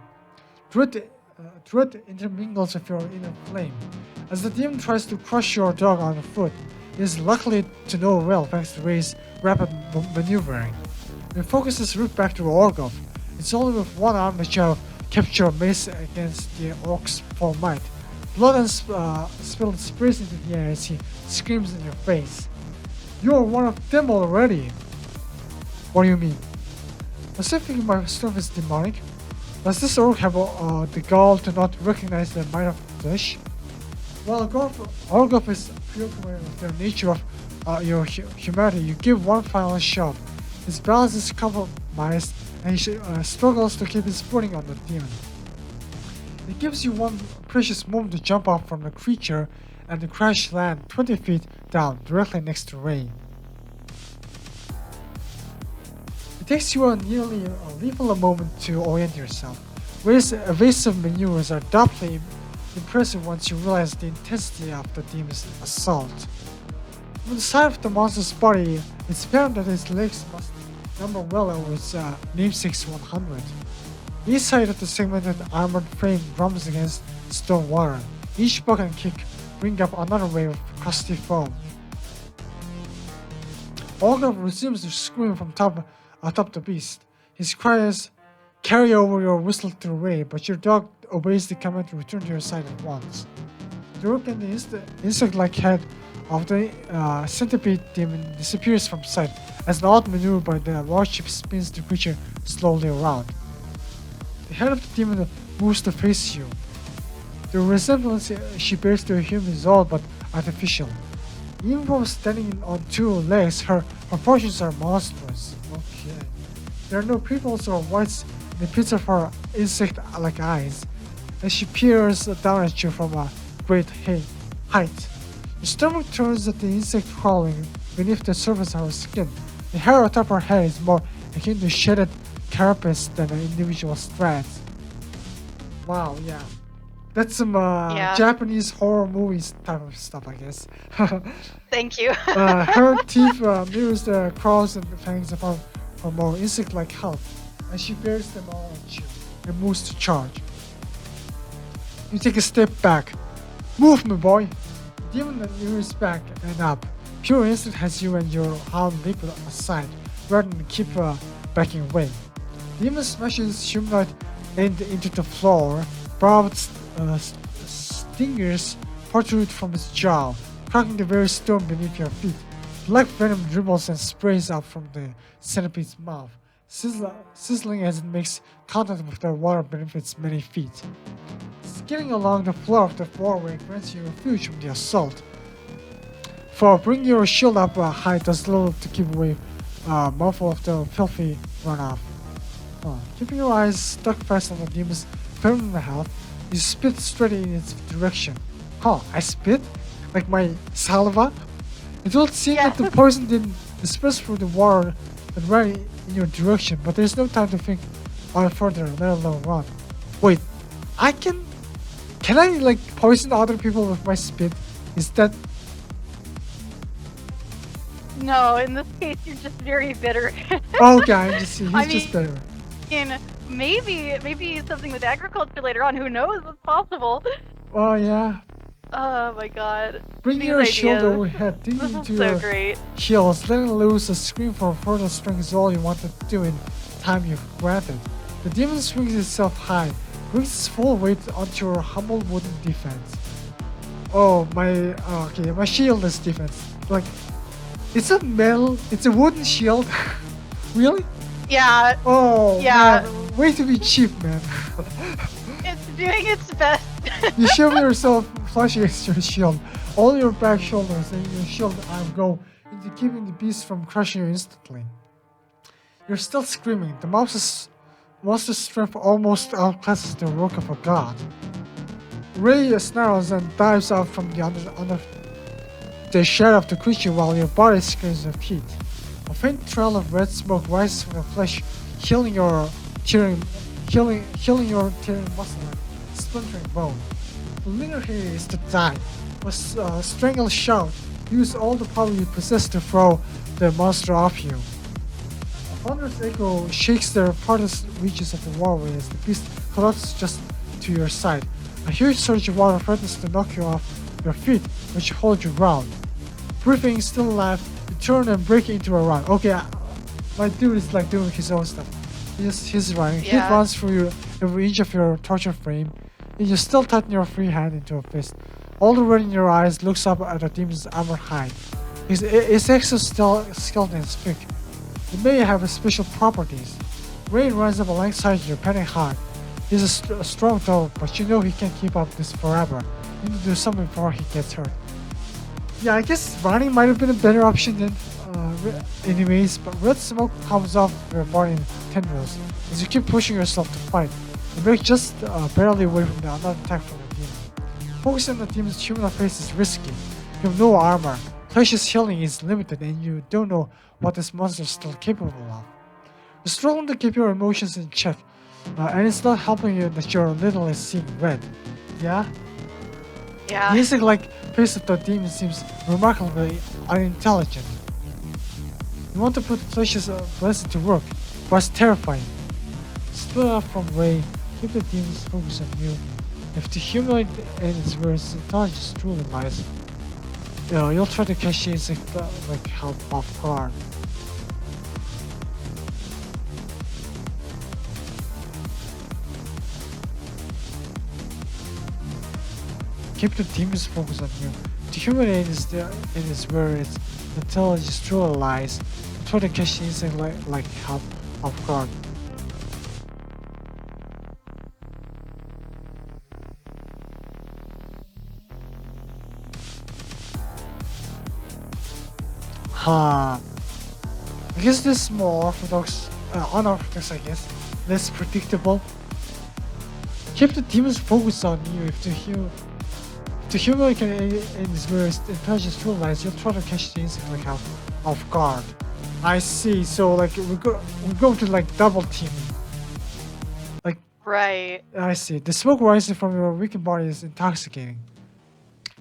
Dread intermingles with your inner flame. As the demon tries to crush your dog on foot, it is lucky to know well thanks to Ray's rapid maneuvering. Your focus is root back to Orgov. It's only with one arm that you have kept your mace against the orc's full might. Blood and spilled sprays into the air as he screams in your face. You're one of them already! What do you mean? Does it think my stuff is demonic? Does this orc have the gall to not recognize the might of flesh? While Orgov is preoccupied with the nature of your humanity, you give one final shove. His balance is compromised and he struggles to keep his footing on the demon. It gives you one precious moment to jump off from the creature and to crash land 20 feet down, directly next to Ray. It takes you nearly a lethal moment to orient yourself. Ray's evasive maneuvers are doubly impressive once you realize the intensity of the demon's assault. From the side of the monster's body, it's apparent that his legs must number well over its namesake's 100. Each side of the segmented armored frame drums against stone water. Each bug and kick bring up another wave of crusty foam. Orgov resumes to scream from atop the beast. His cries carry over your whistle to Ray, but your dog obeys the command to return to your side at once. The rook and the insect-like head of the centipede demon disappears from sight as an odd maneuver by the warship spins the creature slowly around. The head of the demon moves to face you. The resemblance she bears to a human is all but artificial. Even from standing on two legs, her proportions are monstrous. Okay. There are no pupils or whites in the pits of her insect-like eyes, as she peers down at you from a great height. Your stomach turns at the insect crawling beneath the surface of her skin. The hair atop her head is more akin to shedded carapace than individual strands. Wow, yeah. That's some Japanese horror movies type of stuff, I guess. Thank you. Her teeth mirrors the claws and fangs of her more insect-like health, and she bears them all at you and moves to charge. You take a step back. Move, my boy! The demon rears back and up. Pure instinct has you and your hound leap aside, rather than keep backing away. The demon smashes humanoid end into the floor. Barbed stingers protrude from its jaw, cracking the very stone beneath your feet. Black venom dribbles and sprays out from the centipede's mouth, sizzling as it makes contact with the water beneath its many feet. Skidding along the floor of the doorway grants you refuge from the assault. For bringing your shield up high does little to keep away mouthful of the filthy runoff. Keeping your eyes stuck fast on the demon's permanent health, you spit straight in its direction. I spit? Like my saliva? It would seem that the poison didn't disperse through the water but ran in your direction, but there's no time to think on it further, let alone run. Wait, can I like poison other people with my spit? Is that... No, in this case, you're just very bitter. Okay, he's just better. Maybe something with agriculture later on. Who knows? It's possible. Oh yeah. Oh my god. Bring your shield overhead, dig into your heels, letting loose a scream for further strength is all you want to do in time you've granted. The demon swings itself high, brings its full weight onto your humble wooden defense. Oh, okay, my shield is different. Like, it's a metal, it's a wooden shield. Really? Yeah, Oh, Yeah. man, way to be cheap, man. it's doing its best. You shield yourself flush against your shield. All your back shoulders and your shield arm go into keeping the beast from crushing you instantly. You're still screaming. The monster's strength almost outclasses the work of a god. Ray snarls and dives out from the under the shadow of the creature while your body screams with heat. A faint trail of red smoke rises from the flesh, healing your tearing muscle and splintering bone. The leader here is to die. With a strangled shout, use all the power you possess to throw the monster off you. A thunderous echo shakes the farthest reaches of the waterway as the beast collapses just to your side. A huge surge of water threatens to knock you off your feet, but you hold your ground. Breathing, still alive, you turn and break into a run. Okay, my dude is like doing his own stuff. He's running. He Yeah. runs through every inch of your torture frame, and you still tighten your free hand into a fist. All the red in your eyes looks up at the demon's armor hide. His exoskeleton is thick. It may have special properties. Rain runs up alongside you, panting hard. He's a strong dog, but you know he can't keep up this forever. You need to do something before he gets hurt. Yeah, I guess running might have been a better option than anyways, but red smoke comes off your body in tendrils as you keep pushing yourself to fight. You break just barely away from the another attack from the demon. Focusing on the demon's human face is risky. You have no armor. Flesh's healing is limited and you don't know what this monster is still capable of. You're struggling to keep your emotions in check, and it's not helping you that your little is seeing red. Yeah? Yeah. The insect-like face of the demon seems remarkably unintelligent. You want to put Flesh's blessing to work, but it's terrifying. Split off from Ray, keep the demon's focus on you. If the humanoid and its words intelligence truly lies, you'll try to catch the insect like help off guard. Keep the demon's focus on you. The humanoid is where its intelligence truly lies. Try to catch the insect like help off guard. I guess this is more unorthodox, I guess. Less predictable. Keep the demon's focus on you. If the human can and his various intelligence truly lies, you'll try to catch the insect like off guard. I see. So like we're going to like double teaming. Like Right. I see. The smoke rising from your weakened body is intoxicating.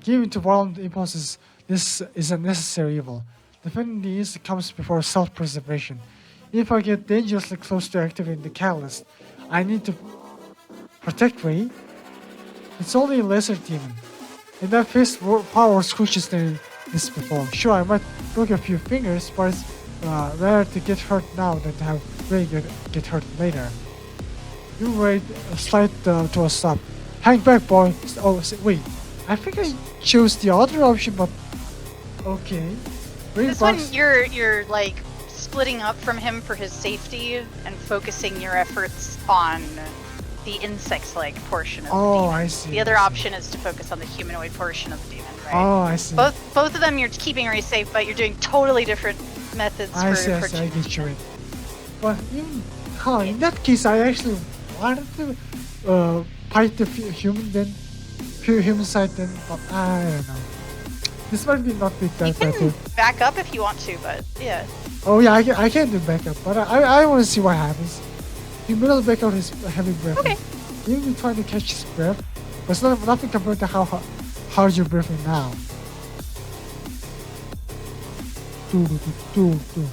Giving to violent impulses, this is a necessary evil. Defending the insect comes before self-preservation. If I get dangerously close to activating the catalyst, I need to protect Ray. It's only a lesser demon. And that fist power squishes than this before. Sure, I might break a few fingers, but it's better to get hurt now than to have Ray get hurt later. You Ray slide to a stop. Hang back, boy. Oh, wait. I think I chose the other option, but okay. Ray This one bucks. you're like splitting up from him for his safety and focusing your efforts on the insect-like portion of the Oh, demon. I see. The other I see. option is to focus on the humanoid portion of the demon, right? Oh, I see. Both of them you're keeping Ray safe, but you're doing totally different methods I for see, I approaching. get you. But in that case, I actually wanted to fight the pure human side then, but I don't know. This might be not be You that can better. back up if you want to, but yeah. Oh yeah, I can do backup, but I want to see what happens. He middle back out his heavy breath. Okay. You'll be trying to catch his breath, but it's nothing compared to how hard you're breathing now. Do, do, do, do.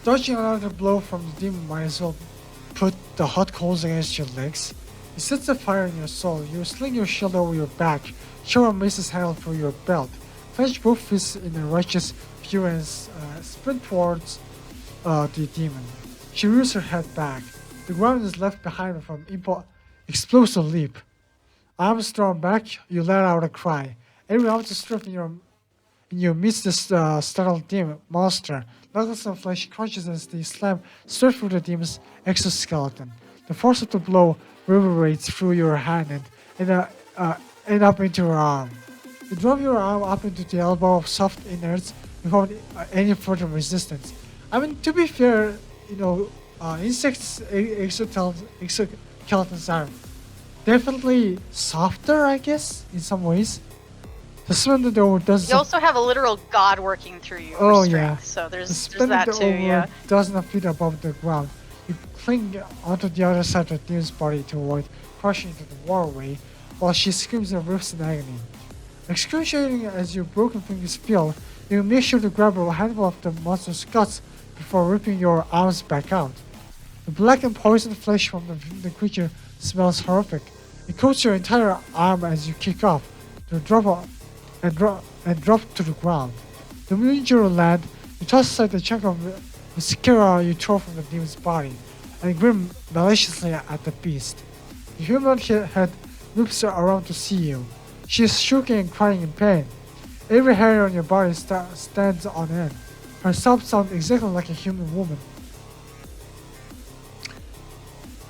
Dodging another blow from the demon might as well put the hot coals against your legs. It sets a fire in your soul. You sling your shield over your back, show a mace's handle through your belt, clench both fists in a righteous fury and sprint towards the demon. She rears her head back. The ground is left behind her from explosive leap. Arms thrown back, you let out a cry. Every ounce of strength in you meets this startled demon monster. Knuckles and flesh crunches as they slam straight through the demon's exoskeleton. The force of the blow reverberates through your hand and up into your arm. You drop your arm up into the elbow of soft innards without any further resistance. I mean, to be fair, insects' exoskeletons are definitely softer, I guess, in some ways. The Splendid though does. You also have a literal god working through you. Oh strength, yeah. So there's The that too. Yeah. dozen feet above the ground. You cling onto the other side of the demon's body to avoid crashing into the waterway, while she screams and rips in agony. Excruciating as your broken fingers feel, you make sure to grab a handful of the monster's guts before ripping your arms back out. The black and poisoned flesh from the creature smells horrific. It coats your entire arm as you kick off, to drop to the ground. The moment you land, you toss aside the chunk of mascara you tore from the demon's body, and grin maliciously at the beast. The human head whips around to see you. She is shrieking and crying in pain. Every hair on your body stands on end. Her sobs sound exactly like a human woman.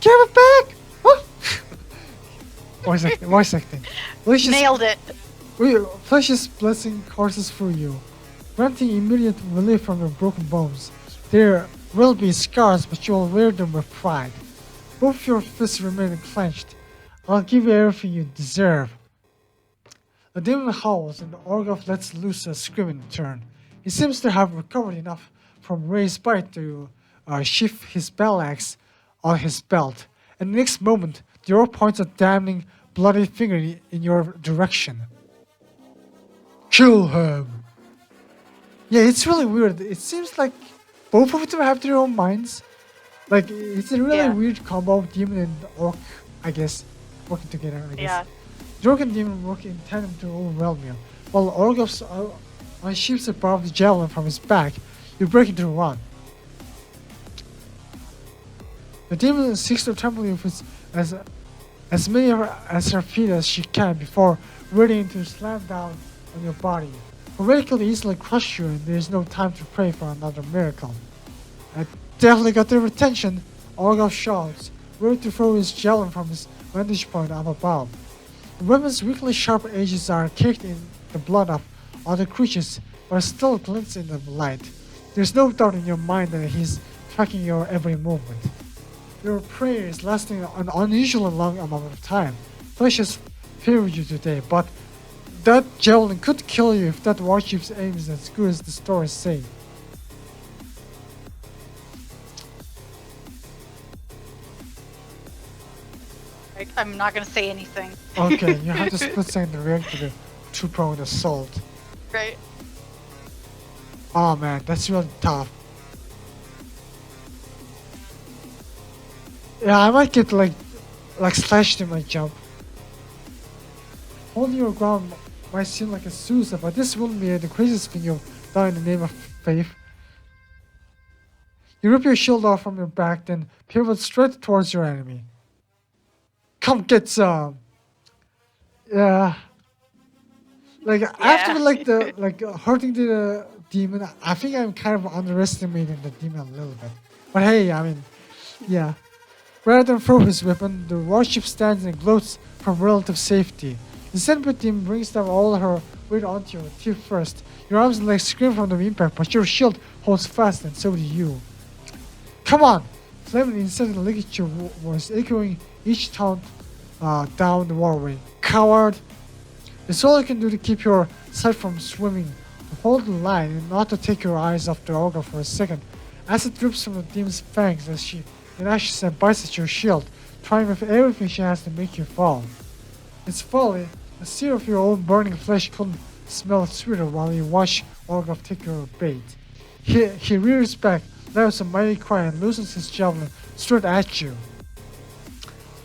Give it back! What? Voice acting. Nailed it. Flesh's blessing courses through you, granting immediate relief from your broken bones. There will be scars, but you will wear them with pride. Both your fists remain clenched. I'll give you everything you deserve. The demon howls, and the Orgoth lets loose a screaming turn. He seems to have recovered enough from Ray's bite to sheath his battle axe on his belt, and the next moment, the orc points a damning, bloody finger in your direction. Kill him! Yeah, it's really weird. It seems like both of them have their own minds. Like, it's a really weird combo of demon and orc, I guess, working together, I guess. Yeah. The orc and demon work in tandem to overwhelm you. While Orgoth unsheaths a barbed javelin from his back, you break into a run. The demon seeks to trample you with as many as her feet as she can before ready to slam down on your body. Her rage could easily crush you, and there is no time to pray for another miracle. I definitely got their attention. Orgoth shouts, ready to throw his javelin from his vantage point up above. The weapon's weakly sharp edges are caked in the blood of other creatures, but still glints in the light. There's no doubt in your mind that he's tracking your every movement. Your prayer is lasting an unusually long amount of time. Flesh has favored you today, but that javelin could kill you if that warship's aim is as good as the stories say. I'm not gonna say anything. Okay, you have to split second to react to the two-pronged assault. Right. Oh man, that's really tough. Yeah, I might get like slashed in my jump. Holding your ground might seem like a suicide, but this wouldn't be the craziest thing you've done in the name of faith. You rip your shield off from your back, then pivot straight towards your enemy. Come get some. Yeah. After hurting the demon, I think I'm kind of underestimating the demon a little bit. But hey, I mean, yeah. Rather than throw his weapon, the warship stands and gloats from relative safety. The centipede demon brings down all her weight onto your teeth first. Your arms and legs scream from the impact, but your shield holds fast, and so do you. Come on! Flaming incessant ligature voice echoing each taunt down the waterway. Coward! It's all you can do to keep your sight from swimming, to hold the line and not to take your eyes off the ogre for a second. Acid drips from the demon's fangs as she lashes and bites at your shield, trying with everything she has to make you fall. It's folly. The sear of your own burning flesh couldn't smell sweeter while you watch Orgoth take your bait. He rears back, lets a mighty cry, and loosens his javelin straight at you.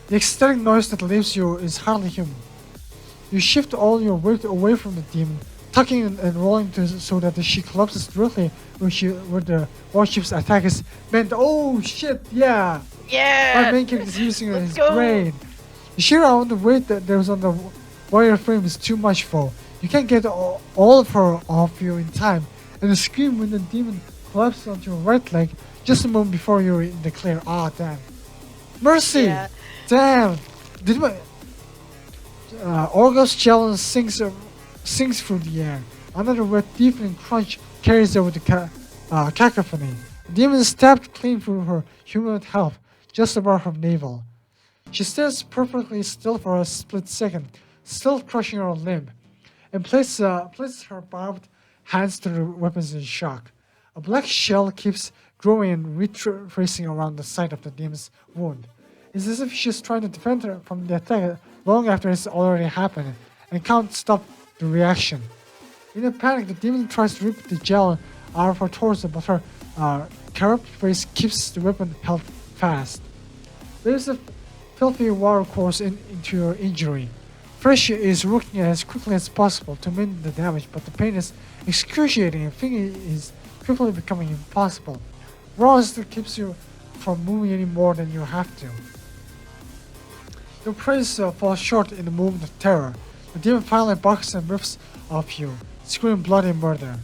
The ecstatic noise that leaves you is hardly human. You shift all your weight away from the demon, tucking and rolling so that she collapses directly where the warship's attack is meant. Oh shit, yeah! Yeah! My main character is using his go. brain. The sheer amount of weight that there's on the wire frame is too much though. You can't get all of her off you in time, and the scream when the demon collapses onto your right leg just a moment before you're in the clear. Ah, damn. Mercy! Yeah. Damn! Did my Orgov's challenge sings through the air. Another wet, deepening crunch carries over the cacophony. The demon is stabbed clean through her humanoid health, just above her navel. She stares perfectly still for a split second, still crushing her limb, and places her barbed hands to the weapons in shock. A black shell keeps growing and retracing around the site of the demon's wound. It's as if she's trying to defend her from the attack long after it's already happened, and can't stop the reaction. In a panic, the demon tries to rip the gel out of her torso, but her corrupt face keeps the weapon held fast. There's a filthy water course into your injury. Fresh is working as quickly as possible to mend the damage, but the pain is excruciating and thinking is quickly becoming impossible. Raw still keeps you from moving any more than you have to. Your praise falls short in the moment of terror. The demon finally barks and rips off you, screaming bloody murder.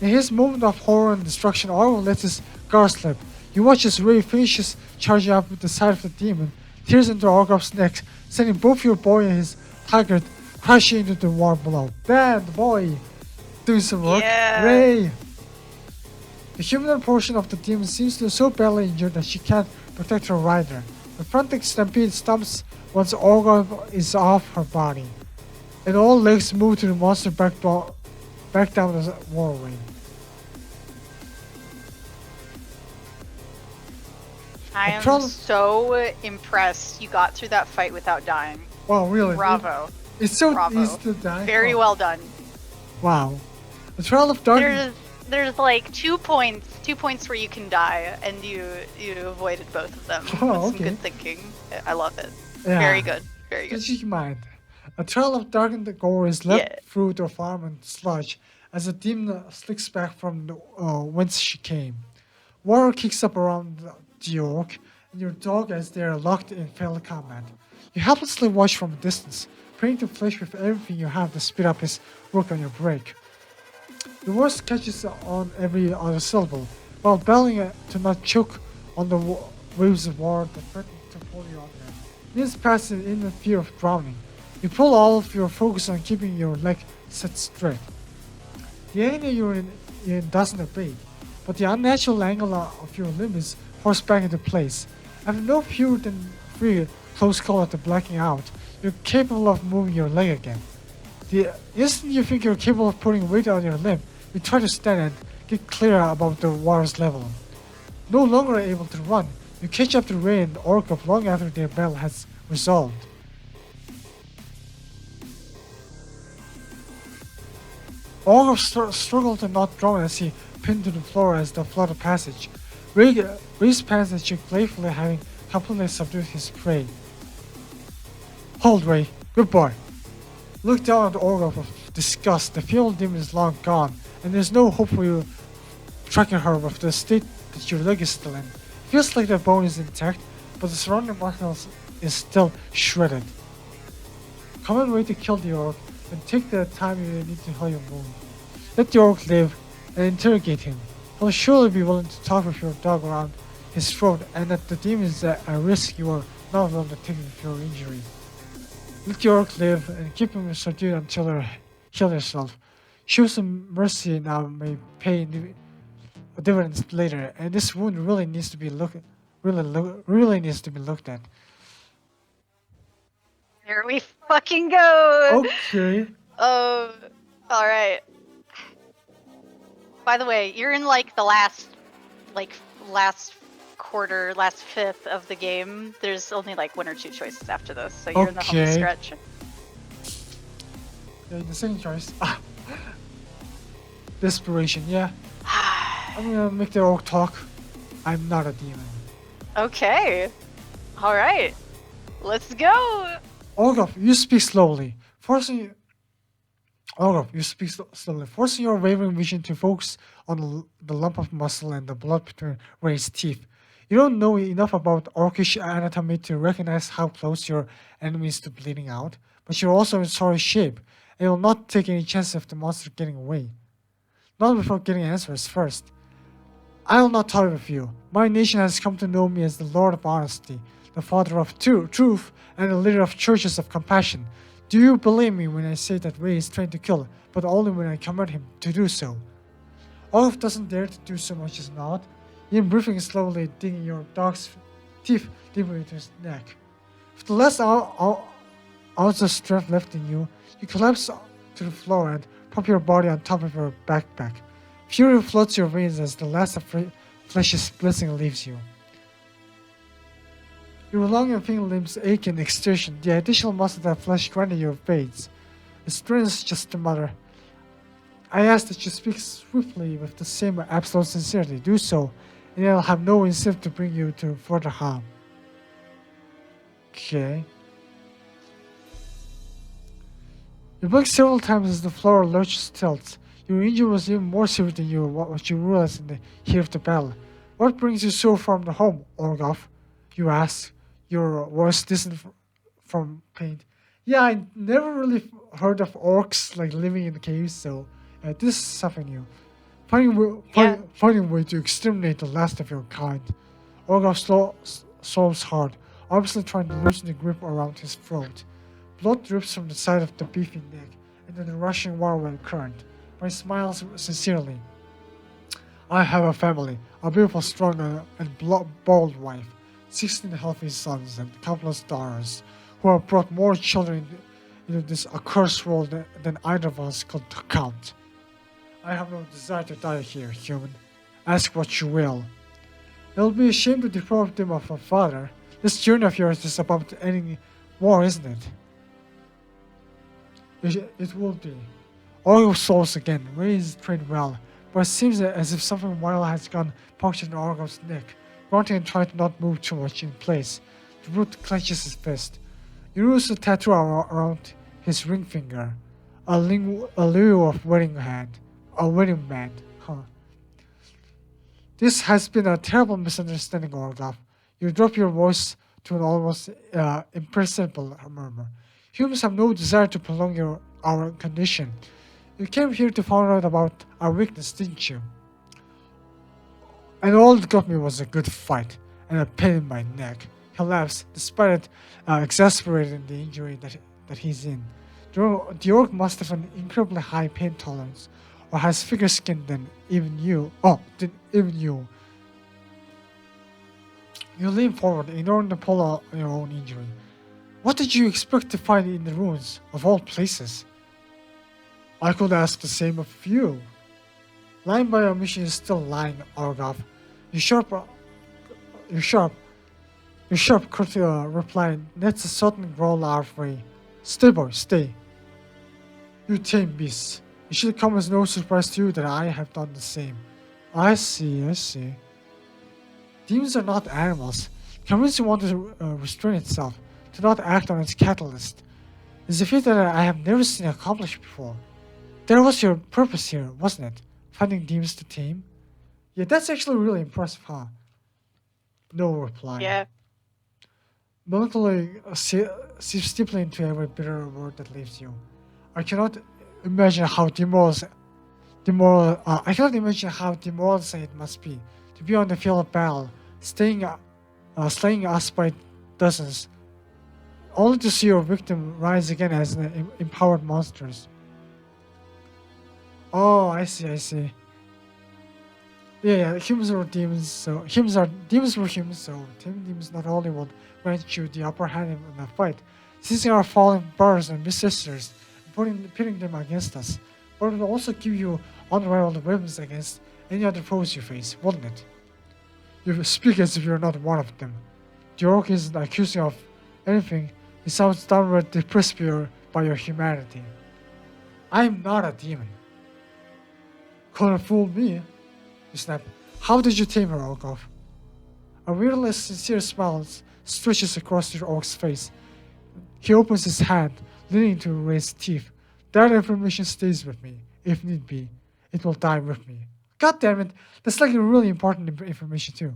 In his moment of horror and destruction, Orwell lets his guard slip. You watch as Ray finishes charging up with the side of the demon, tears into Orgov's neck, sending both your boy and his tiger crashing into the wall below. Damn, the boy! Doing some work. Yeah. Ray! The human portion of the demon seems to be so badly injured that she can't protect her rider. The frantic stampede stops once Orgov is off her body, and all legs move to the monster back down the waterway. I am problem- so impressed you got through that fight without dying. Wow, really? Bravo. It's so Bravo. easy to die. Very Oh, well done. Wow. The Trial of Darkness. There's like 2 points where you can die, and you avoided both of them. Oh, With some okay. good thinking. I love it. Yeah. Very good. Very good. Keep in mind, a trail of darkened gore is left Yeah. through the farm and sludge as the demon slicks back from the, whence she came. Water kicks up around the orc and your dog as they are locked in failed combat. You helplessly watch from a distance, praying to Flesh with everything you have to speed up his work on your break. The worst catches on every other syllable, while bellowing to not choke on the waves of water that threaten to pull you under. This passes in the fear of drowning. You pull all of your focus on keeping your leg set straight. The angle you're in doesn't abate, but the unnatural angle of your limb is forced back into place. After no fewer than 3 close calls at the blacking out, you're capable of moving your leg again. The instant you think you're capable of putting weight on your limb, you try to stand and get clear above the water's level. No longer able to run, you catch up to Ray and Orkov long after their battle has resolved. Orkov struggled to not drown as he pinned to the floor as the flooded passage. Ray's pants and cheek playfully having completely subdued his prey. Hold, Ray. Good boy. Look down at Orkov with disgust. The field demon is long gone, and there's no hope for you tracking her with the state that your leg is still in. Feels like the bone is intact, but the surrounding muscles is still shredded. Common way to kill the orc, and take the time you need to heal your wound. Let the orc live, and interrogate him. He'll surely be willing to talk with your dog around his throat, and that the demon is a risk you are not willing to take with your injury. Let the orc live, and keep him subdued until you heal yourself. Show some mercy now may pay dividends later, and this wound really needs to be looked at. Here we fucking go. Okay. Oh, all right. By the way, you're in like the last quarter, last fifth of the game. There's only like 1 or 2 choices after this, so you're in the home Okay. stretch. Yeah, the second choice. Desperation, yeah. I'm gonna make the orc talk. I'm not a demon. Okay. All right. Let's go. Orgov, you speak slowly, forcing forcing your wavering vision to focus on the lump of muscle and the blood between Ray's teeth. You don't know enough about orcish anatomy to recognize how close your enemy is to bleeding out, but you're also in sorry shape, and you'll not take any chance of the monster getting away. Not before getting answers first. I will not tolerate with you. My nation has come to know me as the Lord of Honesty, the Father of Truth, and the leader of churches of compassion. Do you believe me when I say that Ray is trained to kill, but only when I command him to do so? Olaf doesn't dare to do so much as nod, even breathing slowly, digging your dog's teeth deeper into his neck. With the last ounce of strength left in you, you collapse to the floor and prop your body on top of your backpack. Fury floods your veins as the last of flesh's blessing leaves you. Your long and thin limbs ache in exertion, the additional muscle that flesh grinding your veins. It strains just to mutter. I ask that you speak swiftly with the same absolute sincerity. Do so, and I'll have no incentive to bring you to further harm. Okay. You blink several times as the floor lurches tilts. Your injury was even more severe than what you realized in the heat of the battle. What brings you so far from the home, Orgoth? You ask, your voice distant from pain. Yeah, I never really heard of orcs like living in caves, so this is something new. Finding a way to exterminate the last of your kind. Orgoth swallows hard, obviously trying to loosen the grip around his throat. Blood drips from the side of the beefy neck, and then the rushing whirlwind current. But he smiles sincerely. I have a family, a beautiful, strong, and bold wife, 16 healthy sons, and countless daughters, who have brought more children into this accursed world than either of us could count. I have no desire to die here, human. Ask what you will. It will be a shame to deprive them of a father. This journey of yours is about ending war, isn't it? It will be. Orgo souls again. Ray is trained well, but it seems as if something wild has gone punctured in Orgo's neck. Grunting and trying to not move too much in place. The root clenches his fist. You notice a tattoo around his ring finger. A lure of wedding band. Huh. This has been a terrible misunderstanding, Orgoth. You drop your voice to an almost imperceptible murmur. Humans have no desire to prolong our condition. You came here to find out about our weakness, didn't you? And all that got me was a good fight, and a pain in my neck. He laughs, despite it exasperating the injury that he's in. The orc must have an incredibly high pain tolerance, or has thicker skin than even you. You lean forward, ignoring the pull on your own injury. What did you expect to find in the ruins, of all places? I could ask the same of you. Lying by your mission is still lying, Orgoth. Your sharp reply nets a sudden growl out of Ray. Stay, boy, stay. You tame beasts. It should come as no surprise to you that I have done the same. I see. Demons are not animals. Convince you want to restrain itself, to not act on its catalyst, is a feat that I have never seen accomplished before. That was your purpose here, wasn't it? Finding demons to tame? Yeah, that's actually really impressive, huh? No reply. Yeah. Melancholy seeps deeply into every bitter word that leaves you. I cannot imagine how demoralizing it must be to be on the field of battle, slaying us by dozens, only to see your victim rise again as empowered monsters. Oh, I see. Yeah, humans are demons, so demons were humans, so taming demons not only will grant you the upper hand in the fight, seizing our fallen brothers and sisters, and pitting them against us, but it will also give you unrivaled weapons against any other foes you face, wouldn't it? You speak as if you're not one of them. The orc isn't accusing you of anything. He sounds downright depressed by your humanity. I'm not a demon. Couldn't fool me. You snap. How did you tame her, Orgoth? A weirdly sincere smile stretches across the orc's face. He opens his hand, leaning to raise teeth. That information stays with me. If need be, it will die with me. God damn it, that's like really important information too.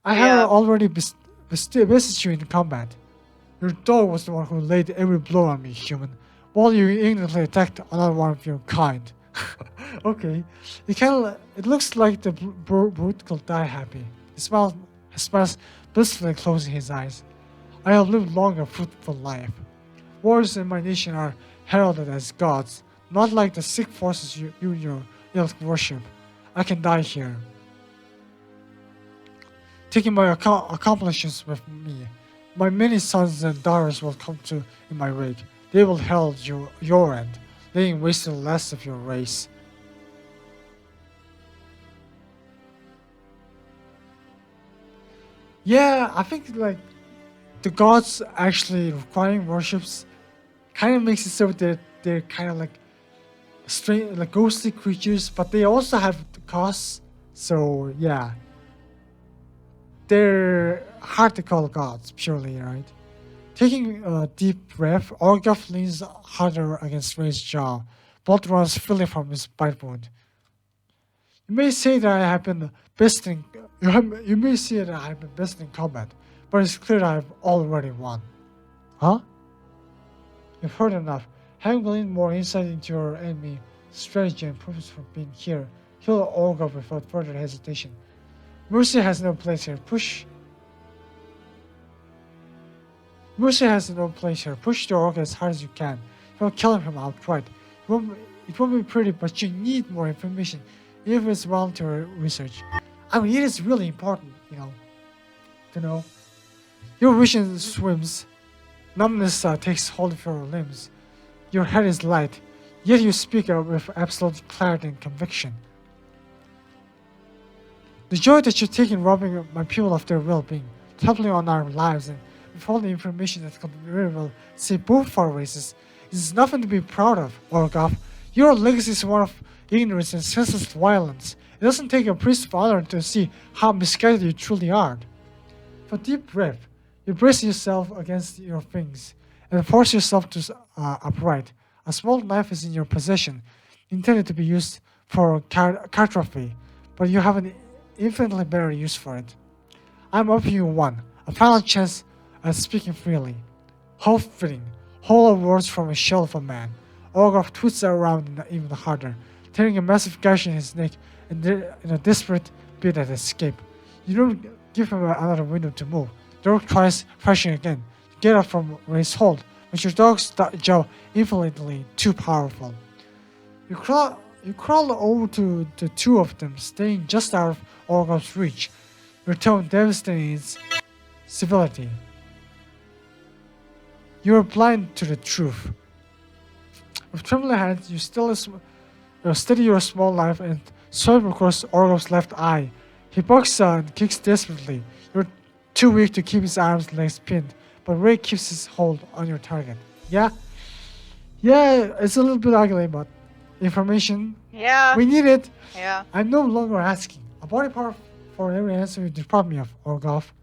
I Yeah. have already bested you in combat. Your dog was the one who laid every blow on me, human, while you ignorantly attacked another one of your kind. Okay, it looks like the brute will die happy. He smiles blissfully, closing his eyes. I have lived long and fruitful life. Warriors in my nation are heralded as gods, not like the sick forces you and your ilk worship. I can die here, taking my accomplishments with me. My many sons and daughters will come to in my wake. They will herald your end, laying waste to the last of your race. Yeah, I think like the gods actually requiring worships kind of makes it so that they're kind of like strange, like ghostly creatures, but they also have costs. So yeah, they're hard to call gods purely, right? Taking a deep breath, Orgulf leans harder against Ray's jaw. Blood runs freely from his bite wound. You may say that I have been best in you may say that I have been best in combat, but it's clear that I have already won. Huh? You've heard enough. Having gleaned more insight into your enemy strategy and purpose for being here, kill Orgulf without further hesitation. Mercy has no place here. Mercy has no place here. Push the orc as hard as you can. You will kill him outright. It won't be pretty, but you need more information, even if it's voluntary research. I mean, it is really important, to know. Your vision swims. Numbness takes hold of your limbs. Your head is light, yet you speak with absolute clarity and conviction. The joy that you take in robbing my people of their well-being, trampling on our lives, and with all the information that could very well save both our races, is nothing to be proud of, Orgulf. Your legacy is one of ignorance and senseless violence. It doesn't take a priest of honor to see how misguided you truly are. For a deep breath, you brace yourself against your things and force yourself to upright. A small knife is in your possession, intended to be used for cartography, but you have an infinitely better use for it. I'm offering you one, a final chance at speaking freely. Half-fitting, hollow words from a shell of a man. Orgulf twists around even harder, tearing a massive gash in his neck in a desperate bid at escape. You don't give him another window to move. The orc tries, thrashing again, to get up from Ray's hold, but your dog's jaw infinitely too powerful. You crawl over to the two of them, staying just out of Orgulf's reach, your tone devastating its civility. You are blind to the truth. With trembling hands, you steady your small knife and swipe across Orgulf's left eye. He bucks and kicks desperately. You're too weak to keep his arms and legs pinned, but Ray keeps his hold on your target. Yeah, it's a little bit ugly, but information. Yeah. We need it. Yeah. I'm no longer asking. A body part for every answer you deprive me of, Orgulf.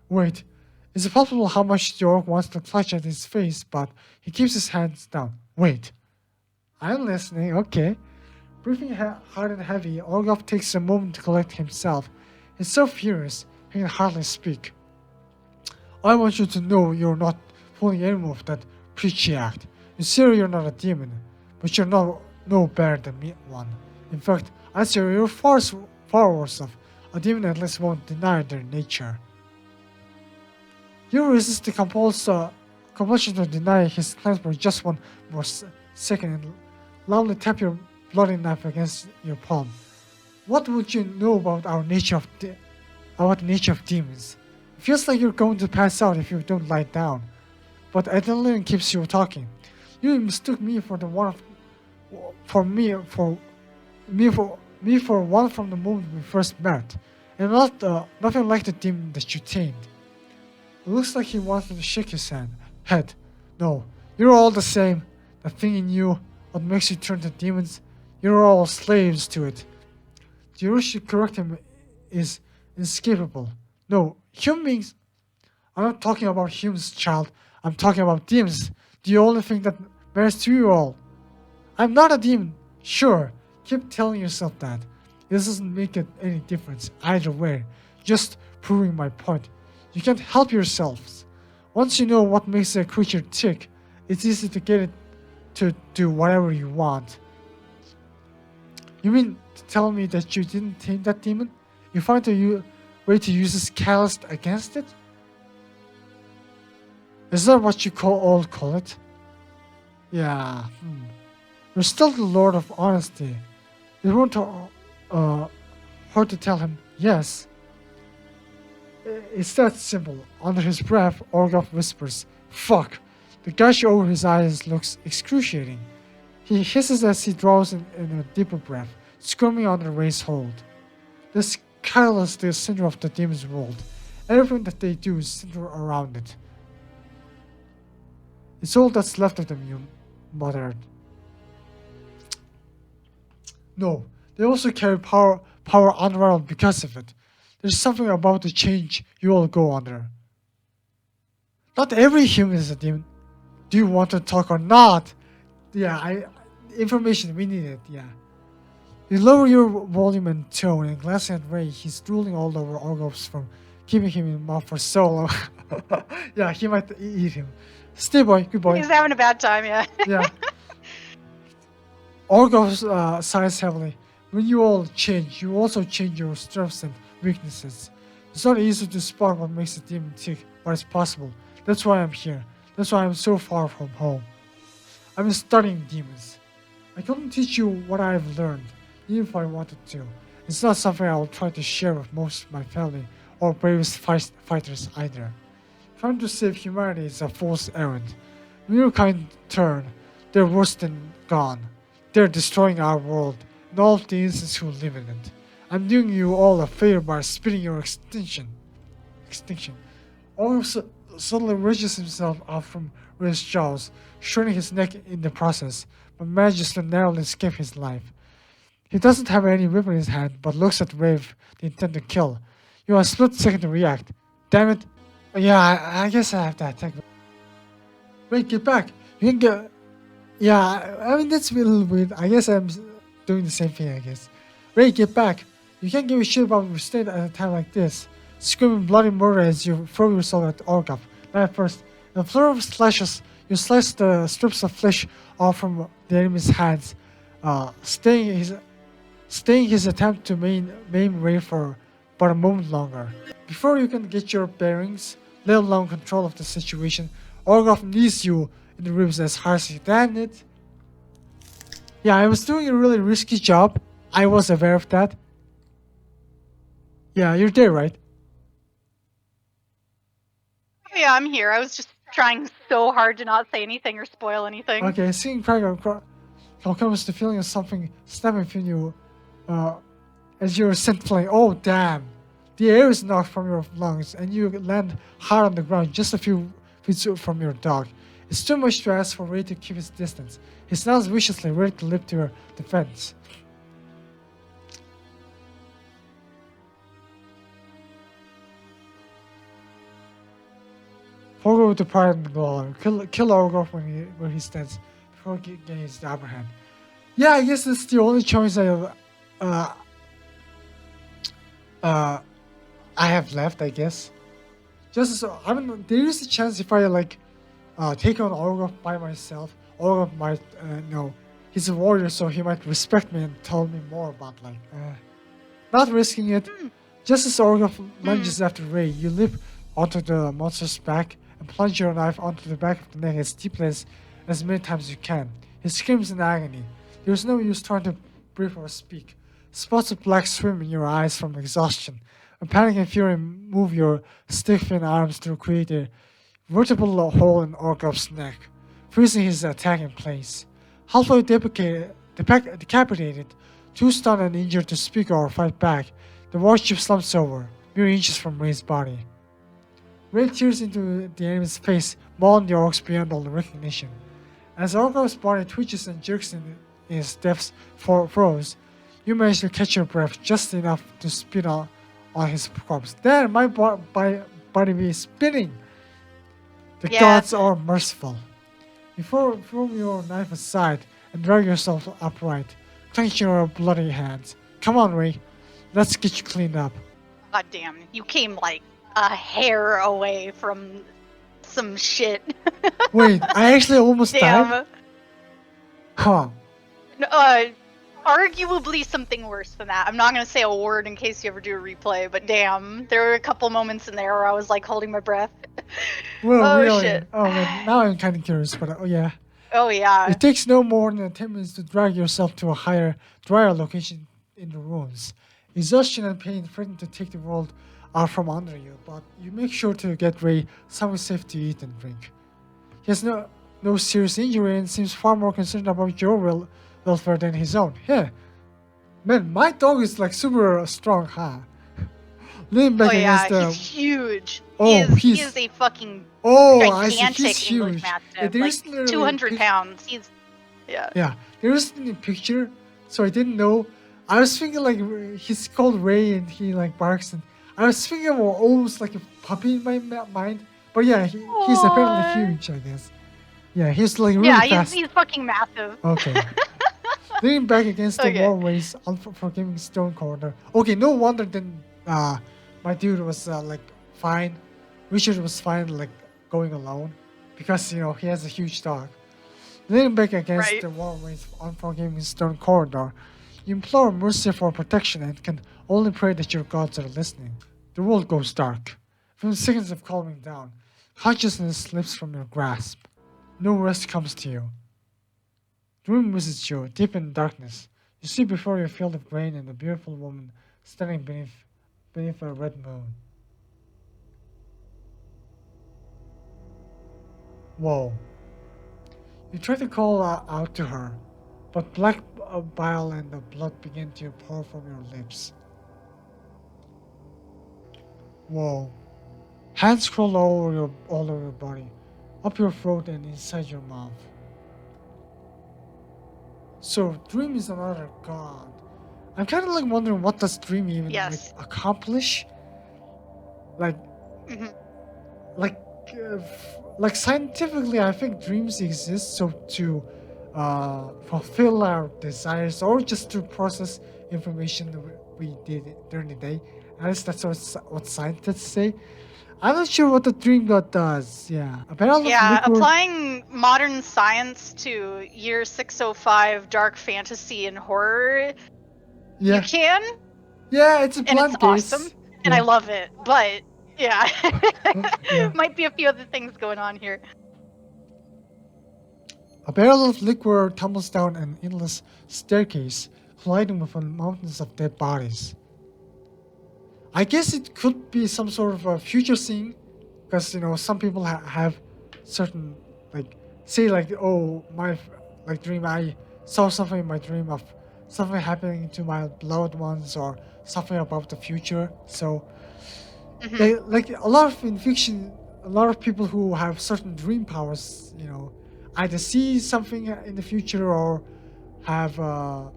Wait, is it possible how much the orc wants to clutch at his face, but he keeps his hands down? Wait. I'm listening, okay. Breathing hard and heavy, Orgulf takes a moment to collect himself. He's so furious, he can hardly speak. I want you to know you're not pulling any move that preachy act. You say you're not a demon, but you're no better than me one. In fact, I say you're far worse off. A demon at least won't deny their nature. You resist the compulsion to deny his claims for just one more second and loudly tap your bloody knife against your palm. What would you know about the nature of demons? It feels like you're going to pass out if you don't lie down, but adrenaline keeps you talking. You mistook me for one from the moment we first met, and nothing like the demon that you tamed. It looks like he wanted to shake his head. No, you're all the same. The thing in you, what makes you turn to demons, you're all slaves to it. The urge to correct him is inescapable. No, human beings. I'm not talking about humans, child. I'm talking about demons. The only thing that matters to you all. I'm not a demon. Sure, keep telling yourself that. It doesn't make any difference either way. just proving my point. You can't help yourselves. Once you know what makes a creature tick, it's easy to get it to do whatever you want. You mean to tell me that you didn't tame that demon? You find a way to use this catalyst against it? Is that what you all call it? Yeah. You're still the Lord of Honesty. It won't hurt to tell him yes. It's that simple. Under his breath, Orgoff whispers, "Fuck." The gash over his eyes looks excruciating. He hisses as he draws in a deeper breath, squirming under Ray's hold. This catalyst is the center of the demon's world. Everything that they do is centered around it. It's all that's left of them, you muttered. No, they also carry power unrivaled because of it. There's something about the change you all go under. Not every human is a demon. Do you want to talk or not? Yeah, information, we need it, yeah. You lower your volume and tone and glancing at Ray, he's drooling all over Orgoff's from keeping him in mouth for so long. Yeah, he might eat him. Stay boy, good boy. He's having a bad time, yeah. Yeah. Orgoff sighs heavily. When you all change, you also change your strengths and weaknesses. It's not easy to spot what makes a demon tick, but it's possible. That's why I'm here. That's why I'm so far from home. I've been studying demons. I couldn't teach you what I've learned, even if I wanted to. It's not something I will try to share with most of my family or bravest fighters either. Trying to save humanity is a fool's errand. When your kind turn, they're worse than gone. They're destroying our world and all of the innocents who live in it. I'm doing you all a favor by spitting your extinction. Orgoff suddenly wrenches himself out from Ray's jaws, shredding his neck in the process, but manages to narrowly escape his life. He doesn't have any weapon in his hand, but looks at Ray with the intent to kill. You have a split second to react. Damn it. Yeah, I guess I have to attack. Wait, get back. You can get... Yeah, I mean, that's a little weird. I guess I'm doing the same thing, I guess. Ray, get back. You can't give a shit about restraint at a time like this. Screaming bloody murder as you throw yourself at Orgoff. Not at first. In a flurry of slashes, you slice the strips of flesh off from the enemy's hands, staying his attempt to maim Ray for but a moment longer. Before you can get your bearings, let alone control of the situation, Orgoff knees you in the ribs as hard as he can. It. Yeah, I was doing a really risky job. I was aware of that. Yeah, you're there, right? Yeah, I'm here. I was just trying so hard to not say anything or spoil anything. Okay, seeing Krager comes the feeling of something snapping from you as you're sent flying. Oh, damn. The air is knocked from your lungs and you land hard on the ground just a few feet from your dog. It's too much to ask for Ray to keep his distance. He snarls viciously, ready to leap to your defense. Forgo with the pride and glory. Kill Orgoff where he stands before getting his upper hand. Yeah, I guess that's the only choice I have left, I guess. Just so, I mean, there is a chance if I take on Orgoff by myself, Orgoff might know he's a warrior, so he might respect me and tell me more about not risking it. Just as Orgoff lunges after Ray, you leap onto the monster's back and plunge your knife onto the back of the neck as deeply as many times as you can. He screams in agony. There's no use trying to breathe or speak. Spots of black swim in your eyes from exhaustion. When panic and fury move your stiff-thin arms to create a vertebral hole in Orgoff's neck, freezing his attack in place. Halfway decapitated, too stunned and injured to speak or fight back, the warship slumps over, mere inches from Ray's body. Ray tears into the enemy's face, mauling the orcs beyond all recognition. As Orgoff's body twitches and jerks in his depths froze, you manage to catch your breath just enough to spit on his corpse. Then my body be spinning. The gods are merciful. Before throwing your knife aside and drag yourself upright, clenching your bloody hands. Come on, Ray. Let's get you cleaned up. God damn, you came like a hair away from some shit. Wait, I actually almost died? Damn. Huh. Arguably something worse than that. I'm not gonna say a word in case you ever do a replay, but damn, there were a couple moments in there where I was like holding my breath. Well, Oh really? shit. Oh man, now I'm kind of curious, but oh yeah. Oh yeah. It takes no more than 10 minutes to drag yourself to a higher, drier location in the ruins. Exhaustion and pain threaten to take the world out from under you, but you make sure to get Ray something safe to eat and drink. He has no serious injury and seems far more concerned about your welfare than his own. Yeah, man, my dog is like super strong, huh? Leaning back Oh against yeah, the. he's huge. Oh, He is a fucking Oh, I see. He's gigantic English huge. Yeah, Mastiff. there Like is literally 200 pounds. He's yeah. Yeah, there isn't a picture, so I didn't know. I was thinking like he's called Ray and he like barks, and I was thinking of almost like a puppy in my mind. But yeah, he's apparently Aw. huge, I guess. Yeah, he's like really Yeah, fast. he's fucking massive. Okay. Leaning back against the Okay. wallway's unforgiving stone corner. Okay, no wonder then my dude was like fine. Richard was fine like going alone because you know he has a huge dog. Leaning back against Right. the wallway's unforgiving stone corridor, you implore mercy for protection and can only pray that your gods are listening. The world goes dark. From seconds of calming down, consciousness slips from your grasp. No rest comes to you. Dream visits you deep in darkness. You see before you a field of grain and a beautiful woman standing beneath a red moon. Whoa. You try to call out to her, but black bile and the blood begin to pour from your lips. Whoa. Hands crawl all over your body, up your throat and inside your mouth. So Dream is another god. I'm kind of like wondering what does Dream even Yes. like, accomplish? Like, Mhm. like, like scientifically, I think dreams exist so to fulfill our desires or just to process information that we did during the day. At least that's what scientists say. I'm not sure what the dream god does. Yeah, a barrel of Yeah, liquid. applying modern science to year 605 dark fantasy and horror, Yeah, you can, yeah, it's a and it's blunt case. awesome, and I Yeah. love it. But yeah, Yeah. might be a few other things going on here. A barrel of liquor tumbles down an endless staircase, colliding with mountains of dead bodies. I guess it could be some sort of a future scene, because you know some people have certain like say like oh like dream I saw something in my dream of something happening to my loved ones or something about the future. So Mhm. they like a lot of in fiction, a lot of people who have certain dream powers, you know, either see something in the future or have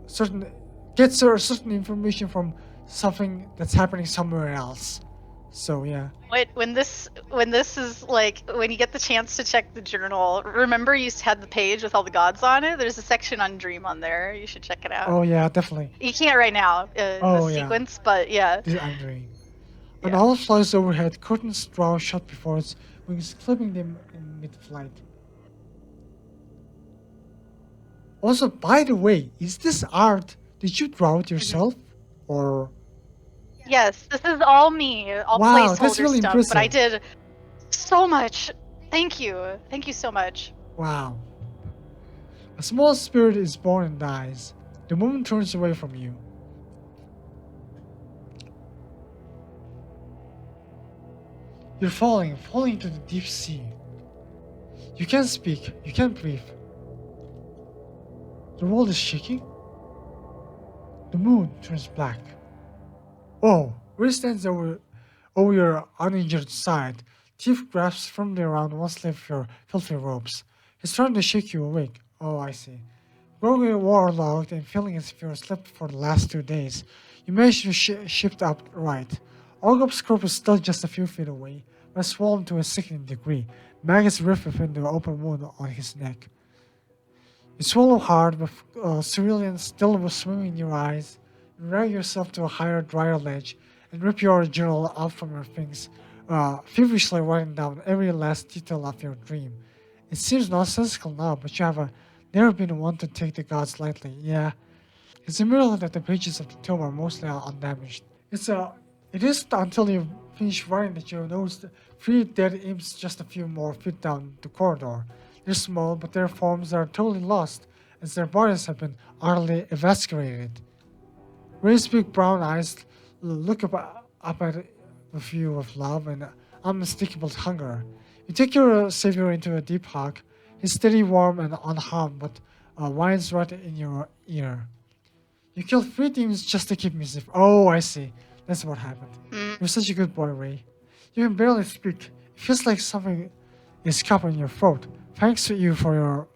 certain get certain information from something that's happening somewhere else. So yeah. When this is like when you get the chance to check the journal, remember you had the page with all the gods on it. There's a section on Dream on there. You should check it out. Oh yeah, definitely. You can't right now, Oh, the yeah. sequence, but yeah. I'm dreaming. An Yeah. owl flies overhead, curtains draw shut before its wings, clipping them in mid-flight. Also, by the way, is this art? Did you draw it yourself, or? Yes, this is all me, all Wow, that's placeholder really stuff. But I impressive. did so much. Thank you so much. Wow. A small spirit is born and dies. The woman turns away from you. You're falling into the deep sea. You can't speak, you can't breathe. The world is shaking. The moon turns black. Oh, Ray stands over your uninjured side. Teeth grasps firmly around one sleeve of your filthy robes. He's trying to shake you awake. Oh, I see. Growing waterlogged and feeling as if you slept for the last 2 days, you manage to shift upright. Orgup's corpse is still just a few feet away, but swollen to a sickening degree. Maggots rift within the open wound on his neck. You swallow hard, with cerulean still swimming in your eyes. You drag yourself to a higher, drier ledge and rip your journal out from your things, feverishly writing down every last detail of your dream. It seems nonsensical now, but you have never been one to take the gods lightly. Yeah, it's a miracle that the pages of the tomb are mostly undamaged. It isn't until you finish writing that you notice the three dead imps just a few more feet down the corridor. They're small, but their forms are totally lost, as their bodies have been utterly evacuated. Ray's big brown eyes look up at you with love and unmistakable hunger. You take your savior into a deep hug. He's steady, warm, and unharmed, but whines right in your ear. You killed 3 demons just to keep me safe. Oh, I see. That's what happened. You're such a good boy, Ray. You can barely speak. It feels like something is caught in your throat. Thank you for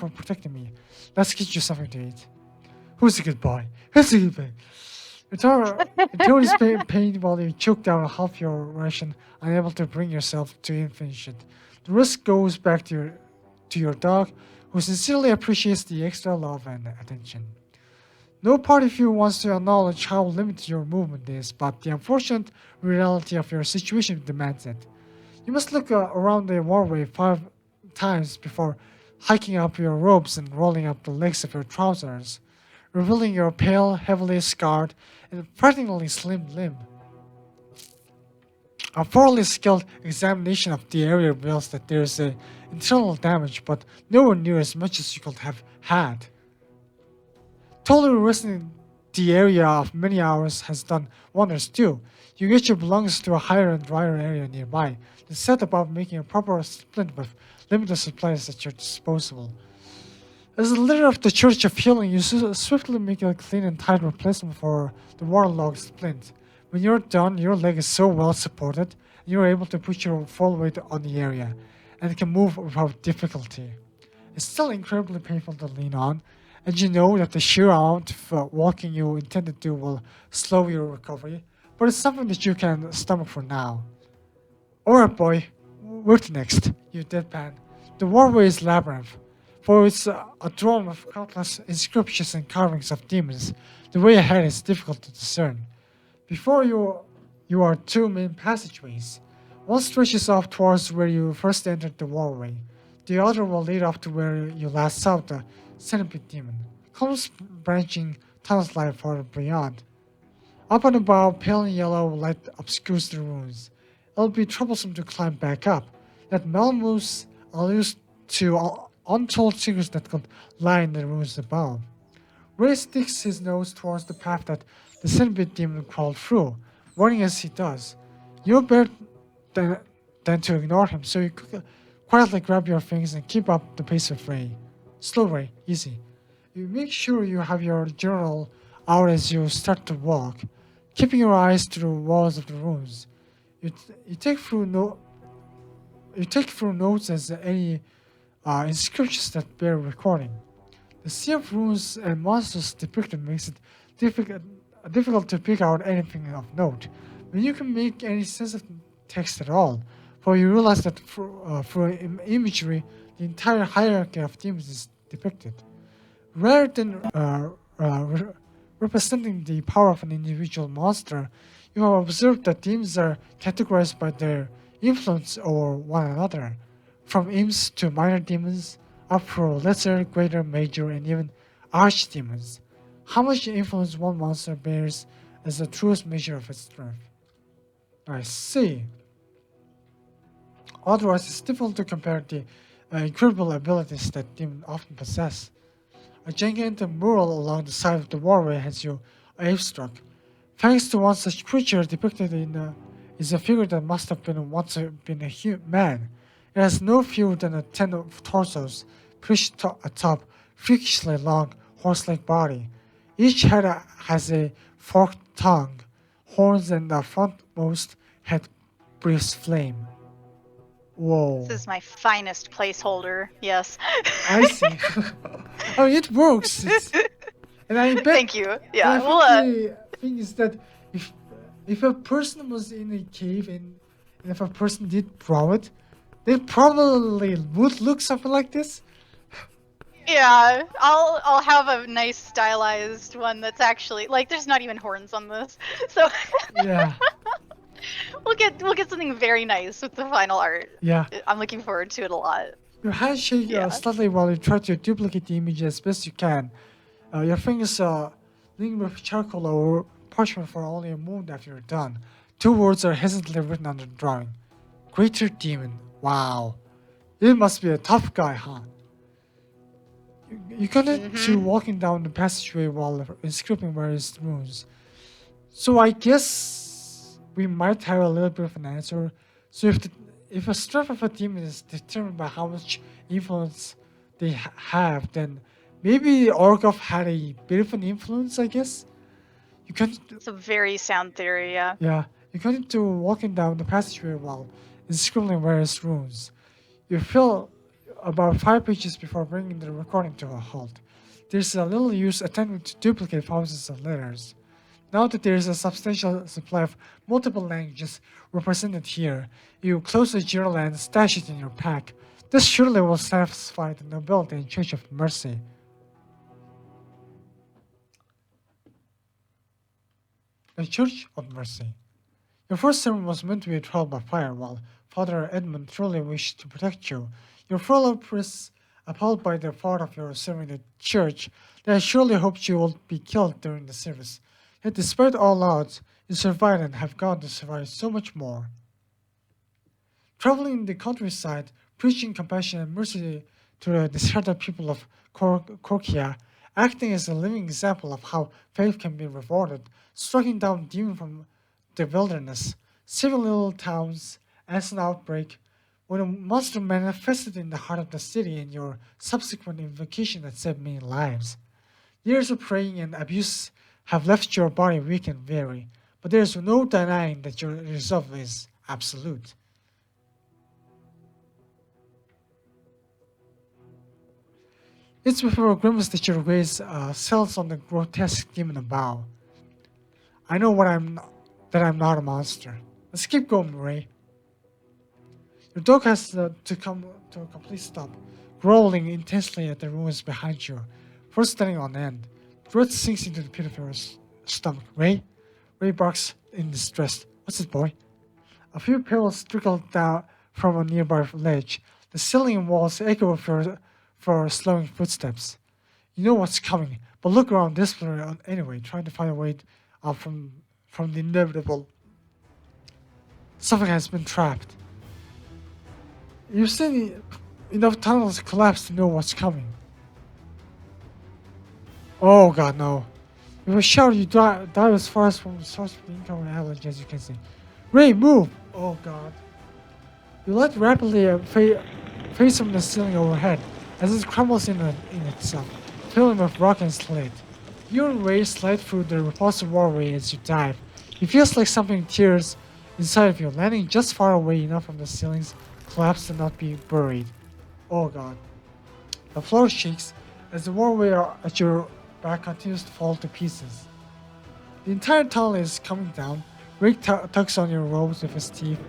protecting me. Let's get you something to eat. Who's a good boy? Who's a good boy? Your is pain while you choke down half your ration, unable to bring yourself to finish it. The rest goes back to your dog, who sincerely appreciates the extra love and attention. No part of you wants to acknowledge how limited your movement is, but the unfortunate reality of your situation demands it. You must look around the walkway 5 times before hiking up your robes and rolling up the legs of your trousers, revealing your pale, heavily scarred, and frighteningly slim limb. A thoroughly skilled examination of the area reveals that there is internal damage, but nowhere near as much as you could have had. Totally resting the area of many hours has done wonders too. You get your belongings to a higher and drier area nearby, then set about making a proper splint with limited supplies at your disposal. As the leader of the Church of Healing, you swiftly make a clean and tight replacement for the waterlogged splint. When you're done, your leg is so well supported, and you're able to put your full weight on the area, and can move without difficulty. It's still incredibly painful to lean on, and you know that the sheer amount of walking you intend to do will slow your recovery, but it's something that you can stomach for now. Alright boy, what's next? You deadpan. The walkway is labyrinth. For it's a drum of countless inscriptions and carvings of demons, the way ahead is difficult to discern. Before you are 2 main passageways. One stretches off towards where you first entered the walkway. The other will lead up to where you last saw the centipede demon. Columns branching tunnels lie farther beyond. Up and above, pale and yellow light obscures the ruins. It'll be troublesome to climb back up. That Melmoose alludes to untold secrets that could lie in the ruins above. Ray sticks his nose towards the path that the centipede demon crawled through, warning as he does. You're better than to ignore him, so you quietly grab your things and keep up the pace of Ray. Slow, Ray, easy. You make sure you have your journal out as you start to walk, keeping your eyes to the walls of the rooms. You take through notes as any inscriptions that bear recording. The sea of runes and monsters depicted makes it difficult to pick out anything of note, but you can make any sense of text at all, for you realize that through imagery, the entire hierarchy of demons is depicted. Rather than representing the power of an individual monster, you have observed that demons are categorized by their influence over one another, from imps to minor demons, up through lesser, greater, major, and even archdemons. How much influence one monster bears is the truest measure of its strength. I see. Otherwise, it's difficult to compare the incredible abilities that demons often possess. A gigantic mural along the side of the walkway has you awestruck. Thanks to one such creature depicted is a figure that must have once been a man. It has no fewer than 10 torsos, pushed atop freakishly long horse-like body. Each head has a forked tongue, horns, and the frontmost head breathes flame. Whoa. This is my finest placeholder, yes. I see. Oh, it works. And I bet. Thank you. Yeah. The thing is that if a person was in a cave and if a person did draw it, they probably would look something like this. Yeah, I'll have a nice stylized one that's actually like there's not even horns on this. So Yeah, we'll get something very nice with the final art. yeah. I'm looking forward to it a lot. Your hands shake Yeah. slightly while you try to duplicate the image as best you can. Your fingers linger with charcoal or parchment for only a moment after you're done. Two words are hesitantly written on the drawing. Greater Demon. Wow. It must be a tough guy, huh? You continue Mhm. walking down the passageway while inscribing various runes. So I guess we might have a little bit of an answer. So if a strength of a demon is determined by how much influence they have, then maybe Orgoff had a bit of an influence, I guess. You can It's a very sound theory, yeah. Yeah, you continue walking down the passageway while scribbling various runes. You feel about 5 pages before bringing the recording to a halt. There's a little use attempting to duplicate thousands of letters. Now that there is a substantial supply of multiple languages represented here, you close the journal and stash it in your pack. This surely will satisfy the nobility and Church of Mercy. The Church of Mercy. Your first sermon was meant to be a trial by fire, while Father Edmund truly wished to protect you. Your fellow priests, appalled by the thought of your serving the church, they surely hoped you would be killed during the service. Yet despite all odds, you survived and have gone to survive so much more. Traveling in the countryside, preaching compassion and mercy to the disheartened people of Korkia, acting as a living example of how faith can be rewarded, striking down demons from the wilderness, saving little towns as an outbreak, when a monster manifested in the heart of the city and your subsequent invocation that saved many lives. Years of praying and abuse have left your body weak and weary, but there is no denying that your resolve is absolute. It's before a grimace that your gaze settles on the grotesque demon above. I know that I'm not a monster. Let's keep going, Ray. Your dog has to come to a complete stop, growling intensely at the ruins behind you. First standing on end, dread sinks into the pit of your stomach. Ray? Ray barks in distress. What's it, boy? A few pebbles trickle down from a nearby ledge. The ceiling and walls echo for slowing footsteps. You know what's coming, but look around desperately anyway, trying to find a way out from the inevitable. Something has been trapped. You've seen enough tunnels collapse to know what's coming. Oh god, no. If you shout, you dive as far as from the source of the incoming avalanche as you can see. Ray, move! Oh god. You let rapidly face from the ceiling overhead as it crumbles in itself, filling with rock and slate. You and Ray slide through the repulsive waterway as you dive. It feels like something tears inside of you, landing just far away enough from the ceiling's collapse to not be buried. Oh god. The floor shakes as the waterway at your back continues to fall to pieces. The entire tunnel is coming down. Rick tugs on your robes with his teeth,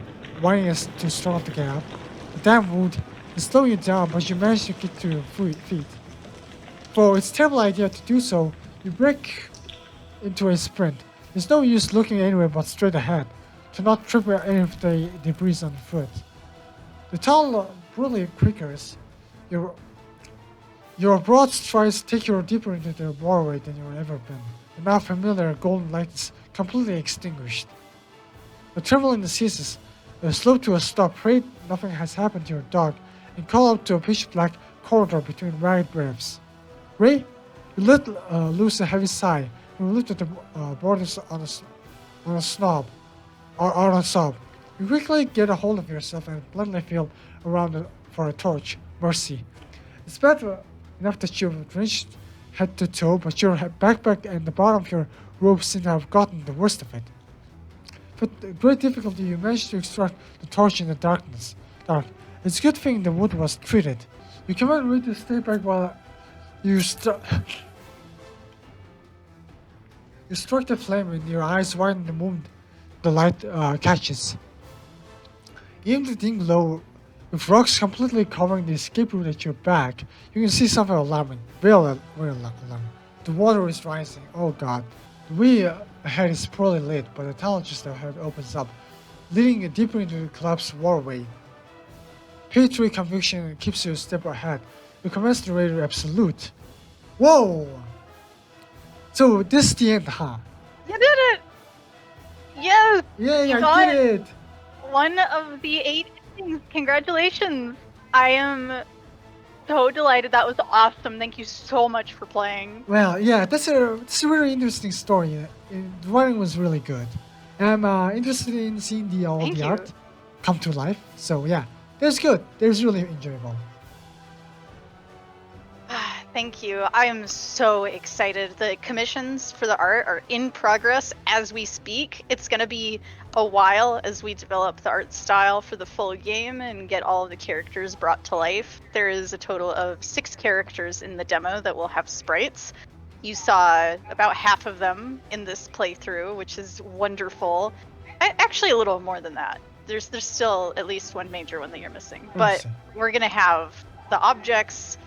wanting us to struggle to get up. The damn wound is slowing you down, but you manage to get to your feet. For it's a terrible idea to do so, you break into a sprint. There's no use looking anywhere but straight ahead, to not trip any of the debris on foot. The tunnel brutally quakers. Your broad strides take you deeper into the waterway than you've ever been. The now familiar golden light is completely extinguished. The traveling ceases. You slow to a stop, pray nothing has happened to your dog, and call out to a pitch black corridor between ragged ribs. Ray, you let loose a heavy sigh and lift at the borders on a snob, or on a sob. You quickly get a hold of yourself and bluntly feel around for a torch. Mercy. It's bad enough that you've drenched head to toe, but your backpack and the bottom of your robe seem to have gotten the worst of it. With great difficulty, you managed to extract the torch in the dark. It's a good thing the wood was treated. You command Ray to stay back while you struck the flame and your eyes widen the moment the light catches. Even the dim glow with rocks completely covering the escape route at your back, you can see something alarming. Very alarming. The water is rising. Oh god. The way ahead is poorly lit, but the tunnel just ahead opens up, leading deeper into the collapsed waterway. Hatred conviction keeps you a step ahead. You commence the radar absolute. Whoa! So this is the end, huh? You did it! Yes! Yay, You I got did it! one of the 8 things. Congratulations! I am so delighted. That was awesome. Thank you so much for playing. Well, yeah, that's a really interesting story. The writing was really good. I'm interested in seeing all Thank the you. art come to life. So yeah, that's good. That's really enjoyable. Thank you. I am so excited. The commissions for the art are in progress as we speak. It's going to be a while as we develop the art style for the full game and get all of the characters brought to life. There is a total of 6 characters in the demo that will have sprites. You saw about half of them in this playthrough, which is wonderful. Actually, a little more than that. There's still at least one major one that you're missing. But Awesome. we're going to have the objects,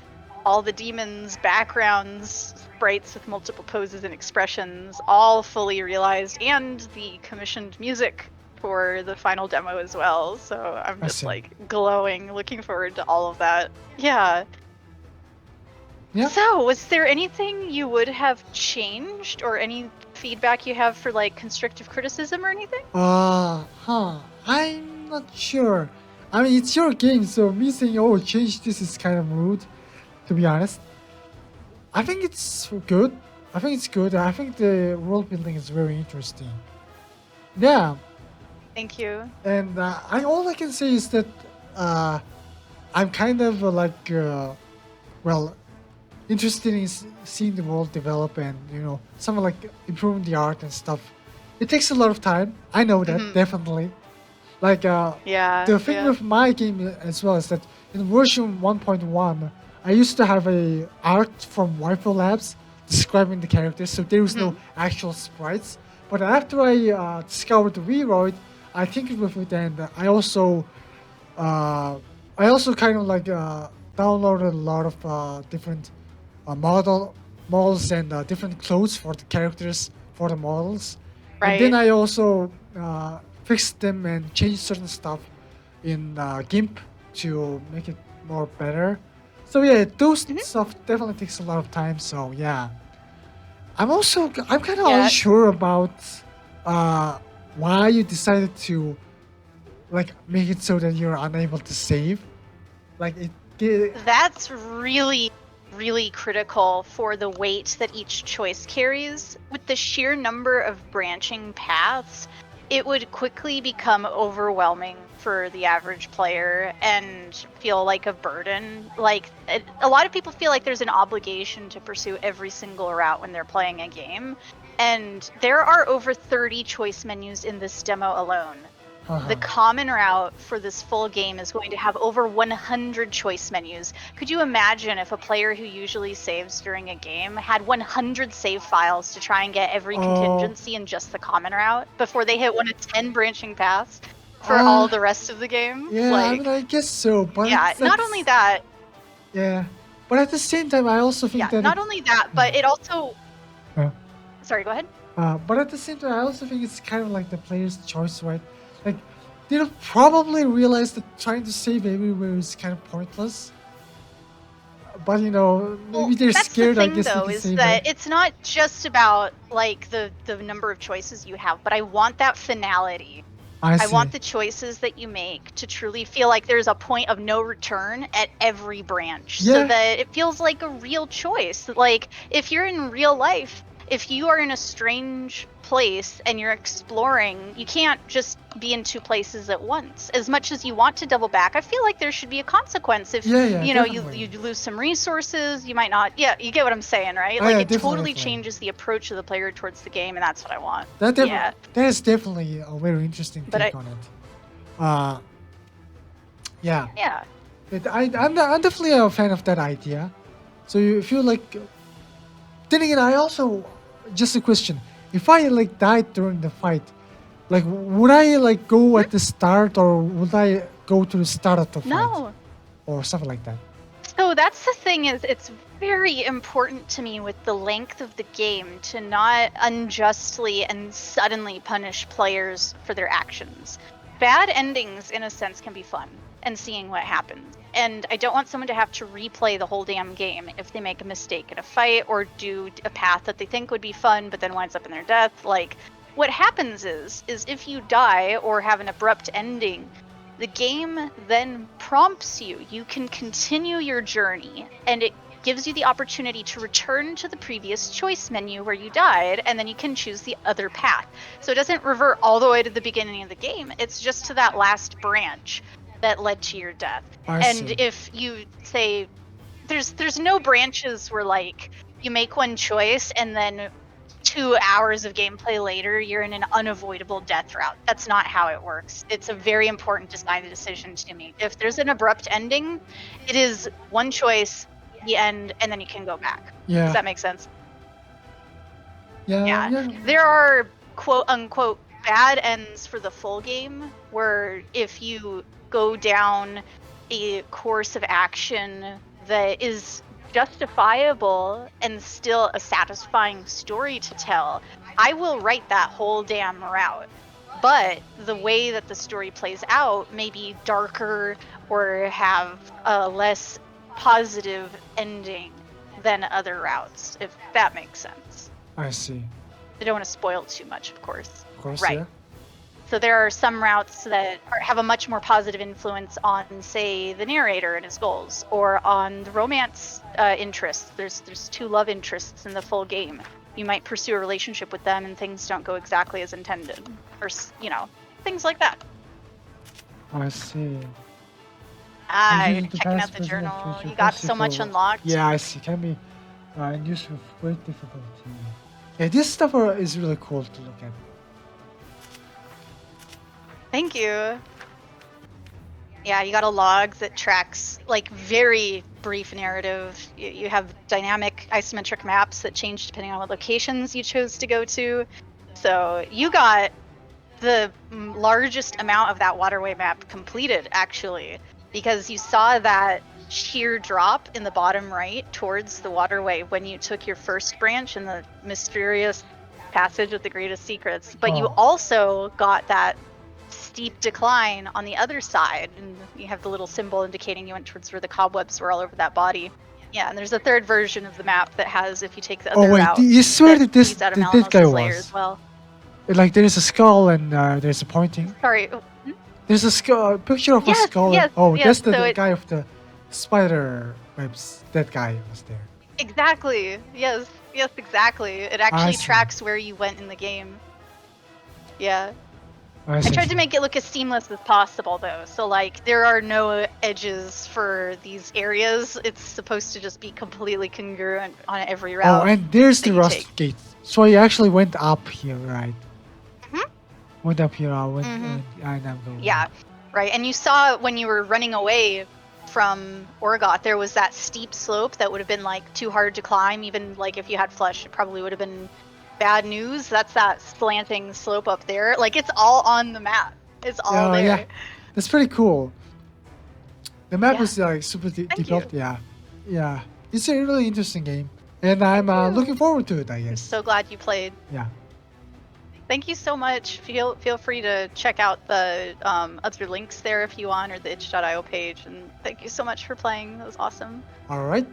all the demons, backgrounds, sprites with multiple poses and expressions, all fully realized, and the commissioned music for the final demo as well. So I'm just Awesome. like glowing, looking forward to all of that. Yeah. Yeah. So, was there anything you would have changed, or any feedback you have for like constructive criticism or anything? I'm not sure. I mean, it's your game, so me saying, oh, change this is kind of rude, to be honest. I think it's good. I think the world building is very interesting. Yeah, Thank you. and all I can say is that I'm kind of well, interested in seeing the world develop and something like improving the art and stuff. It takes a lot of time. I know that Mhm. definitely. Like Yeah. the thing yeah. with my game as well is that in version 1.1, I used to have a art from Waifu Labs describing the characters, so there was no actual sprites. But after I discovered the Vroid, I tinkered with it, and I also kind of downloaded a lot of different models and different clothes for the characters for the models. And then Right. I also fixed them and changed certain stuff in GIMP to make it more better. So yeah, those Mhm. stuff definitely takes a lot of time. So yeah, I'm kind of Yeah. unsure about uh, why you decided to like make it so that you're unable to save. Like That's really, really critical for the weight that each choice carries. With the sheer number of branching paths, it would quickly become overwhelming for the average player and feel like a burden. A lot of people feel like there's an obligation to pursue every single route when they're playing a game. And there are over 30 choice menus in this demo alone. The common route for this full game is going to have over 100 choice menus. Could you imagine if a player who usually saves during a game had 100 save files to try and get every Oh. contingency in just the common route before they hit one of 10 branching paths for Uh, all the rest of the game? yeah, I mean, I guess so, but yeah, it's not like- only that, Yeah, but at the same time, I also think yeah, that not only that, but it also. Yeah. Sorry, go ahead. But at the same time, I also think it's kind of like the player's choice, right? Like, they'll probably realize that trying to save everywhere is kind of pointless. But maybe Well, they're that's scared. the thing, I guess they though, can is save that it. it's not just about like the number of choices you have, but I want that finality. I I see. want the choices that you make to truly feel like there's a point of no return at every branch, Yeah. so that it feels like a real choice. Like if you're in real life, if you are in a strange place and you're exploring, you can't just be in 2 places at once. As much as you want to double back, I feel like there should be a consequence. If Yeah, you definitely. lose some resources, you might not. Yeah, you get what I'm saying, right? Oh, Like yeah, it totally definitely. changes the approach of the player towards the game, and that's what I want. That Yeah. is definitely a very interesting But take on it. Yeah. Yeah. I'm definitely a fan of that idea. So you feel like. Then again, I also just a question: if I died during the fight, would I go at the start or would I go to the start of the fight No. or something like that. So that's the thing, is it's very important to me with the length of the game to not unjustly and suddenly punish players for their actions. Bad endings, in a sense, can be fun, and seeing what happens. And I don't want someone to have to replay the whole damn game if they make a mistake in a fight or do a path that they think would be fun but then winds up in their death. Like, what happens is if you die or have an abrupt ending, the game then prompts you. You can continue your journey, and it gives you the opportunity to return to the previous choice menu where you died, and then you can choose the other path. So it doesn't revert all the way to the beginning of the game. It's just to that last branch that led to your death. I see. If you say there's no branches where like you make one choice and then 2 hours of gameplay later you're in an unavoidable death route. That's not how it works. It's a very important design decision to me. If there's an abrupt ending, it is one choice, the end, and then you can go back. Does Yeah. that make sense? Yeah. Yeah. Yeah. There are quote unquote bad ends for the full game where if you go down a course of action that is justifiable and still a satisfying story to tell, I will write that whole damn route. But the way that the story plays out may be darker or have a less positive ending than other routes, if that makes sense. I see. I don't want to spoil too much, of course. Of course. Right. Yeah. So there are some routes that have a much more positive influence on, say, the narrator and his goals, or on the romance interests. There's 2 love interests in the full game. You might pursue a relationship with them, and things don't go exactly as intended, or things like that. I see. You're Using the checking out past, the present, and journal. future You got so possible. much unlocked. Yeah, I see. Can be used with great difficulty. Yeah, this stuff is really cool to look at. Thank you. Yeah, you got a log that tracks like very brief narrative. You have dynamic isometric maps that change depending on what locations you chose to go to. So you got the largest amount of that waterway map completed, actually, because you saw that sheer drop in the bottom right towards the waterway when you took your first branch in the mysterious passage of the greatest secrets. But you Oh. also got that steep decline on the other side, and you have the little symbol indicating you went towards where the cobwebs were all over that body. Yeah, and there's a third version of the map that has, if you take the other Oh wait, route, you swear that this leads out of this guy Malamos's lair was as well. like there is a skull and there's a pointing. Sorry. There's a skull, picture of a Yes, skull. yes, Oh, yes, that's the so it- guy of the spider webs. That guy was there. Exactly. Yes, exactly. It actually see. tracks where you went in the game. Yeah. I see. tried to make it look as seamless as possible, though. So, like, there are no edges for these areas. It's supposed to just be completely congruent on every route. Oh, and there's that the you rust take. gate. So you actually went up here, right? Mhm. Went up here. I went. Mhm. And I'm going. Yeah, right. And you saw when you were running away from Orgoth, there was that steep slope that would have been like too hard to climb. Even like if you had flesh, it probably would have been bad news. That's that slanting slope up there. Like it's all on the map. It's all Oh, there. yeah. That's pretty cool. The map Yeah. is like super Thank developed. Yeah, yeah. It's a really interesting game, and I'm you. looking forward to it. I I'm guess. so glad you played. Yeah. Thank you so much. Feel free to check out the other links there if you want, or the itch.io page. And thank you so much for playing. That was awesome. All right.